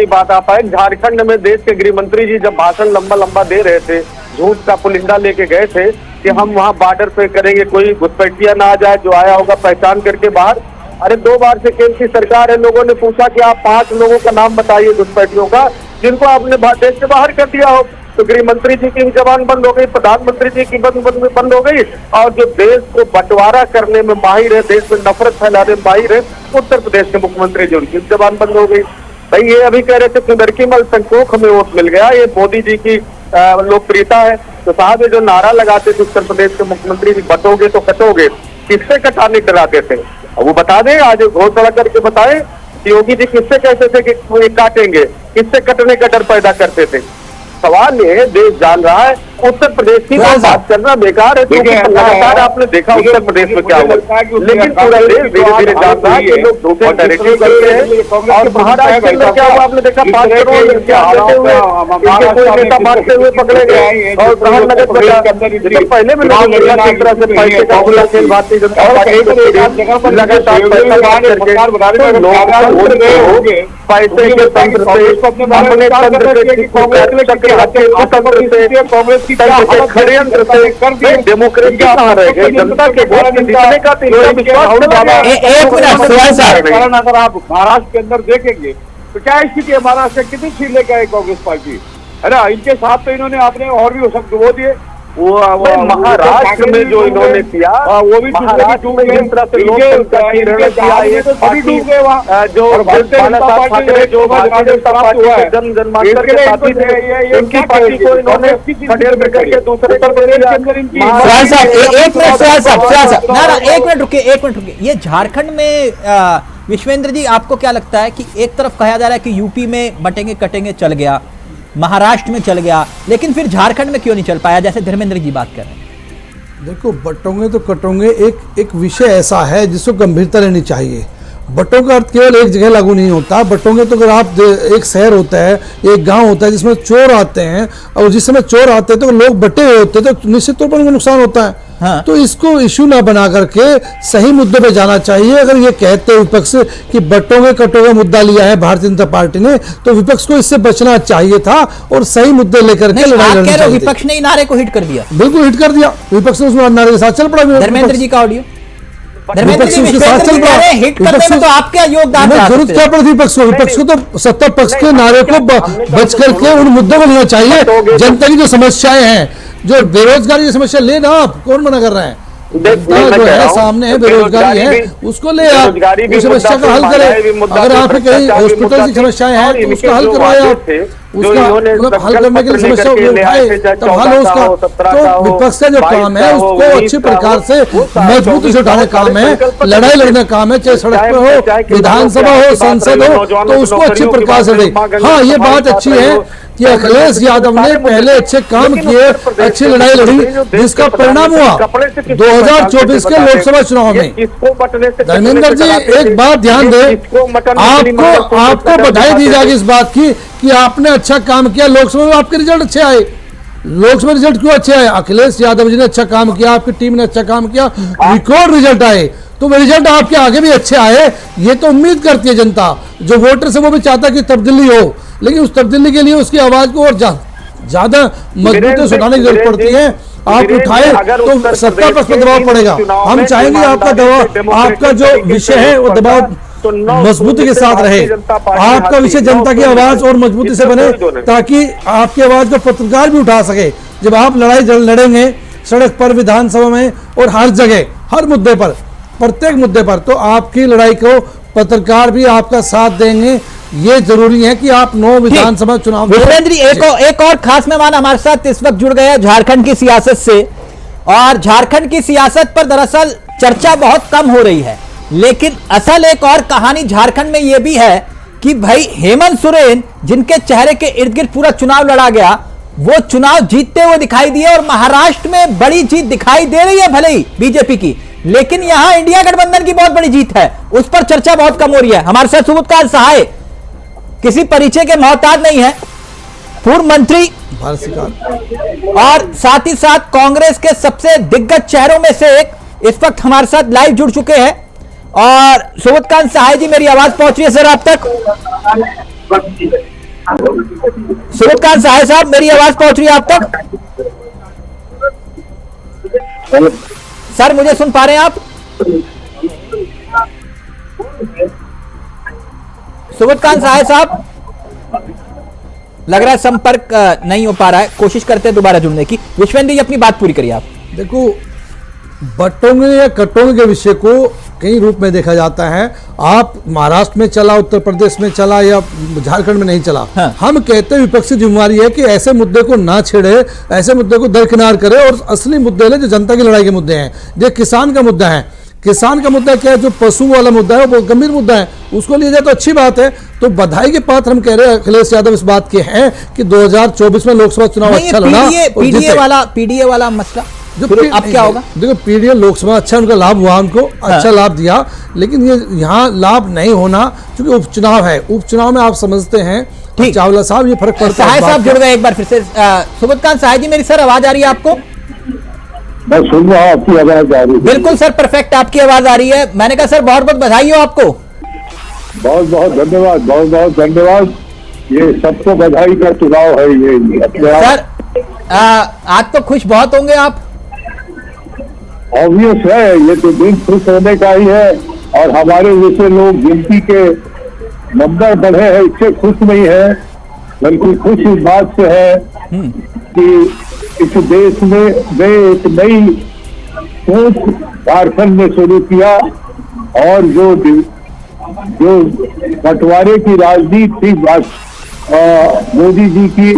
बता पाए, झारखंड में देश के गृह मंत्री जी जब भाषण लंबा दे रहे थे, झूठ का पुलिंदा लेके गए थे कि हम वहाँ बॉर्डर पे करेंगे, कोई घुसपैठिया ना आ जाए, जो आया होगा पहचान करके बाहर। अरे 2 बार से केंद्र की सरकार है, लोगों ने पूछा कि आप 5 लोगों का नाम बताइए घुसपैठियों का जिनको आपने देश से बाहर कर दिया हो, तो गृह मंत्री जी की भी जबान बंद हो गई, प्रधानमंत्री जी की बंद हो गई, और जो देश को बंटवारा करने में माहिर है, देश में नफरत फैलाने में माहिर है, उत्तर प्रदेश के मुख्यमंत्री जी, उनकी जबान बंद हो गई। भाई ये अभी कह रहे थे कुंदरकीमल संकोख हमें वोट मिल गया, ये मोदी जी की लोकप्रियता है। तो साहब ये जो नारा लगाते थे उत्तर प्रदेश के मुख्यमंत्री जी, बटोगे तो कटोगे, किससे कटाने डराते थे? वो बता दें, आज घोषणा करके बताएं योगी जी किससे कहते थे कि काटेंगे, किससे कटने का डर पैदा करते थे? सवाल ये देश जान रहा है, उत्तर प्रदेश की बात करना बेकार है, क्योंकि लगातार आपने देखा उत्तर प्रदेश में क्या हुआ, लेकिन पूरा देश धीरे धीरे जान रहा है कि लोग धोखे डायरेक्टिव करते हैं। और महाराष्ट्र के अंदर क्या हुआ आपने देखा, 5 करोड़ कोई नेता मारते हुए पकड़े गए और ग्रहण नगर पहले भी तरह से पैसे का खुला खेल भारतीय जनता पार्टी लगातार पैसे के तंत्र से अपने तंत्र से कांग्रेस की षड्यंत्र से डेमोक्रेसी कहाँ रह गई, जनता के वोट जीतने का कारण अगर आप महाराष्ट्र के अंदर देखेंगे तो क्या स्थिति है, महाराष्ट्र में कितनी सीट लेकर आई कांग्रेस पार्टी, है ना? इनके साथ तो इन्होंने आपने और भी सब वो दिए, वो महाराष्ट्र में जो इन्होंने किया, वो भी महाराष्ट्र में जिस तरह से जो जन जन्मांतर के साथी थे, उनकी पार्टी को इन्होंने षड्यंत्र करके दूसरे एक मिनट रुकिए। ये झारखंड में विश्वेंद्र जी आपको क्या लगता है कि एक तरफ कहा जा रहा है कि यूपी में बटेंगे कटेंगे चल गया, महाराष्ट्र में चल गया, लेकिन फिर झारखंड में क्यों नहीं चल पाया, जैसे धर्मेंद्र जी बात कर रहे हैं? देखो, बटोंगे तो कटोंगे एक विषय ऐसा है जिसको गंभीरता लेनी चाहिए। बटों का अर्थ केवल एक जगह लागू नहीं होता। बटोंगे तो अगर आप एक शहर होता है, एक गांव होता है जिसमें चोर आते हैं, और जिस समय चोर आते हैं तो लोग बटे हुए होते हैं, तो निश्चित तौर पर उनको नुकसान होता है। हाँ। तो इसको इशू ना बना करके सही मुद्दे पे जाना चाहिए। अगर ये कहते हैं विपक्ष कि बटोंगे कटोगे मुद्दा लिया है भारतीय जनता पार्टी ने, तो विपक्ष को इससे बचना चाहिए था और सही मुद्दे लेकर के लड़ाई लड़नी चाहिए। विपक्ष ने नारे को हिट कर दिया, बिल्कुल हिट कर दिया, विपक्ष ने उस नारे के साथ चल पड़ा। धर्मेंद्र जी का ऑडियो, विपक्ष के साथ चल पड़ा। तो आपका योगदान जरूरत क्या पड़ती विपक्ष को? विपक्ष को तो सत्ता पक्ष के नारे को बच करके उन मुद्दों को लेना चाहिए। जनता की जो समस्याएं हैं, जो बेरोजगारी की समस्या लेना, आप कौन मना कर रहे हैं? जो है सामने है बेरोजगारी है, उसको ले आप उस समस्या का हल करें। अगर आप कहीं हॉस्पिटल की समस्याएं हैं तो उसका हल करवाए आप, जो इन्होंने हल करने के लिए समस्या तब हल हो उसका। तो विपक्ष का जो काम है उसको अच्छी प्रकार से मजबूती से उठाने का काम है, लड़ाई लड़ने का काम है, चाहे सड़क पे हो, विधानसभा हो, संसद हो, तो उसको अच्छी प्रकार से लड़े। हाँ, ये बात अच्छी है कि अखिलेश यादव ने पहले अच्छे काम किए, अच्छी लड़ाई लड़ी, जिसका परिणाम हुआ 2024 के लोकसभा चुनाव में। धर्मेंद्र जी, एक बात ध्यान दें, आपको बधाई दी जाएगी इस बात की कि आपने अच्छा काम किया, लोकसभा में आपके रिजल्ट अच्छे आए। लोकसभा रिजल्ट क्यों अच्छे आए? अखिलेश यादव जी ने अच्छा काम किया, आपकी टीम ने अच्छा काम किया, रिकॉर्ड रिजल्ट आए। तो वो रिजल्ट आपके आगे भी अच्छे आए, ये तो उम्मीद करती है जनता। जो वोटर से वो भी चाहता कि तब्दीली हो, लेकिन उस तब्दीली के लिए उसकी आवाज को और ज्यादा मजबूती से उठाने की जरूरत पड़ती है। आप उठाए तो सत्ता पक्ष पर दबाव पड़ेगा। हम चाहेंगे आपका दबाव, आपका जो विषय है वो दबाव मजबूती के साथ रहे, आपका विषय जनता की आवाज और मजबूती से बने, ताकि आपकी आवाज को पत्रकार भी उठा सके। जब आप लड़ाई लड़ेंगे सड़क पर, विधानसभा में और हर जगह, हर मुद्दे पर, प्रत्येक मुद्दे पर, तो आपकी लड़ाई को पत्रकार भी आपका साथ देंगे। ये जरूरी है कि आप 9 विधानसभा चुनाव। विश्वेंद्र जी, एक और खास मेहमान हमारे साथ इस वक्त जुड़ गए हैं झारखंड की सियासत से, और झारखंड की सियासत पर दरअसल चर्चा बहुत कम हो रही है, लेकिन असल एक और कहानी झारखंड में यह भी है कि भाई हेमंत सोरेन, जिनके चेहरे के इर्द गिर्द पूरा चुनाव लड़ा गया, वो चुनाव जीतते हुए दिखाई दिए, और महाराष्ट्र में बड़ी जीत दिखाई दे रही है भले ही बीजेपी की, लेकिन यहां इंडिया गठबंधन की बहुत बड़ी जीत है, उस पर चर्चा बहुत कम हो रही है। हमारे साथ सुबोधकांत सहाय किसी परिचय के मोहताज नहीं है, पूर्व मंत्री और साथ ही साथ कांग्रेस के सबसे दिग्गज चेहरों में से एक, इस वक्त हमारे साथ लाइव जुड़ चुके हैं। और सुबोधकांत सहाय जी, मेरी आवाज पहुंच रही है सर आप तक? सुबोधकांत सहाय साहब, मेरी आवाज पहुंच रही है आप तक? सर, मुझे सुन पा रहे हैं आप? सुबोधकांत सहाय साहब, लग रहा है संपर्क नहीं हो पा रहा है, कोशिश करते हैं दोबारा जुड़ने की। विश्वेंद्र जी, अपनी बात पूरी करिए आप। देखो, बटोंगे या कटोंगे के विषय को कई रूप में देखा जाता है। आप महाराष्ट्र में चला, उत्तर प्रदेश में चला, या झारखंड में नहीं चला। हाँ। हम कहते हैं विपक्ष की जिम्मेवारी है कि ऐसे मुद्दे को ना छेड़े, ऐसे मुद्दे को दरकिनार करे, और असली मुद्दे ले जो जनता की लड़ाई के मुद्दे हैं। जो किसान का मुद्दा है, किसान का मुद्दा क्या है, जो पशु वाला मुद्दा है वो गंभीर मुद्दा है, उसको लिया जाए तो अच्छी बात है। तो बधाई के पात्र हम कह रहे हैं अखिलेश यादव इस बात के हैं कि 2024 में लोकसभा चुनाव अच्छा लड़ा। पीडीए वाला मसला जो अब क्या होगा? देखो, पीडीए लोकसभा अच्छा उनका लाभ हुआ, उनको अच्छा लाभ दिया, लेकिन ये यहाँ लाभ नहीं होना, क्योंकि उपचुनाव है। उपचुनाव में आप समझते हैं चावला साहब, ये फर्क पड़ता है। सहाय साहब जुड़ गए एक बार फिर से। सुबोधकांत सहाय जी, मेरी सर आवाज आ रही है आपको? मैं सुन रहा हूं, आपकी आवाज आ रही है। बिल्कुल सर, परफेक्ट आपकी आवाज आ रही है। मैंने कहा सर, बहुत बहुत बधाई हो आपको। बहुत बहुत धन्यवाद, बहुत बहुत धन्यवाद। ये सबको बधाई का चुनाव है ये। सर, आज तो खुश बहुत होंगे आप। ऑब्वियस है, ये तो दिन खुश होने का ही है, और हमारे जैसे लोग गिनती के नंबर बढ़े हैं इससे खुश नहीं है, बल्कि खुश इस बात से है कि इस देश में एक नई सोच झारखंड ने शुरू किया, और जो बंटवारे की राजनीति थी मोदी जी की,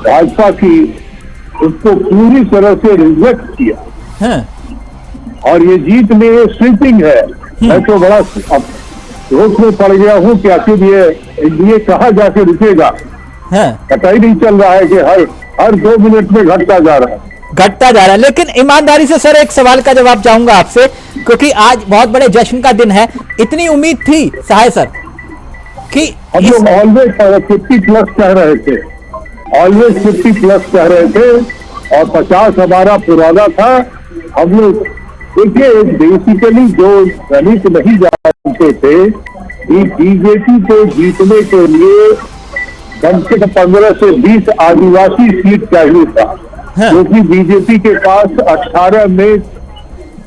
भाजपा की, उसको पूरी तरह से रिजेक्ट किया। और ये जीत में ये स्वीपिंग है। मैं तो बड़ा रोक में पड़ गया हूँ कि आखिर ये कहाँ जाके रुकेगा, पता ही नहीं चल रहा है कि हर 2 मिनट में घटता जा रहा है। लेकिन ईमानदारी से सर, एक सवाल का जवाब चाहूंगा आपसे, क्योंकि आज बहुत बड़े जश्न का दिन है। इतनी उम्मीद थी सहाय सर कि हम लोग ऑलवेज 50 प्लस कह रहे थे, ऑलवेज 50 प्लस कह रहे थे, और 50 हमारा पुराना था। हम लोग देखिए, बेसिकली जो गणित नहीं जानते थे, बीजेपी को जीतने के लिए कम से कम 15 से 20 आदिवासी सीट चाहिए था, क्योंकि बीजेपी के पास 18 में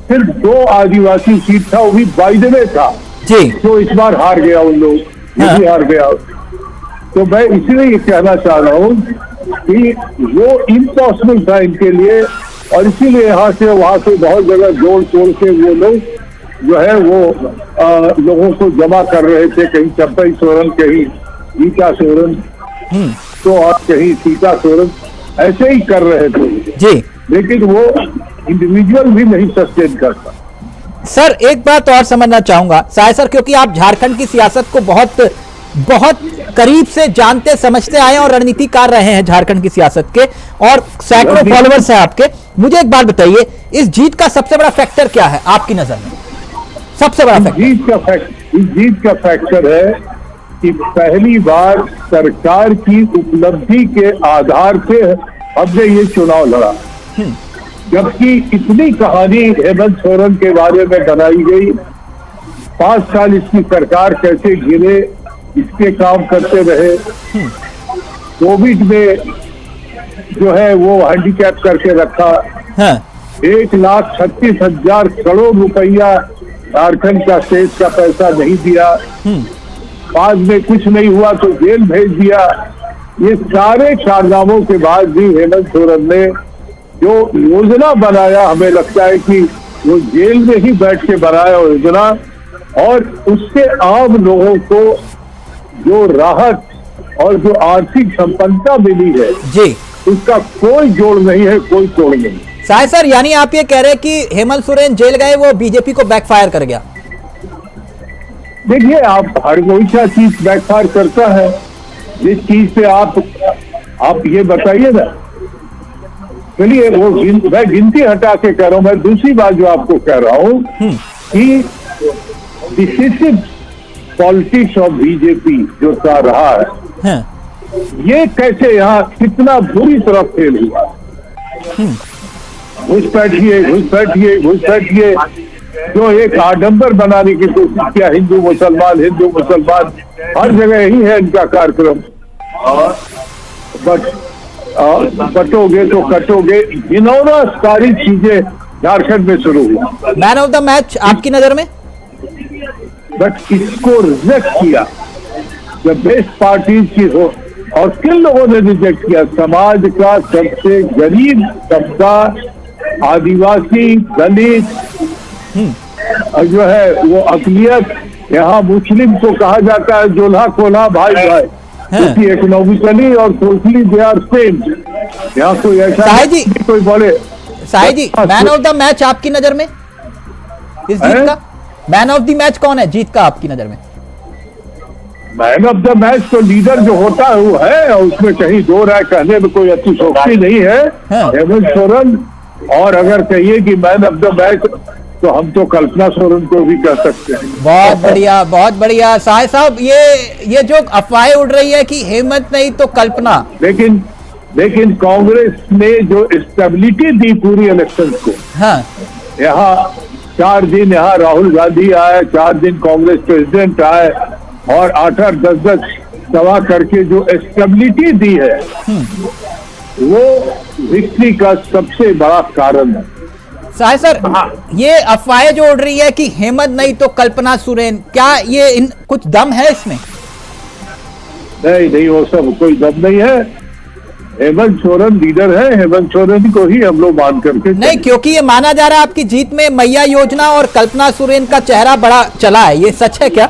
सिर्फ 2 आदिवासी सीट था, वो भी बाइडेन था जी, जो इस बार हार गया, उन लोग ये भी हार गया। तो मैं इसलिए ये कहना चाह रहा हूँ कि वो इम्पॉसिबल था इनके लिए, और इसीलिए यहाँ से वहाँ से बहुत जगह जोड़ तोड़ के वो लोग जो है वो लोगों को जमा कर रहे थे, कहीं चंपई सोरेन, कहीं गीता सोरेन। तो और कहीं सीता सोरेन ऐसे ही कर रहे थे जी, लेकिन वो इंडिविजुअल भी नहीं सस्टेन करता। सर एक बात और समझना चाहूंगा साय सर, क्योंकि आप झारखंड की सियासत को बहुत बहुत करीब से जानते समझते आए और रणनीतिकार रहे हैं झारखंड की सियासत के, और सैकड़ों फॉलोअर्स हैं आपके। मुझे एक बात बताइए, इस जीत का सबसे बड़ा फैक्टर क्या है आपकी नजर में? सबसे बड़ा फैक्टर जीत का फैक्टर है कि पहली बार सरकार की उपलब्धि के आधार से हमने ये चुनाव लड़ा, जबकि इतनी कहानी हेमंत सोरेन के बारे में बनाई गई। 5 साल इसकी सरकार कैसे गिरे इसके काम करते रहे। कोविड में जो है वो हैंडीकैप करके रखा। 1,36,000 करोड़ रुपया झारखंड का स्टेट का पैसा नहीं दिया। बाद में कुछ नहीं हुआ तो जेल भेज दिया। ये सारे कारनामों के बाद भी हेमंत सोरेन ने जो योजना बनाया, हमें लगता है कि वो जेल में ही बैठ के बनाया योजना, और उससे आम लोगों को जो राहत और जो आर्थिक संपन्नता मिली है जी, उसका कोई जोड़ नहीं है, कोई तोड़ नहीं। साय सर, यानी आप ये कह रहे हैं कि हेमंत सोरेन जेल गए वो बीजेपी को बैकफायर कर गया? देखिए, आप हर कोई सा चीज बैकफायर करता है। जिस चीज से आप ये बताइए ना। चलिए, वो मैं गिनती हटा के कह रहा हूं। मैं दूसरी बात जो आपको कह रहा हूं कि डिसिसिव पॉलिटिक्स ऑफ बीजेपी जो कर रहा है, ये कैसे यहाँ कितना बुरी तरह फेल हुआ। घुसपैठिए जो एक आडंबर बनाने की कोशिश किया। हिंदू मुसलमान हर जगह ही है इनका कार्यक्रम। बटोगे तो कटोगे, घिनौना सारी चीजें झारखंड में शुरू हुई। मैन ऑफ द मैच आपकी नजर में? बट इसको रिजेक्ट किया जब बेस्ट पार्टी की हो, और किन लोगों ने रिजेक्ट किया? समाज का सबसे गरीब तबका, आदिवासी, दलित, और जो है वो अकलियत। यहाँ मुस्लिम को कहा जाता है जोल्हा कोल्हा भाई भाई, क्योंकि इकोनॉमिकली और सोशली दे आर सेम। यहाँ कोई ऐसा कोई बोले। साई जी, मैन ऑफ द मैच आपकी नजर में इस जीत का? मैन ऑफ द मैच कौन है जीत का आपकी नजर में? मैन ऑफ द मैच तो लीडर जो होता है वो है, और उसमें कहीं दो राय कहने में कोई अतिशोक्ति नहीं है, हेमंत सोरेन। और अगर कहिए कि मैन ऑफ द मैच, तो हम तो कल्पना सोरेन को भी कह सकते हैं। बहुत बढ़िया, बहुत बढ़िया। साय साहब, ये जो अफवाहें उड़ रही है कि हेमंत नहीं तो कल्पना, लेकिन कांग्रेस ने जो स्टेबिलिटी दी पूरी इलेक्शन को, यहाँ 4 दिन यहाँ राहुल गांधी आए, 4 दिन कांग्रेस प्रेसिडेंट आए, और 8-8, 10-10 सभा करके जो स्टेबिलिटी दी है, वो विक्ट्री का सबसे बड़ा कारण है। साय सर, ये अफवाहें जो उड़ रही है कि हेमंत नहीं तो कल्पना सोरेन, क्या ये कुछ दम है इसमें? नहीं, वो सब कोई दम नहीं है। हेमंत सोरेन लीडर है, हेमंत सोरेन को ही हम लोग मान करके नहीं, क्योंकि ये माना जा रहा है आपकी जीत में मैया योजना और कल्पना सोरेन का चेहरा बड़ा चला है, ये सच है क्या?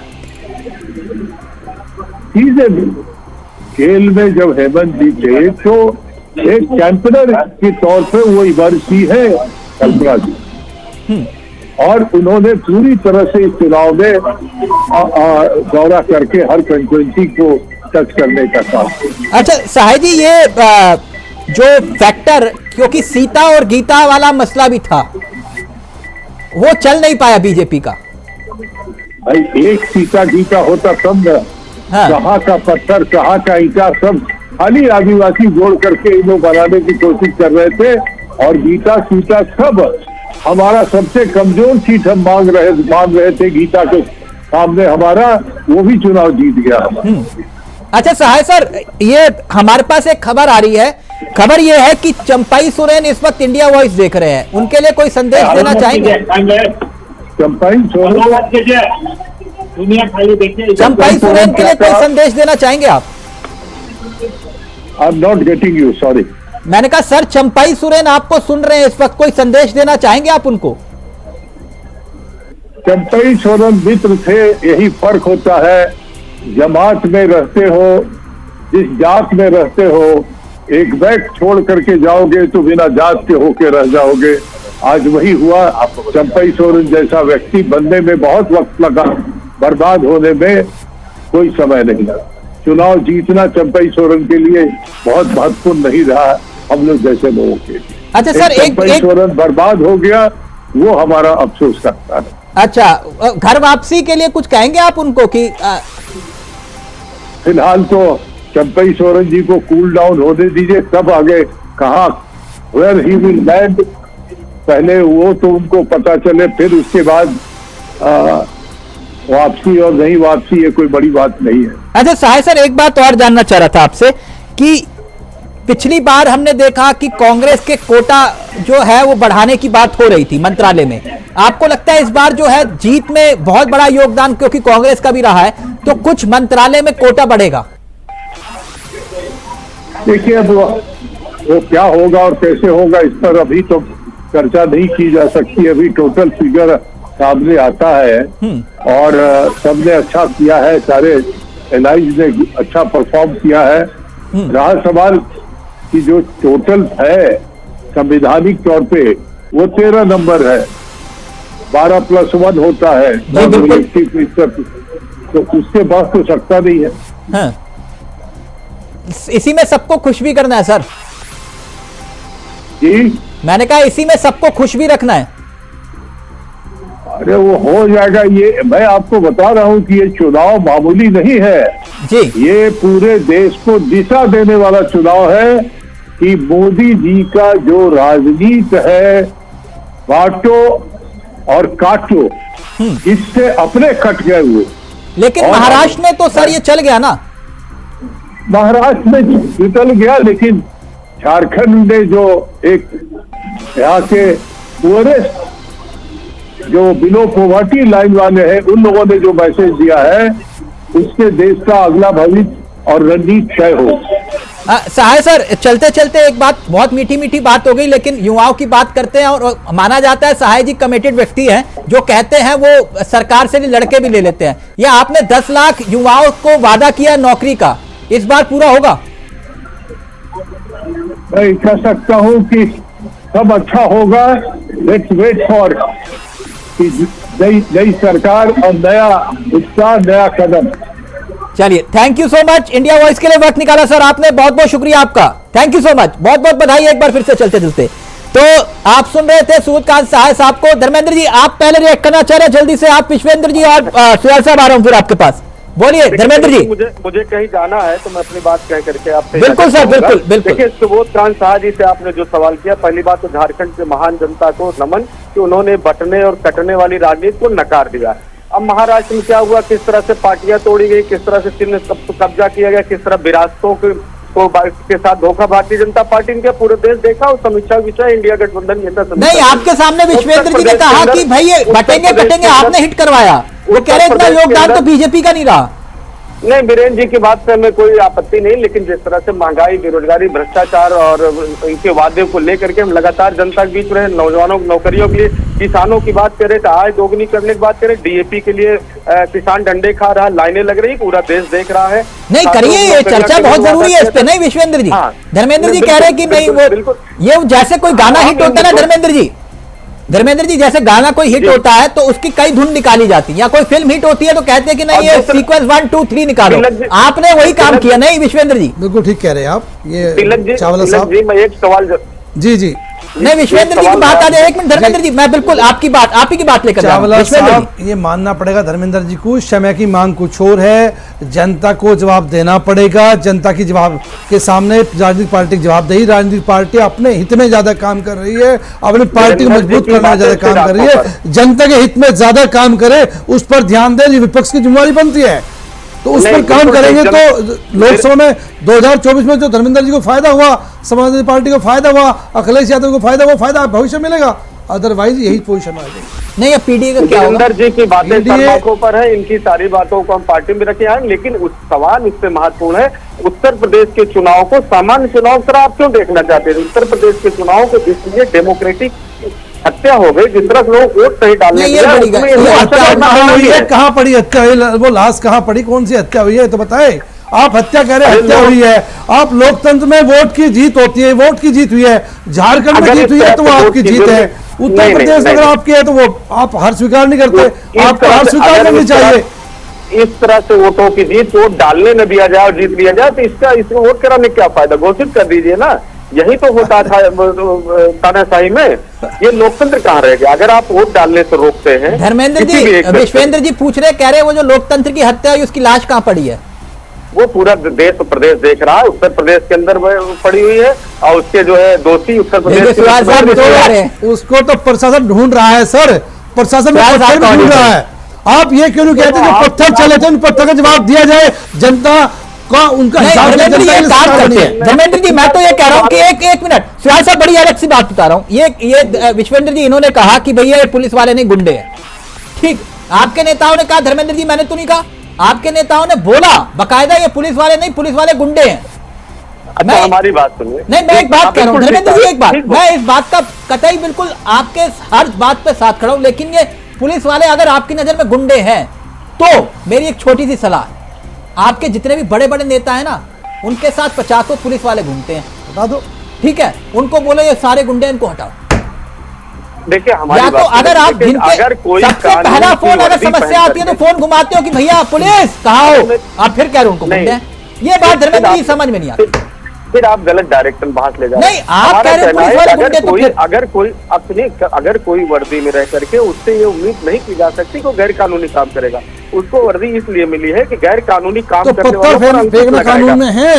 चीजें खेल में जब हेमंत जी थे तो एक कैंपेनर के तौर पे वो इमर्जी है कल्पना जी, और उन्होंने पूरी तरह से इस चुनाव में दौरा करके हर कंस्टिट्यूएंसी को टच करने का काम। अच्छा साहिब जी, ये जो फैक्टर, क्योंकि सीता और गीता वाला मसला भी था, वो चल नहीं पाया बीजेपी का। भाई, एक सीता गीता होता तब न, कहाँ का पत्थर कहाँ का ईटा सब खाली आदिवासी जोड़ करके इन लोग बनाने की कोशिश कर रहे थे, और गीता सीता सब हमारा सबसे कमजोर सीट हम मान रहे थे गीता के सामने हमारा, वो भी चुनाव जीत गया। अच्छा साहिब सर, ये हमारे पास एक खबर आ रही है, खबर ये है कि चंपाई सोरेन इस वक्त इंडिया वॉइस देख रहे हैं, उनके लिए कोई संदेश देना चाहेंगे? चंपाई सोरेन के लिए कोई संदेश देना चाहेंगे आप? I am not getting you, sorry. मैंने कहा सर, चंपाई सोरेन आपको सुन रहे हैं इस वक्त, कोई संदेश देना चाहेंगे आप उनको? चंपाई सोरेन मित्र थे, यही फर्क होता है। जमात में रहते हो जिस जात में रहते हो, एक बैग छोड़ करके जाओगे तो बिना जात के होके रह जाओगे। आज वही हुआ। चंपई सोरेन जैसा व्यक्ति बनने में बहुत वक्त लगा, बर्बाद होने में कोई समय नहीं लगा। चुनाव जीतना चंपई सोरेन के लिए बहुत महत्वपूर्ण नहीं रहा हम लोग जैसे लोगों के लिए। अच्छा सर, चंपई सोरेन बर्बाद हो गया, वो हमारा अफसोस करता है। अच्छा, घर वापसी के लिए कुछ कहेंगे आप उनको कि फिलहाल तो चंपई सोरेन जी को कूल डाउन होने दीजिए, तब आगे कहाँ वेयर ही विल लैंड, पहले वो तो उनको पता चले, फिर उसके बाद वापसी और नहीं वापसी ये कोई बड़ी बात नहीं है। अच्छा सहाय सर, एक बात और जानना चाह रहा था आपसे कि पिछली बार हमने देखा कि कांग्रेस के कोटा जो है वो बढ़ाने की बात हो रही थी मंत्रालय में। आपको लगता है इस बार जो है जीत में बहुत बड़ा योगदान क्योंकि कांग्रेस का भी रहा है, तो कुछ मंत्रालय में कोटा बढ़ेगा? देखिए अब वो क्या होगा और कैसे होगा इस पर अभी तो चर्चा नहीं की जा सकती। अभी टोटल फिगर सामने आता है और सबने अच्छा किया है, सारे एलाइज ने अच्छा परफॉर्म किया है। रहा सवाल कि जो टोटल है संवैधानिक तौर पे वो 13 नंबर है, 12+1 होता है, तो उससे बढ़ तो सकता नहीं है। हाँ। इसी में सबको खुश भी करना है सर जी, मैंने कहा इसी में सबको खुश भी रखना है। अरे वो हो जाएगा। ये मैं आपको बता रहा हूँ कि ये चुनाव मामूली नहीं है जी, ये पूरे देश को दिशा देने वाला चुनाव है कि मोदी जी का जो राजनीति है बांटो और काटो, इससे अपने कट गए हुए। लेकिन महाराष्ट्र में तो सर ये चल गया ना, महाराष्ट्र में निकल गया, लेकिन झारखंड ने जो एक यहाँ के पुअरेस्ट जो बिलो पॉवर्टी लाइन वाले हैं उन लोगों ने जो मैसेज दिया है उससे देश का अगला भविष्य और रणनीति तय हो। सहाय सर, चलते चलते एक बात, बहुत मीठी मीठी बात हो गई, लेकिन युवाओं की बात करते हैं और माना जाता है सहाय जी कमिटेड व्यक्ति हैं, जो कहते हैं वो सरकार से भी लड़के भी ले लेते हैं। ये आपने 10 लाख युवाओं को वादा किया नौकरी का, इस बार पूरा होगा? मैं कह सकता हूँ कि सब अच्छा होगा। लेट्स वेट फॉर नई सरकार और नया उत्साह, नया कदम। चलिए, thank you so much India voice के लिए वक्त निकाला सर आपने, बहुत बहुत शुक्रिया आपका, थैंक यू सो मच, बहुत बहुत बधाई एक बार फिर से चलते चलते। तो आप सुन रहे थे सूर्यकांत सहाय साहब को। धर्मेंद्र जी आप पहले रिएक्ट करना चाह रहे हैं जल्दी से, आप विश्वेंद्र जी और सुयाल साहब आ रहा हूं फिर आपके पास, बोलिए धर्मेंद्र जी। मुझे कहीं जाना है तो मैं अपनी बात कह करके आपसे बिल्कुल सर, बिल्कुल बिल्कुल। देखिए सुबोधकांत सहाय जी से आपने जो सवाल किया, पहली बात तो झारखंड के महान जनता को नमन कि उन्होंने बंटने और कटने वाली राजनीति को नकार दिया। अब महाराष्ट्र में क्या हुआ, किस तरह से पार्टियां तोड़ी गई, किस तरह से चिन्ह कब्जा किया गया, किस तरह विरासतों के साथ धोखा भारतीय जनता पार्टी ने पूरे देश देखा और समीक्षा विषय इंडिया गठबंधन नेता नहीं, आपके सामने विश्वेंद्र जी ने कहा कि भाई ये बटेंगे कटेंगे, आपने हिट करवाया, वो कह रहे इतना योगदान तो बीजेपी का नहीं रहा। नहीं, बीरेन जी की बात से हमें कोई आपत्ति नहीं, लेकिन जिस तरह से महंगाई, बेरोजगारी, भ्रष्टाचार और इनके वादे को लेकर के हम लगातार जनता के बीच रहे, नौजवानों की नौकरियों के लिए, किसानों की बात करें तो आय दोगुनी करने की बात करें, डीएपी के लिए किसान डंडे खा रहा, लाइनें लग रही, पूरा देश देख रहा है। नहीं करिए, ये चर्चा बहुत जरूरी है इस पे। नहीं विश्वेंद्र जी, धर्मेंद्र जी कह रहे हैं कि नहीं वो ये जैसे कोई गाना हिट होता है ना धर्मेंद्र जी जैसे गाना कोई हिट होता है तो उसकी कई धुन निकाली जाती है, या कोई फिल्म हिट होती है तो कहते हैं कि नहीं ये सीक्वेंस 1 2 3 निकालो, आपने वही काम किया। नहीं विश्वेंद्र जी, बिल्कुल ठीक कह रहे हैं आप। ये चावला साहब जी, मैं एक सवाल जी नहीं विश्वेंद्र जी की बात आ जाए, एक मिनट धर्मेंद्र जी, मैं बिल्कुल आपकी बात, आप ही की बात लेकर चावला साहब, ये मानना पड़ेगा धर्मेंद्र जी को, समय की मांग कुछ और है, जनता को जवाब देना पड़ेगा। जनता की जवाब के सामने राजनीतिक पार्टी की जवाबदेही, राजनीतिक पार्टी अपने हित में ज्यादा काम कर रही है, अपनी पार्टी को मजबूत करने में ज्यादा काम कर रही है, जनता के हित में ज्यादा काम करे, उस पर ध्यान दे, विपक्ष की जिम्मेवारी बनती है, तो उस पर काम करेंगे तो लोकसभा में 2024 में जो धर्मेंद्र जी को फायदा हुआ, समाजवादी पार्टी को फायदा हुआ, अखिलेश यादव को फायदा हुआ, फायदा भविष्य मिलेगा, अदरवाइज यही पोजीशन आ जाएगी। नहीं, पीडीए का क्या होगा? जी की बातें सरमाखों पर है, इनकी सारी बातों को हम पार्टी में रखे आए, लेकिन उस सवाल इससे महत्वपूर्ण है, उत्तर प्रदेश के चुनाव को सामान्य चुनाव की तरह आप क्यों देखना चाहते हैं? उत्तर प्रदेश के चुनाव को जिसलिए डेमोक्रेटिक हत्या हो गई, जिस तरह लोग वोट सही डालने कहाँ पड़ी हत्या हुई, वो लाश कहाँ पड़ी, कौन सी हत्या हुई है तो बताए। आप हत्या कह रहे हैं, हत्या हुई है। आप लोकतंत्र में वोट की जीत होती है, वोट की जीत हुई है, झारखंड में जीत हुई है तो वो आपकी जीत है। उत्तर प्रदेश अगर आपकी है तो वो आप हार स्वीकार नहीं करते, आपको हार स्वीकार करनी चाहिए। इस तरह से वोटों की जीत, वोट डालने न दिया जाए और जीत लिया जाए तो इसमें वोट कराने क्या फायदा, घोषित कर दीजिए ना। यही तो होता था तानाशाही में, ये लोकतंत्र कहाँ रह गया अगर आप वोट डालने से रोकते हैं। धर्मेंद्र जी, विश्वेंद्र जी पूछ रहे, कह रहे वो जो लोकतंत्र की हत्या हुई उसकी लाश कहाँ पड़ी है? वो पूरा देश प्रदेश देख रहा है, उत्तर प्रदेश के अंदर पड़ी हुई है और उसके जो है दोषी उत्तर प्रदेश, उसको तो प्रशासन ढूंढ रहा है सर, प्रशासन ढूंढ रहा है। आप ये क्यों कहते हैं जो पत्थर चले थे उन पत्थर का जवाब दिया जाए, जनता का उनका हिसाब। धर्मेंद्र जी मैं तो ये कह रहा हूँ कि एक मिनट सुहास साहब, बड़ी अलग सी बात बता रहा हूँ। ये विश्वेंद्र जी इन्होंने कहा कि भैया ये पुलिस वाले नहीं गुंडे हैं, ठीक। आपके नेताओं ने कहा, धर्मेंद्र जी मैंने तो नहीं कहा, आपके नेताओं ने बोला बकायदा ये पुलिस वाले नहीं, पुलिस वाले गुंडे हैं। मैं हमारी बात सुनिए। नहीं, मैं एक बात कह रहा हूँ धर्मेंद्र जी, एक बात, मैं इस बात का कतई बिल्कुल आपके हर बात पे साथ खड़ा हूं, लेकिन ये पुलिस वाले अगर आपकी नजर में गुंडे हैं तो मेरी एक छोटी सी सलाह है, आपके जितने भी बड़े बड़े नेता है ना उनके साथ 50 पुलिस वाले घूमते हैं, हटा दो, ठीक है, उनको बोलो ये सारे गुंडे इनको हटाओ। देखिए हमारी तो अगर आप अगर कोई सबसे पहला फोन अगर समस्या आती है तो फोन घुमाते हो कि भैया पुलिस कहाँ हो, आप फिर कह रहे हो उनको गुंडे हैं। ये बात धर्मेंद्र जी समझ में नहीं आती, फिर आप गलत डायरेक्शन बाहर ले जा रहे हैं। नहीं, आप कह रहे हैं पुलिस वाले गुंडे, तो फिर अगर कोई वर्दी में रह करके उससे ये उम्मीद नहीं की जा सकती कि गैर कानूनी काम करेगा। उसको वर्दी इसलिए मिली है कि गैर कानूनी काम तो करने वालों पर अंकुश कानून में है।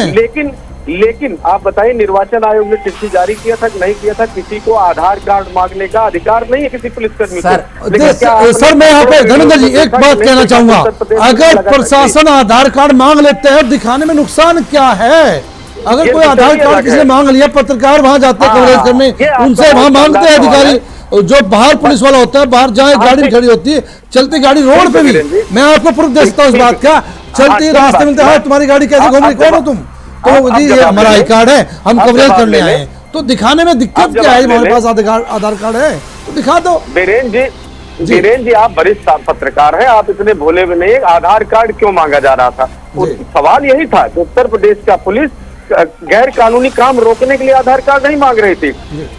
लेकिन आप बताइए, निर्वाचन आयोग ने चिट्ठी जारी किया था कि नहीं किया था? किसी को आधार कार्ड मांगने का अधिकार नहीं है किसी पुलिसकर्मी को। सर मैं यहाँ पे धर्मेंद्र जी एक बात कहना चाहूंगा, अगर प्रशासन आधार कार्ड मांग लेते हैं दिखाने में नुकसान क्या है? अगर कोई आधार कार्ड किसी ने मांग लिया, पत्रकार वहां जाते हैं कवरेज करने, उनसे वहां मांगते हैं अधिकारी, जो बाहर पुलिस वाला होता है, बाहर जहाँ गाड़ी खड़ी होती है, चलती गाड़ी रोड पे भी, मैं आपको प्रूफ दे सकता हूँ इस बात का, चलती रास्ते में हाँ तुम्हारी गाड़ी कैसे घूम रही, कौन हो तुम? तो जी ये हमारा आई कार्ड है, हम कवरेज करने आए हैं, तो दिखाने में दिक्कत क्या है? हमारे पास आधार कार्ड है तो दिखा दो। बीरेन जी आप वरिष्ठ पत्रकार हैं, आप इतने भोले भी नहीं, आधार कार्ड क्यों मांगा जा रहा था? सवाल यही था कि उत्तर प्रदेश का पुलिस गैर कानूनी काम रोकने के लिए आधार कार्ड नहीं मांग रही थी,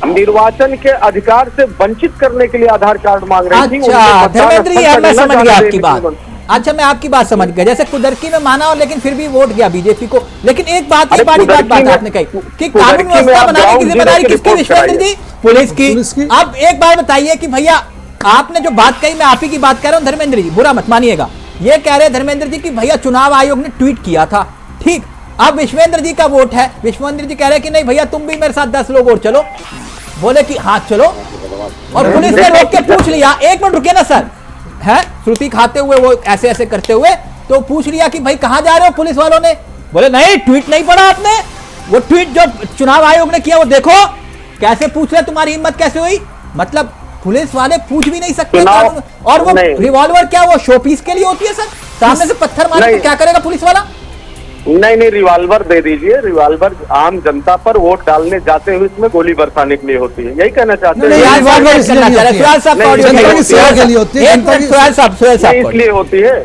निर्वाचन के अधिकार से वंचित करने के लिए आधार कार्ड मांग रही थी। अच्छा धर्मेंद्र जी मैं समझ गया आपकी बात, अच्छा मैं आपकी बात समझ गया, जैसे कुदरती में माना और लेकिन फिर भी वोट गया बीजेपी को। लेकिन एक बात आपने कही कि कानून व्यवस्था बनाने की जिम्मेदारी किसकी? विश्वेंद्र जी, पुलिस की। अब एक बात बताइए कि भैया आपने जो बात कही, मैं आप ही की बात कह रहा हूँ धर्मेंद्र जी, बुरा मत मानिएगा, ये कह रहे हैं धर्मेंद्र जी कि भैया चुनाव आयोग ने ट्वीट किया था, ठीक। अब विश्वेंद्र जी का वोट है, विश्वेंद्र जी कह रहे हैं कि नहीं भैया तुम भी मेरे साथ 10 लोग और चलो, बोले कि हाँ चलो, और पुलिस ने रोक के पूछ लिया, एक मिनट रुके ना सर, है श्रुति खाते हुए वो ऐसे ऐसे करते हुए, तो पूछ लिया कि भाई कहां जा रहे हो? पुलिस वालों ने बोले नहीं ट्वीट नहीं पढ़ा आपने, वो ट्वीट जो चुनाव आयोग ने किया वो देखो, कैसे पूछ रहे, तुम्हारी हिम्मत कैसे हुई? मतलब पुलिस वाले पूछ भी नहीं सकते। और वो रिवॉल्वर क्या वो शोपीस के लिए होती है सर? सामने से पत्थर मारे तो क्या करेगा पुलिस वाला? नहीं रिवॉल्वर दे दीजिए, रिवॉल्वर आम जनता पर वोट डालने जाते हुए इसमें गोली बरसाने के लिए होती है, यही कहना चाहते हैं। इसलिए होती है।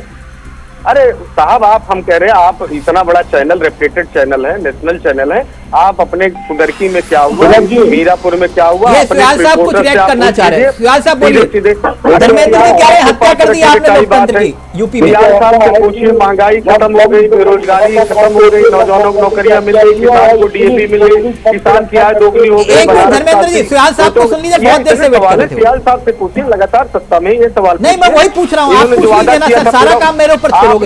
अरे साहब आप हम कह रहे हैं, आप इतना बड़ा चैनल, रेप्यूटेड चैनल है, नेशनल चैनल है, आप अपने कुदरकी में क्या हुआ, मीरापुर में क्या हुआ, साहब कुछ रिएक्ट करना चाह रहे हैं, साहब बोलिए। धर्मेंद्र जी कह रहे हैं हत्या कर दी आपने लोकतंत्र की यूपी में। साहब से पूछिए, महंगाई खत्म हो गई, बेरोजगारी खत्म हो गई, नौजवानों को नौकरियां मिल गई, किसान को डीएपी मिल गई, किसान की आय दोगुनी हो गई। धर्मेंद्र जी सियाल साहब को सुन लीजिए, बहुत देर से सवाल है, सियाल साहब से पूछिए, लगातार सत्ता में ये सवाल नहीं, मैं वही पूछ रहा हूँ, आप पूछ लीजिए ना सर, सारा काम मेरे ऊपर छोड़ोगे।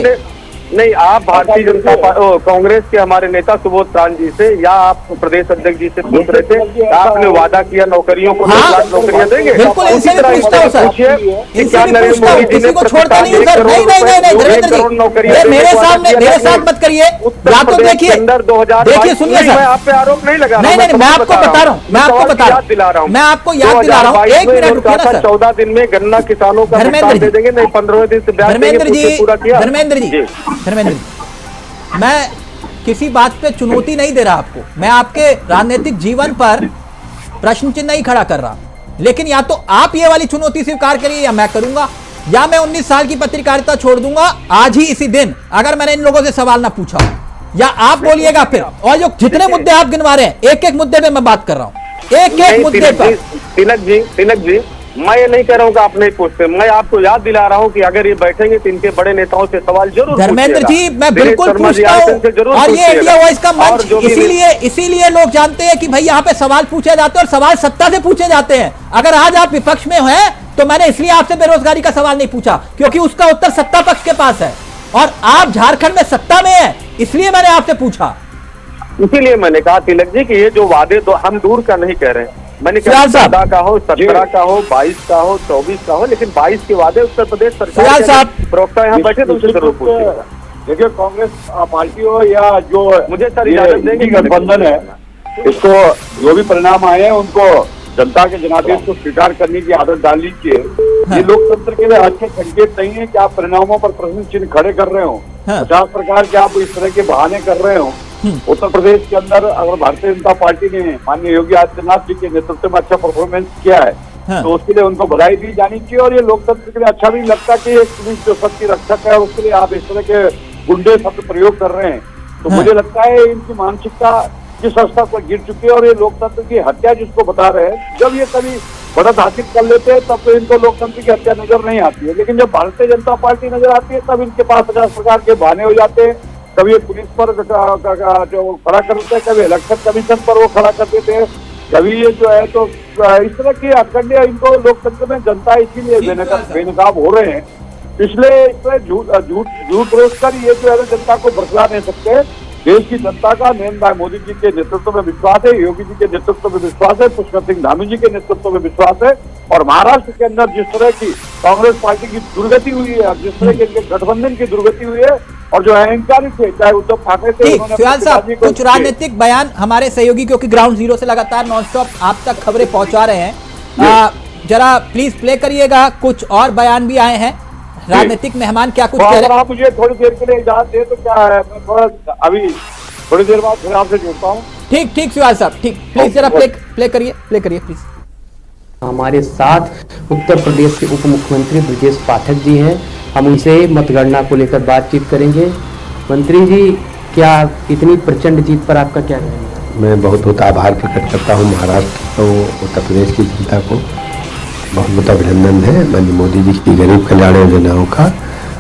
नहीं, आप भारतीय जनता पार्टी कांग्रेस के हमारे नेता सुबोध प्राण जी से या आप प्रदेश अध्यक्ष जी से पूछ रहे थे, आपने वादा किया नौकरियों को 10 लाख नौकरियां देंगे। बिल्कुल इनसे भी पूछता हूं सर, इनसे भी पूछता हूं, किसी को छोड़ता नहीं हूं सर। नहीं धर्मेंद्र जी मेरे सामने, मेरे साथ मत करिए, या तो देखिए सुनिए सर, मैं आप पे आरोप नहीं लगा, नहीं मैं आपको बता रहा हूँ, मैं आपको बता रहा हूँ, मैं आपको याद दिला रहा हूँ, 1 मिनट रुकिए ना सर। 14 दिन में गन्ना किसानों का दे देंगे, नहीं 15वें दिन से धर्मेंद्र जी मैं किसी बात पे चुनौती नहीं दे रहा आपको, मैं आपके राजनीतिक जीवन पर प्रश्न चिन्ह नहीं खड़ा कर रहा, लेकिन या तो आप ये वाली चुनौती स्वीकार करिए या मैं करूंगा, या मैं 19 साल की पत्रकारिता छोड़ दूंगा आज ही इसी दिन, अगर मैंने इन लोगों से सवाल ना पूछा। या आप बोलिएगा फिर? और जो जितने मुद्दे आप गिनवा रहे हैं, एक एक मुद्दे पे मैं बात कर रहा हूँ, एक एक मुद्दे पर। तिलक जी, मैं ये नहीं कह रहा हूँ कि आप नहीं पूछते, मैं आपको याद दिला रहा हूँ कि अगर ये बैठेंगे तो इनके बड़े नेताओं से सवाल जरूर धर्मेंद्र जी, मैं बिल्कुल पूछता हूँ। और ये इंडिया वॉइस का मंच इसीलिए लोग जानते हैं कि भाई यहाँ पे सवाल पूछे जाते हैं और सवाल सत्ता से पूछे जाते हैं। अगर आज आप विपक्ष में हैं तो मैंने इसलिए आपसे बेरोजगारी का सवाल नहीं पूछा क्योंकि उसका उत्तर सत्ता पक्ष के पास है, और आप झारखंड में सत्ता में है, इसलिए मैंने आपसे पूछा। इसीलिए मैंने कहा तिलक जी कि ये जो वादे तो हम दूर का नहीं कह रहे, मैंने कहा 14 का हो, 17 का हो, 22 का हो, 24 का हो, लेकिन 22 के वादे उत्तर प्रदेश सरकार के प्रवक्ता यहाँ बैठे तो उनसे जरूर पूछिएगा। देखिए, कांग्रेस पार्टी हो या जो मुझे सर इजाजत देंगे, गठबंधन है, इसको जो भी परिणाम आए हैं उनको जनता के जनादेश को स्वीकार करने की आदत डाल लीजिए। ये लोकतंत्र के लिए अच्छे संकेत नहीं है कि आप परिणामों पर प्रश्न चिन्ह खड़े कर रहे हो। 50 प्रकार के आप इस तरह के बहाने कर रहे हो। उत्तर प्रदेश के अंदर अगर भारतीय जनता पार्टी ने माननीय योगी आदित्यनाथ जी के नेतृत्व में अच्छा परफॉर्मेंस किया है तो उसके लिए उनको बधाई दी जानी चाहिए। और ये लोकतंत्र के लिए अच्छा भी लगता कि एक पुलिस जो सत्य रक्षक है उसके लिए आप इस तरह के गुंडे शब्द प्रयोग कर रहे हैं, तो मुझे लगता है इनकी मानसिकता किस स्तर पर गिर चुकी है। और ये लोकतंत्र की हत्या जिसको बता रहे हैं, जब ये कभी बढ़त हासिल कर लेते हैं तब तो इनको लोकतंत्र की हत्या नजर नहीं आती है, लेकिन जब भारतीय जनता पार्टी नजर आती है तब इनके पास 50 प्रकार के बहाने हो जाते हैं। कभी ये पुलिस पर जो खड़ा करते हैं, कभी इलेक्शन कमीशन पर वो खड़ा कर देते हैं, कभी ये जो है तो इस तरह की अखंड इनको लोकतंत्र में जनता इसीलिए बेनकाब हो रहे हैं। इसलिए झूठ रोक कर ये जो है जनता को बरसला नहीं सकते। देश की जनता का नरेंद्र भाई मोदी जी के नेतृत्व में विश्वास है, योगी जी के नेतृत्व में विश्वास है, पुष्कर सिंह धामी जी के नेतृत्व में विश्वास है। और महाराष्ट्र के अंदर जिस तरह की कांग्रेस पार्टी की दुर्गति हुई है, जिस तरह के गठबंधन की दुर्गति हुई है, और जो अहंकारी थे चाहे उद्धव ठाकरे थे, सुयाल साहब कुछ राजनीतिक बयान हमारे सहयोगी क्योंकि ग्राउंड जीरो से लगातार नॉनस्टॉप आप तक खबरें पहुंचा रहे हैं, जरा प्लीज प्ले करिएगा। कुछ और बयान भी आए हैं, राजनीतिक मेहमान क्या कुछ कह रहे हैं? आप मुझे थोड़ी देर के लिए इजाजत दे तो क्या है, मैं थोड़ा अभी थोड़ी देर बाद फिर आपसे जुड़ता हूँ। ठीक सुयाल साहब, ठीक, प्लीज जरा प्ले करिए प्लीज। हमारे साथ उत्तर प्रदेश के उप मुख्यमंत्री ब्रजेश पाठक जी हैं, हम उनसे मतगणना को लेकर बातचीत करेंगे। मंत्री जी, क्या इतनी प्रचंड जीत पर आपका क्या कहना है? मैं बहुत आभार प्रकट करता हूँ महाराष्ट्र और उत्तर प्रदेश की जनता को, बहुत अभिनंदन है। माननीय मोदी जी की गरीब कल्याण योजनाओं का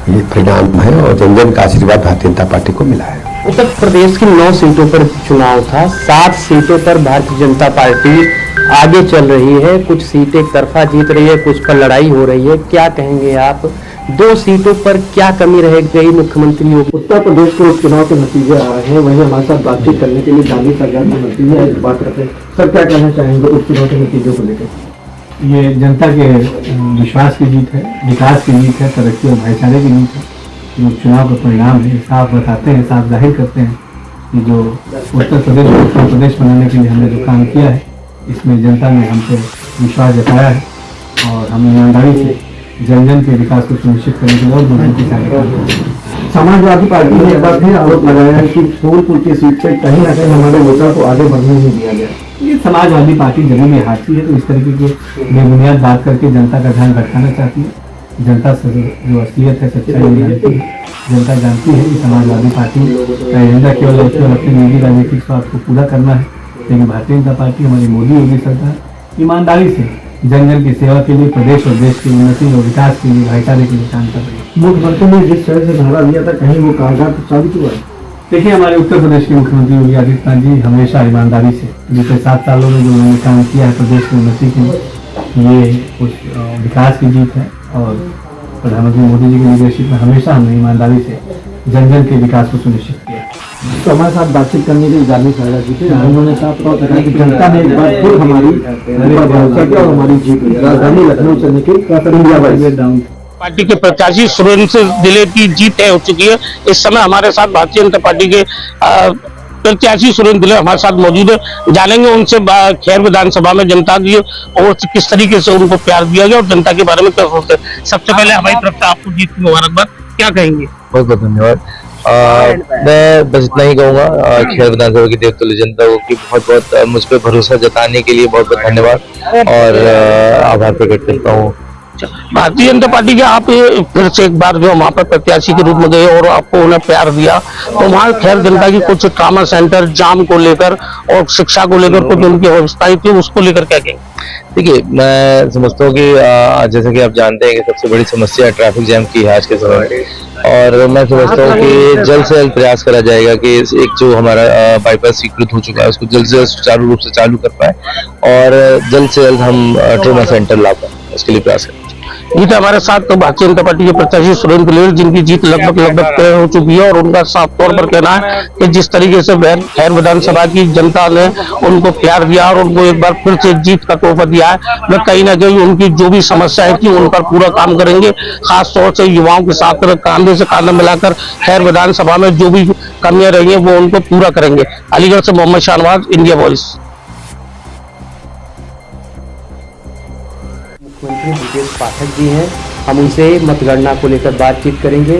ये परिणाम है और जन जन का आशीर्वाद भारतीय जनता पार्टी को मिला है। उत्तर प्रदेश की 9 सीटों पर चुनाव था, 7 सीटों पर भारतीय जनता पार्टी आगे चल रही है, कुछ सीटें एक तरफा जीत रही है, कुछ पर लड़ाई हो रही है, क्या कहेंगे आप? 2 सीटों पर क्या कमी रह गई मुख्यमंत्री योगी? उत्तर प्रदेश के उपचुनाव के नतीजे आ रहे हैं, वही हमारे साथ बातचीत करने के लिए गांधी सरकार के नतीजे बात करते हैं। सर, क्या कहना चाहेंगे उपचुनाव के नतीजों को लेकर? ये जनता के विश्वास की जीत है, विकास की जीत है, तरक्की और भाईचारे की जीत है। जो चुनाव का परिणाम है साफ बताते हैं, साफ जाहिर करते हैं कि जो उत्तर प्रदेश बनाने के लिए हमने जो काम किया है इसमें जनता ने हमसे विश्वास जताया है और हम ईमानदारी से जन जन के विकास को सुनिश्चित करने के लिए और दूसरों की सहायता। समाजवादी पार्टी ने एक बार फिर आरोप लगाया है कि फूलपुर की सीट पर कहीं ना कहीं हमारे वोटर को आगे बढ़ने नहीं दिया गया। ये समाजवादी पार्टी जरूर हाथी है, तो इस तरीके की बेबुनियाद बात करके जनता का ध्यान भटकाना चाहती है। जनता से जो असलियत है, सच्चाई जानती है। जनता जानती है कि समाजवादी पार्टी का एजेंडा केवल अपने निजी राजनीतिक स्वार्थ को पूरा करना है, लेकिन भारतीय जनता पार्टी, हमारी मोदी योगी सरकार ईमानदारी से जन जन की सेवा के लिए, प्रदेश और देश की उन्नति और विकास के लिए, भाईचारे के लिए काम कर रही है। मुख्यमंत्री ने जिस तरह से धारा दिया था, कहीं वो कारगर साबित हुआ है? देखिए, हमारे उत्तर प्रदेश के मुख्यमंत्री योगी आदित्यनाथ जी हमेशा ईमानदारी से बीते 7 सालों में जो उन्होंने काम किया है प्रदेश की उन्नति के लिए, ये उस विकास की जीत है। और प्रधानमंत्री मोदी जी की लीडरशिप में हमेशा हमने ईमानदारी से जन जन के विकास को सुनिश्चित किया। तो हमारे साथ बातचीत करने के लिए गांधी सरकार जी थे, उन्होंने साफ तौर पर कहा कि जनता ने एक बार फिर हमारी भरोसा किया और हमारी जीत हुई। राजधानी लखनऊ से निकल इंडिया वाइज पार्टी के प्रत्याशी सुरेंद्र जिले की जीत तय हो चुकी है। इस समय हमारे साथ भारतीय जनता पार्टी के प्रत्याशी सुरेंद्र दिले हमारे साथ मौजूद है। जानेंगे उनसे खैर विधानसभा में जनता की और किस तरीके से उनको प्यार दिया गया और जनता के बारे में क्या सोचते हैं। सबसे पहले हमारी तरफ से आपको जीत की मुबारकबाद, क्या कहेंगे? बहुत बहुत धन्यवाद। मैं बस इतना ही कहूँगा खैर विधानसभा की देवतुल्य जनता को कि बहुत बहुत मुझ पर भरोसा जताने के लिए बहुत बहुत धन्यवाद और आभार प्रकट करता हूँ। भारतीय जनता पार्टी के आप फिर से एक बार जो वहाँ पर प्रत्याशी के रूप में गए और आपको उन्हें प्यार दिया, तो वहाँ खैर जनता की कुछ ट्रामा सेंटर जाम को लेकर और शिक्षा को लेकर कुछ उनकी व्यवस्थाएं थी, उसको लेकर क्या कहेंगे? देखिए, मैं समझता हूँ कि जैसे कि आप जानते हैं कि सबसे बड़ी समस्या ट्रैफिक जैम की है आज के समय में, और मैं समझता हूँ कि जल्द से जल्द प्रयास करा जाएगा कि एक जो हमारा बाईपास स्वीकृत हो चुका है उसको जल्द से जल्द सुचारू रूप से चालू कर पाए और जल्द से जल्द हम ट्रोमा सेंटर ला पाए, उसके लिए प्रयास करें। जीत हमारे साथ तो भारतीय जनता पार्टी के प्रत्याशी सुरेंद्र दिलेर, जिनकी जीत लगभग तय हो चुकी है, और उनका साफ तौर पर कहना है कि जिस तरीके से खैर विधानसभा की जनता ने उनको प्यार दिया और उनको एक बार फिर से जीत का तोहफा दिया है, वे कहीं ना कहीं उनकी जो भी समस्याएं थी उन पर पूरा काम करेंगे, खास तौर से युवाओं के साथ कंधे से कंधा मिलाकर खैर विधानसभा में जो भी कमियां रही है वो उनको पूरा करेंगे। अलीगढ़ से मोहम्मद शाहनवाज, इंडिया वॉइस। मुख्यमंत्री ब्रजेश पाठक जी हैं, हम उनसे मतगणना को लेकर बातचीत करेंगे।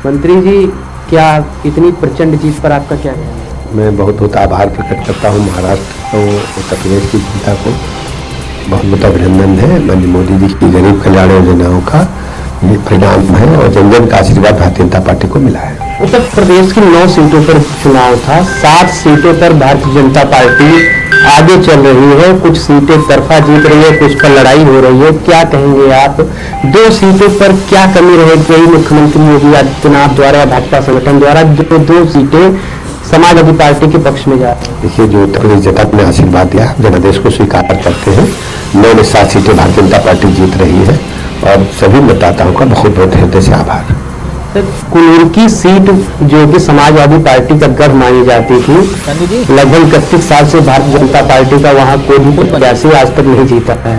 मंत्री जी, क्या इतनी प्रचंड जीत पर आपका क्या कहना है? मैं बहुत बहुत आभार प्रकट करता हूँ महाराष्ट्र और उत्तर प्रदेश की जनता को, बहुत बहुत अभिनंदन है। माननीय मोदी जी की गरीब कल्याण योजनाओं का ये परिणाम है और जन जन का आशीर्वाद भारतीय जनता पार्टी को मिला है। उत्तर प्रदेश की 9 सीटों पर चुनाव था, 7 सीटों पर भारतीय जनता पार्टी आगे चल रही है, कुछ सीटें तरफा जीत रही है, कुछ पर लड़ाई हो रही है, क्या कहेंगे आप? 2 सीटों पर क्या कमी रह गई मुख्यमंत्री योगी आदित्यनाथ द्वारा या भाजपा संगठन द्वारा, जो 2 सीटें समाजवादी पार्टी के पक्ष में जाती है? देखिए, जो उत्तर प्रदेश जनता ने आशीर्वाद दिया, जनादेश को स्वीकार करते हैं। 9 में 7 सीटें भारतीय जनता पार्टी जीत रही है और सभी मतदाताओं का बहुत बहुत हृदय से आभार। कुनूर की सीट जो कि समाजवादी पार्टी का गढ़ मानी जाती थी, लगभग 31 साल से भारतीय जनता पार्टी का वहां कोई भी प्रत्याशी आज तक नहीं जीता है,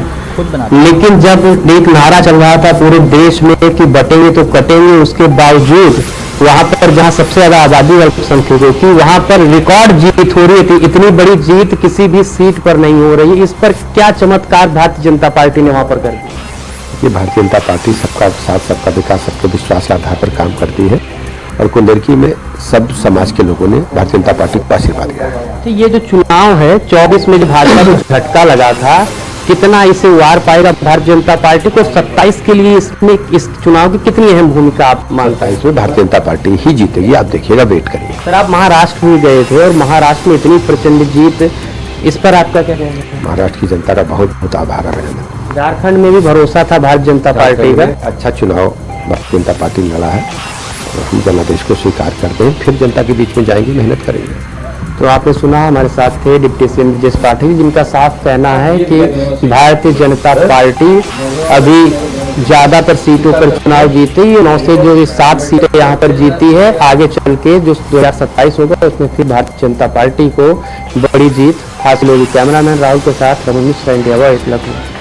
लेकिन जब एक नारा चल रहा था पूरे देश में कि बटेंगे तो कटेंगे, उसके बावजूद वहां पर जहां सबसे ज्यादा आबादी अल्पसंख्यकों की, वहां पर रिकॉर्ड जीत हो रही थी। इतनी बड़ी जीत किसी भी सीट पर नहीं हो रही, इस पर क्या चमत्कार भारतीय जनता पार्टी ने वहां पर कर दिया? ये भारतीय जनता पार्टी सबका साथ, सबका विकास, सबके विश्वास के आधार पर काम करती है और कुंदरकी में सब समाज के लोगों ने भारतीय जनता पार्टी को आशीर्वाद दिया है। तो ये जो चुनाव है 24 में जो भाजपा को झटका लगा था, कितना इसे उबार पाएगा भारतीय जनता पार्टी को? 27 के लिए इसमें इस चुनाव की कितनी अहम भूमिका आप मानता है? इसमें भारतीय जनता पार्टी ही जीतेगी, आप देखिएगा, वेट करिए। सर, आप महाराष्ट्र में गए थे और महाराष्ट्र में इतनी प्रचंड जीत, इस पर आपका क्या कहना है? महाराष्ट्र की जनता का बहुत बहुत आभार है। झारखंड में भी भरोसा था भारतीय जनता पार्टी का, अच्छा चुनाव भारतीय जनता पार्टी ने लड़ा है और हम जनादेश को स्वीकार करते हैं, फिर जनता के बीच में जाएंगे, मेहनत करेंगे। तो आपने सुना, हमारे साथ थे डिप्टी सीएम ब्रजेश पाठक, जिनका साफ कहना है कि भारतीय जनता पार्टी अभी ज्यादातर सीटों पर चुनाव जीती है, 9 से जो 7 सीटें यहाँ पर जीती है, आगे चल के जो 2027 होगा उसमें फिर भारतीय जनता पार्टी को बड़ी जीत हासिल होगी। कैमरामैन राहुल के साथ रमन मिश्रा, इंडिया वॉइस, लखनऊ।